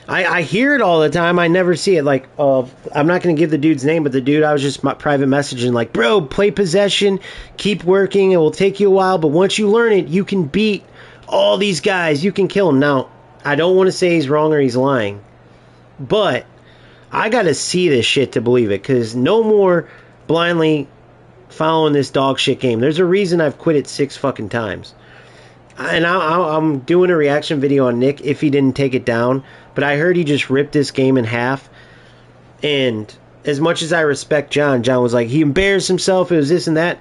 I hear it all the time. I never see it. Like, I'm not going to give the dude's name, but the dude I was just private messaging, like, bro, play possession, keep working. It will take you a while, but once you learn it, you can beat all these guys. You can kill them. Now, I don't want to say he's wrong or he's lying, but I got to see this shit to believe it, because no more blindly following this dog shit game. There's a reason I've quit it 6 fucking times. And I'm doing a reaction video on Nick if he didn't take it down, but I heard he just ripped this game in half. And as much as I respect John was like, he embarrassed himself, it was this and that.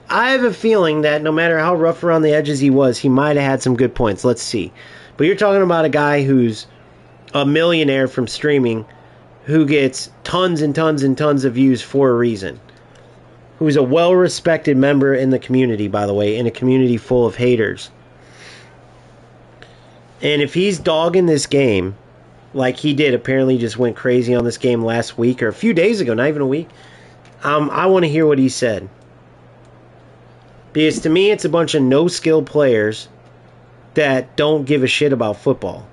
I have a feeling that no matter how rough around the edges he was, he might have had some good points. Let's see. But you're talking about a guy who's a millionaire from streaming, who gets tons and tons and tons of views for a reason. Who's a well-respected member in the community, by the way, in a community full of haters. And if he's dogging this game, like he did, apparently just went crazy on this game last week, or a few days ago, not even a week, I want to hear what he said. Because to me, it's a bunch of no-skill players that don't give a shit about football.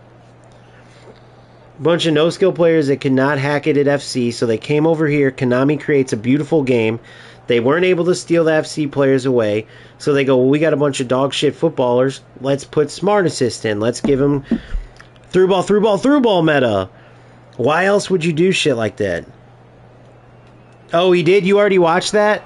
A bunch of no-skill players that cannot hack it at FC, so they came over here. Konami creates a beautiful game. They weren't able to steal the FC players away, so they go, well, we got a bunch of dog shit footballers. Let's put smart assist in. Let's give them through ball meta. Why else would you do shit like that? Oh, he did? You already watched that?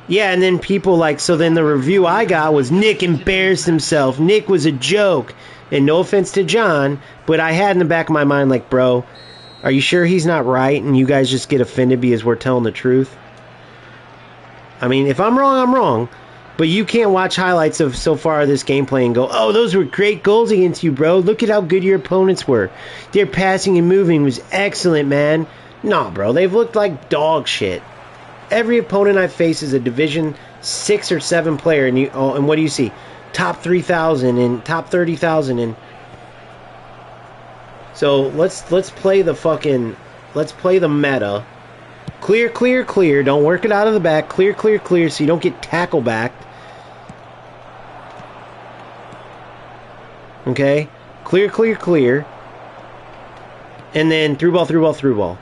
Yeah, and then people like, so then the review I got was Nick embarrassed himself. Nick was a joke. And no offense to John, but I had in the back of my mind, like, bro, are you sure he's not right and you guys just get offended because we're telling the truth? I mean, if I'm wrong, I'm wrong. But you can't watch highlights of so far of this gameplay and go, oh, those were great goals against you, bro. Look at how good your opponents were. Their passing and moving was excellent, man. Nah, bro, they've looked like dog shit. Every opponent I face is a Division 6 or 7 player, and what do you see? Top 3,000 and top 30,000 and so let's play the meta. Clear. Don't work it out of the back. Clear, so you don't get tackle backed. Okay? Clear. And then through ball, through ball, through ball.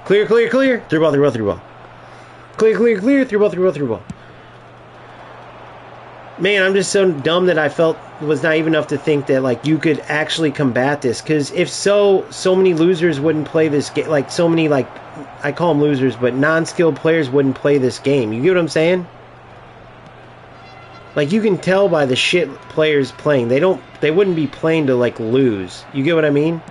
Clear, clear, clear. Through ball, through ball, through ball. Clear, clear, clear. Through ball, through ball, through ball. Man, I'm just so dumb that I felt was naive enough to think that like you could actually combat this. Because if so many losers wouldn't play this game. Like so many like I call them losers, but non-skilled players wouldn't play this game. You get what I'm saying? Like you can tell by the shit players playing. They wouldn't be playing to like lose. You get what I mean?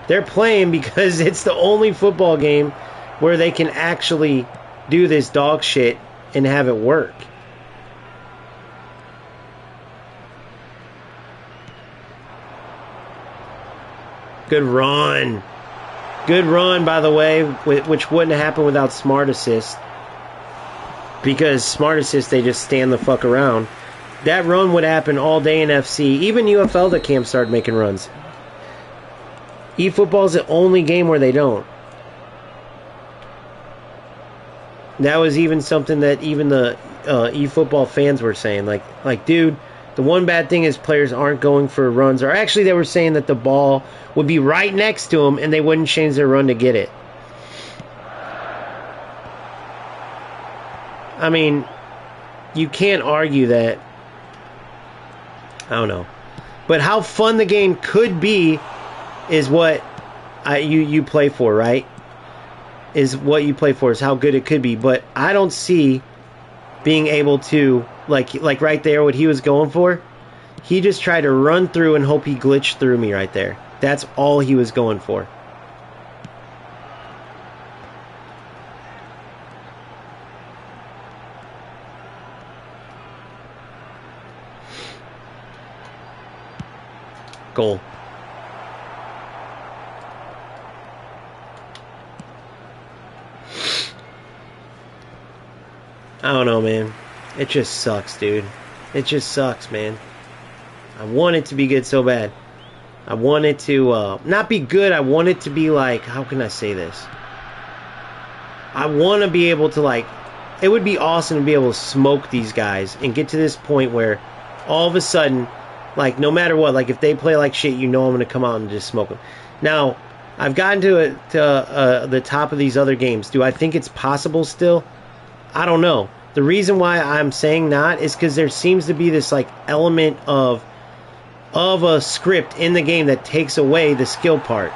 They're playing because it's the only football game where they can actually do this dog shit and have it work. Good run. Good run, by the way, which wouldn't happen without Smart Assist. Because Smart Assist, they just stand the fuck around. That run would happen all day in FC. Even UFL that Cam started making runs. eFootball is the only game where they don't. That was even something that even the eFootball fans were saying. Like, dude, the one bad thing is players aren't going for runs. Or actually, they were saying that the ball would be right next to them and they wouldn't change their run to get it. I mean, you can't argue that. I don't know. But how fun the game could be is what you play for, right? Is what you play for, is how good it could be. But I don't see being able to, like right there, what he was going for. He just tried to run through and hope he glitched through me right there. That's all he was going for. Goal. I don't know, man. It just sucks, dude. It just sucks, man. I want it to be good so bad. I want it to not be good. I want it to be like, how can I say this? I want to be able to like, it would be awesome to be able to smoke these guys and get to this point where all of a sudden, like no matter what, like if they play like shit, you know I'm going to come out and just smoke them. Now, I've gotten to the top of these other games. Do I think it's possible still? I don't know. The reason why I'm saying not is because there seems to be this like element of a script in the game that takes away the skill part.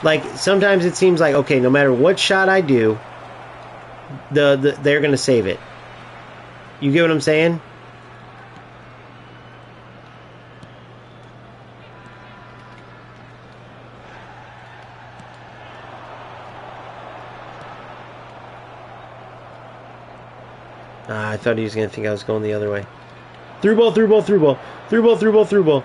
Like sometimes it seems like, okay, no matter what shot I do, they're gonna save it. You get what I'm saying? I thought he was going to think I was going the other way. Through ball, through ball, through ball. Through ball, through ball, through ball.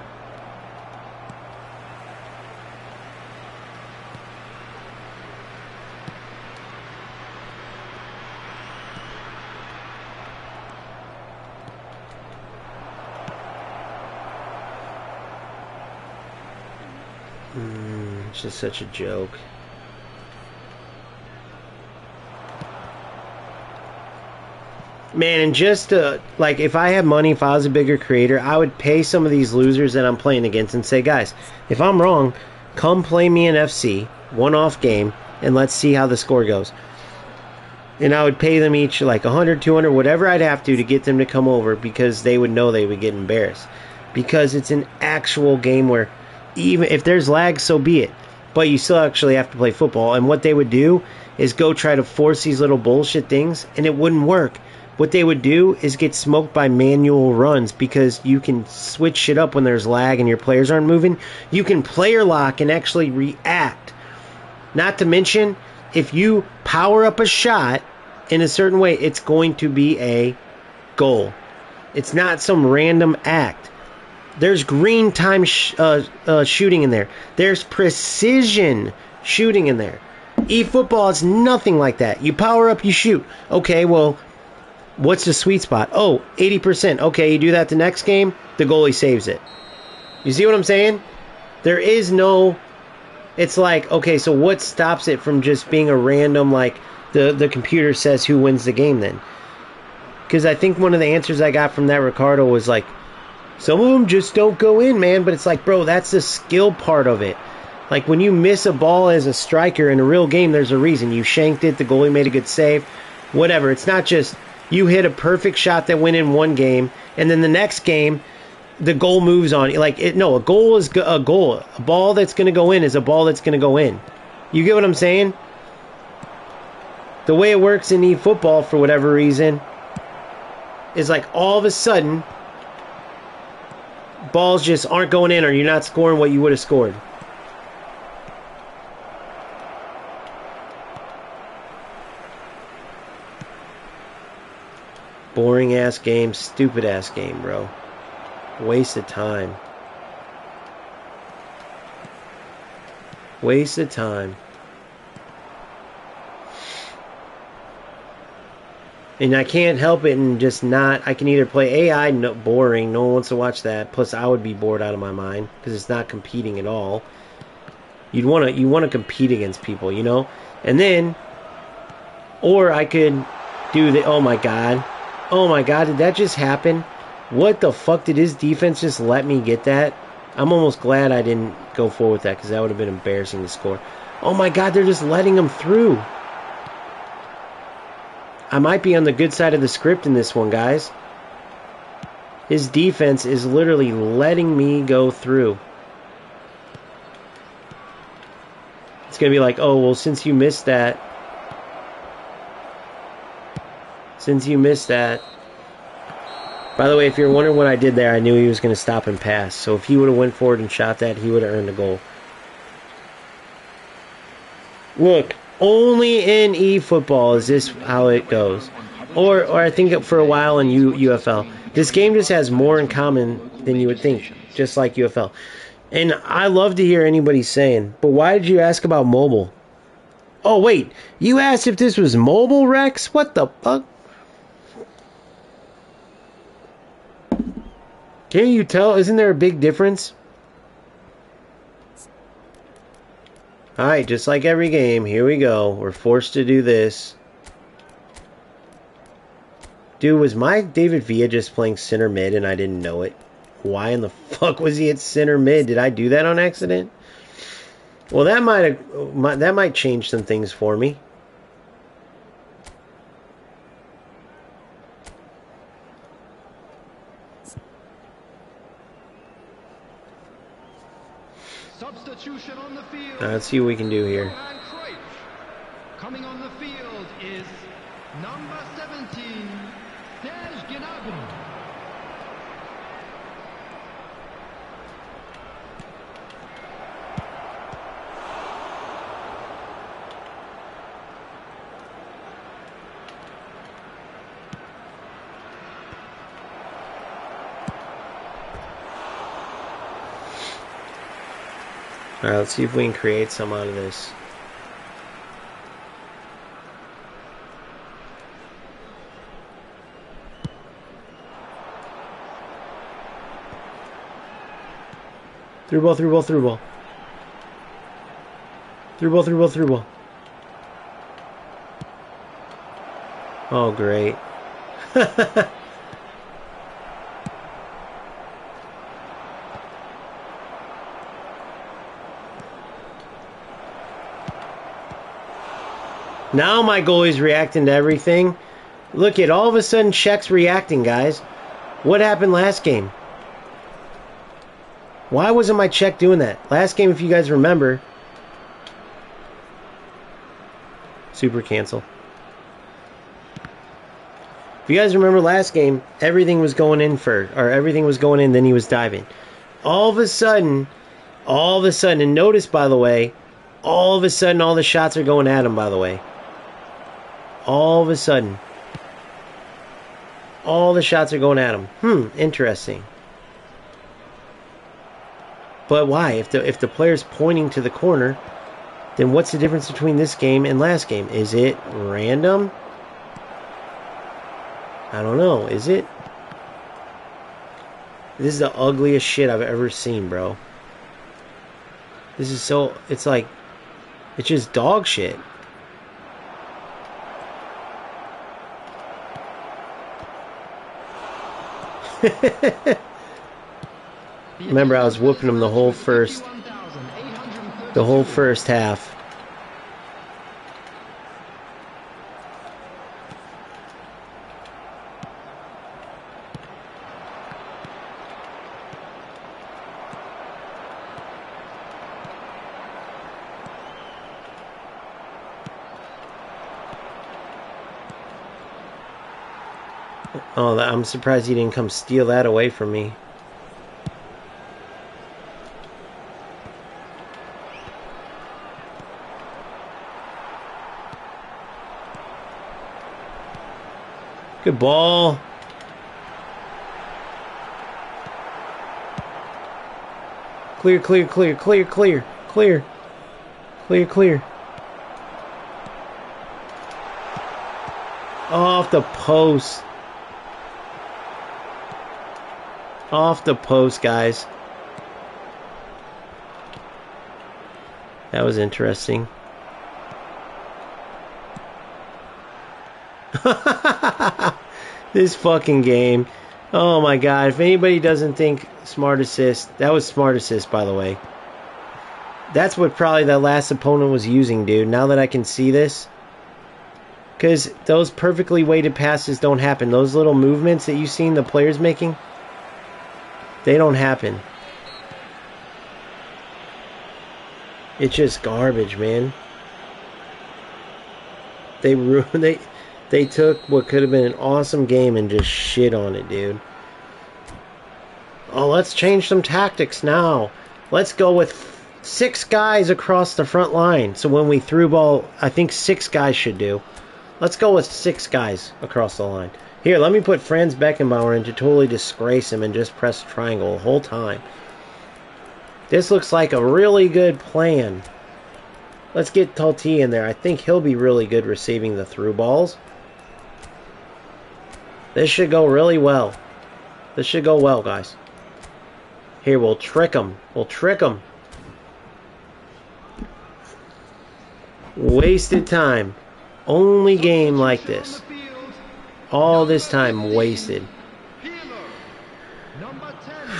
It's just such a joke. Man, and just like if I had money, if I was a bigger creator, I would pay some of these losers that I'm playing against and say, guys, if I'm wrong, come play me in FC, one-off game, and let's see how the score goes. And I would pay them each like 100, 200, whatever I'd have to get them to come over because they would know they would get embarrassed. Because it's an actual game where even if there's lag, so be it. But you still actually have to play football. And what they would do is go try to force these little bullshit things, and it wouldn't work. What they would do is get smoked by manual runs because you can switch shit up when there's lag and your players aren't moving. You can player lock and actually react. Not to mention, if you power up a shot in a certain way, it's going to be a goal. It's not some random act. There's green time shooting in there. There's precision shooting in there. eFootball is nothing like that. You power up, you shoot. Okay, well, what's the sweet spot? Oh, 80%. Okay, you do that the next game, the goalie saves it. You see what I'm saying? There is no... It's like, okay, so what stops it from just being a random, like, the computer says who wins the game then. Because I think one of the answers I got from that Ricardo was like, some of them just don't go in, man. But it's like, bro, that's the skill part of it. Like, when you miss a ball as a striker in a real game, there's a reason. You shanked it, the goalie made a good save, whatever. It's not just you hit a perfect shot that went in one game, and then the next game, the goal moves on. Like, no, a goal is a goal. A ball that's going to go in is a ball that's going to go in. You get what I'm saying? The way it works in eFootball, for whatever reason, is like all of a sudden, balls just aren't going in, or you're not scoring what you would have scored. Boring ass game, stupid ass game, bro. Waste of time. Waste of time. And I can't help it and just not. I can either play AI, no, boring, no one wants to watch that. Plus, I would be bored out of my mind because it's not competing at all. You want to compete against people, you know. And then, or I could do the. Oh my god, did that just happen? What the fuck, did his defense just let me get that? I'm almost glad I didn't go forward with that because that would have been embarrassing to score. Oh my god, they're just letting him through. I might be on the good side of the script in this one, guys. His defense is literally letting me go through. It's going to be like, oh, well, since you missed that. By the way, if you're wondering what I did there, I knew he was going to stop and pass. So if he would have went forward and shot that, he would have earned a goal. Look. Only in eFootball is this how it goes. Or I think for a while in UFL. This game just has more in common than you would think, just like UFL. And I love to hear anybody saying, but why did you ask about mobile? Oh, wait, you asked if this was mobile, Rex? What the fuck? Can't you tell? Isn't there a big difference? Alright, just like every game, here we go. We're forced to do this. Dude, was my David Villa just playing center mid and I didn't know it? Why in the fuck was he at center mid? Did I do that on accident? Well, that might change some things for me. Substitution on the field. Let's see what we can do here. Coming on the field is number 17, Serge Gnabry. Alright, let's see if we can create some out of this. Through ball. Through ball. Oh, great. Now my goalie's reacting to everything. Look at all of a sudden Czech's reacting, guys. What happened last game? Why wasn't my Czech doing that? Last game, if you guys remember. Super cancel. If you guys remember last game, everything was going in first. Or everything was going in, then he was diving. All of a sudden, and notice, by the way, all of a sudden all the shots are going at him, by the way. All of a sudden. All the shots are going at him. Interesting. But why? If the player's pointing to the corner, then what's the difference between this game and last game? Is it random? I don't know. Is it? This is the ugliest shit I've ever seen, bro. This is so... It's like... It's just dog shit. Remember, I was whooping him the whole first half. Oh, I'm surprised he didn't come steal that away from me. Good ball. Clear, clear, clear, clear, clear, clear, clear, clear. Off the post. Off the post, guys. That was interesting. This fucking game. Oh my god. If anybody doesn't think smart assist, that was smart assist, by the way. That's what probably that last opponent was using, dude. Now that I can see this. Because those perfectly weighted passes don't happen. Those little movements that you've seen the players making, they don't happen. It's just garbage, man. They took what could have been an awesome game and just shit on it, dude. Oh, let's change some tactics now. Let's go with 6 guys across the front line. So when we through ball, I think 6 guys should do. Let's go with 6 guys across the line. Here, let me put Franz Beckenbauer in to totally disgrace him and just press triangle the whole time. This looks like a really good plan. Let's get Totti in there. I think he'll be really good receiving the through balls. This should go really well. This should go well, guys. Here, we'll trick him. We'll trick him. Wasted time. Only game like this. All this time wasted.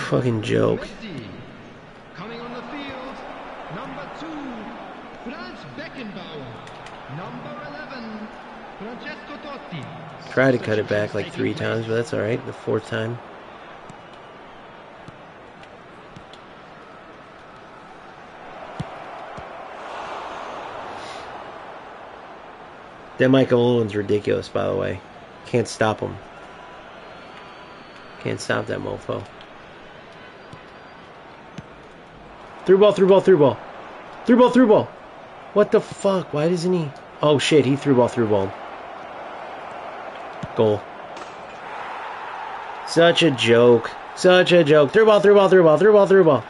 Fucking joke. Coming on the field, number 2, Franz Beckenbauer. Number 11, Francesco Totti. Tried to cut it back like 3 times, but that's alright. The 4th time. That Michael Owen's ridiculous, by the way. Can't stop him. Can't stop that mofo. Through ball, through ball, through ball. Through ball, through ball. What the fuck? Why doesn't he? Oh shit, he through ball, through ball. Goal. Such a joke. Such a joke. Through ball, through ball, through ball, through ball, through ball.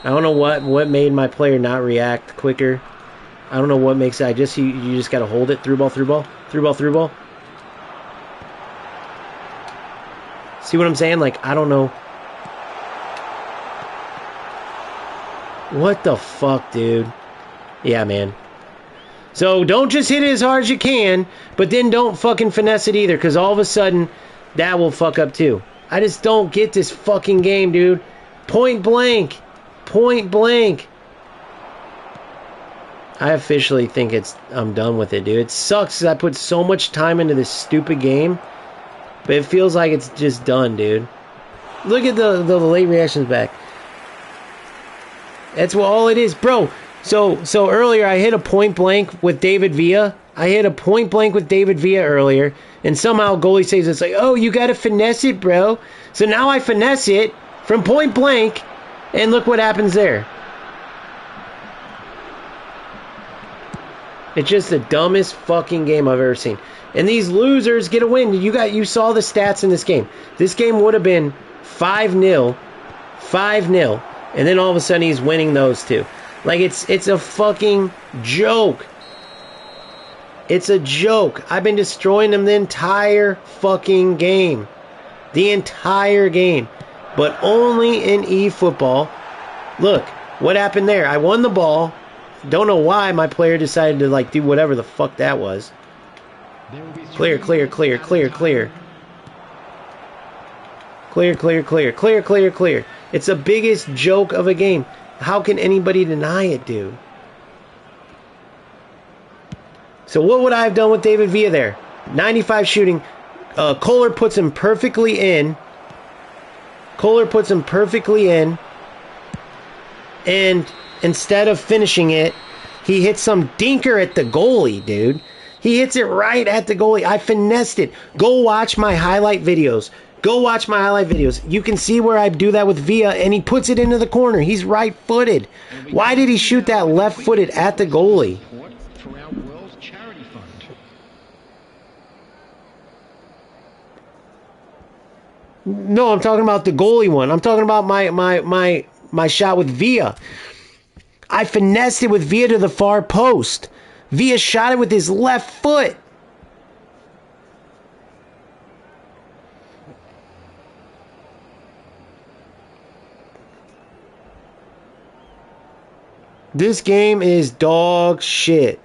I don't know what made my player not react quicker. I don't know what makes it. You just gotta hold it. Through ball, through ball, through ball, through ball. See what I'm saying? Like, I don't know. What the fuck, dude? Yeah, man. So don't just hit it as hard as you can, but then don't fucking finesse it either, because all of a sudden that will fuck up too. I just don't get this fucking game, dude. Point blank. Point blank. I officially think I'm done with it, dude. It sucks because I put so much time into this stupid game, but it feels like it's just done, dude. Look at the late reactions back. That's all it is, bro. So earlier I hit a point blank with David Villa. I hit a point blank with David Villa earlier, and somehow goalie says it's like, oh, you gotta finesse it, bro. So now I finesse it from point blank, and look what happens there. It's just the dumbest fucking game I've ever seen. And these losers get a win. You saw the stats in this game. This game would have been 5-0, 5-0, and then all of a sudden he's winning those two. Like, it's a fucking joke. It's a joke. I've been destroying them the entire fucking game. The entire game. But only in eFootball. Look, what happened there? I won the ball. Don't know why my player decided to, like, do whatever the fuck that was. Clear, clear, clear, clear, clear. Clear, clear, clear. Clear, clear, clear. It's the biggest joke of a game. How can anybody deny it, dude? So what would I have done with David Villa there? 95 shooting. Kohler puts him perfectly in. Kohler puts him perfectly in. And instead of finishing it, he hits some dinker at the goalie, dude. He hits it right at the goalie. I finessed it. Go watch my highlight videos. Go watch my highlight videos. You can see where I do that with Villa, and he puts it into the corner. He's right-footed. Why did he shoot that left-footed at the goalie? No, I'm talking about the goalie one. I'm talking about my shot with Villa. I finessed it with Villa to the far post. Villa shot it with his left foot. This game is dog shit.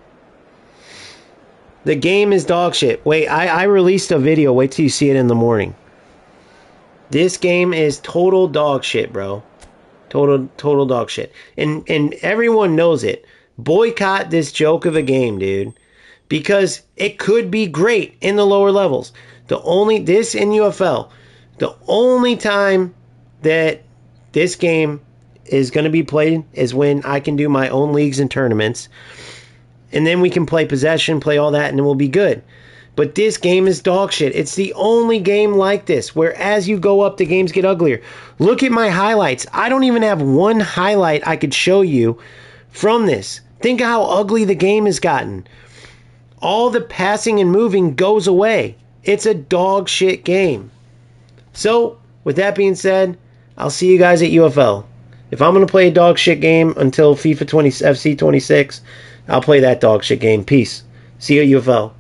The game is dog shit. Wait, I released a video. Wait till you see it in the morning. This game is total dog shit, bro. Total dog shit. And everyone knows it. Boycott this joke of a game, dude. Because it could be great in the lower levels. This in UFL, the only time that this game is going to be played is when I can do my own leagues and tournaments. And then we can play possession, play all that, and it will be good. But this game is dog shit. It's the only game like this where as you go up, the games get uglier. Look at my highlights. I don't even have one highlight I could show you from this. Think of how ugly the game has gotten. All the passing and moving goes away. It's a dog shit game. So, with that being said, I'll see you guys at UFL. If I'm going to play a dog shit game until FC 26, I'll play that dog shit game. Peace. See you at UFL.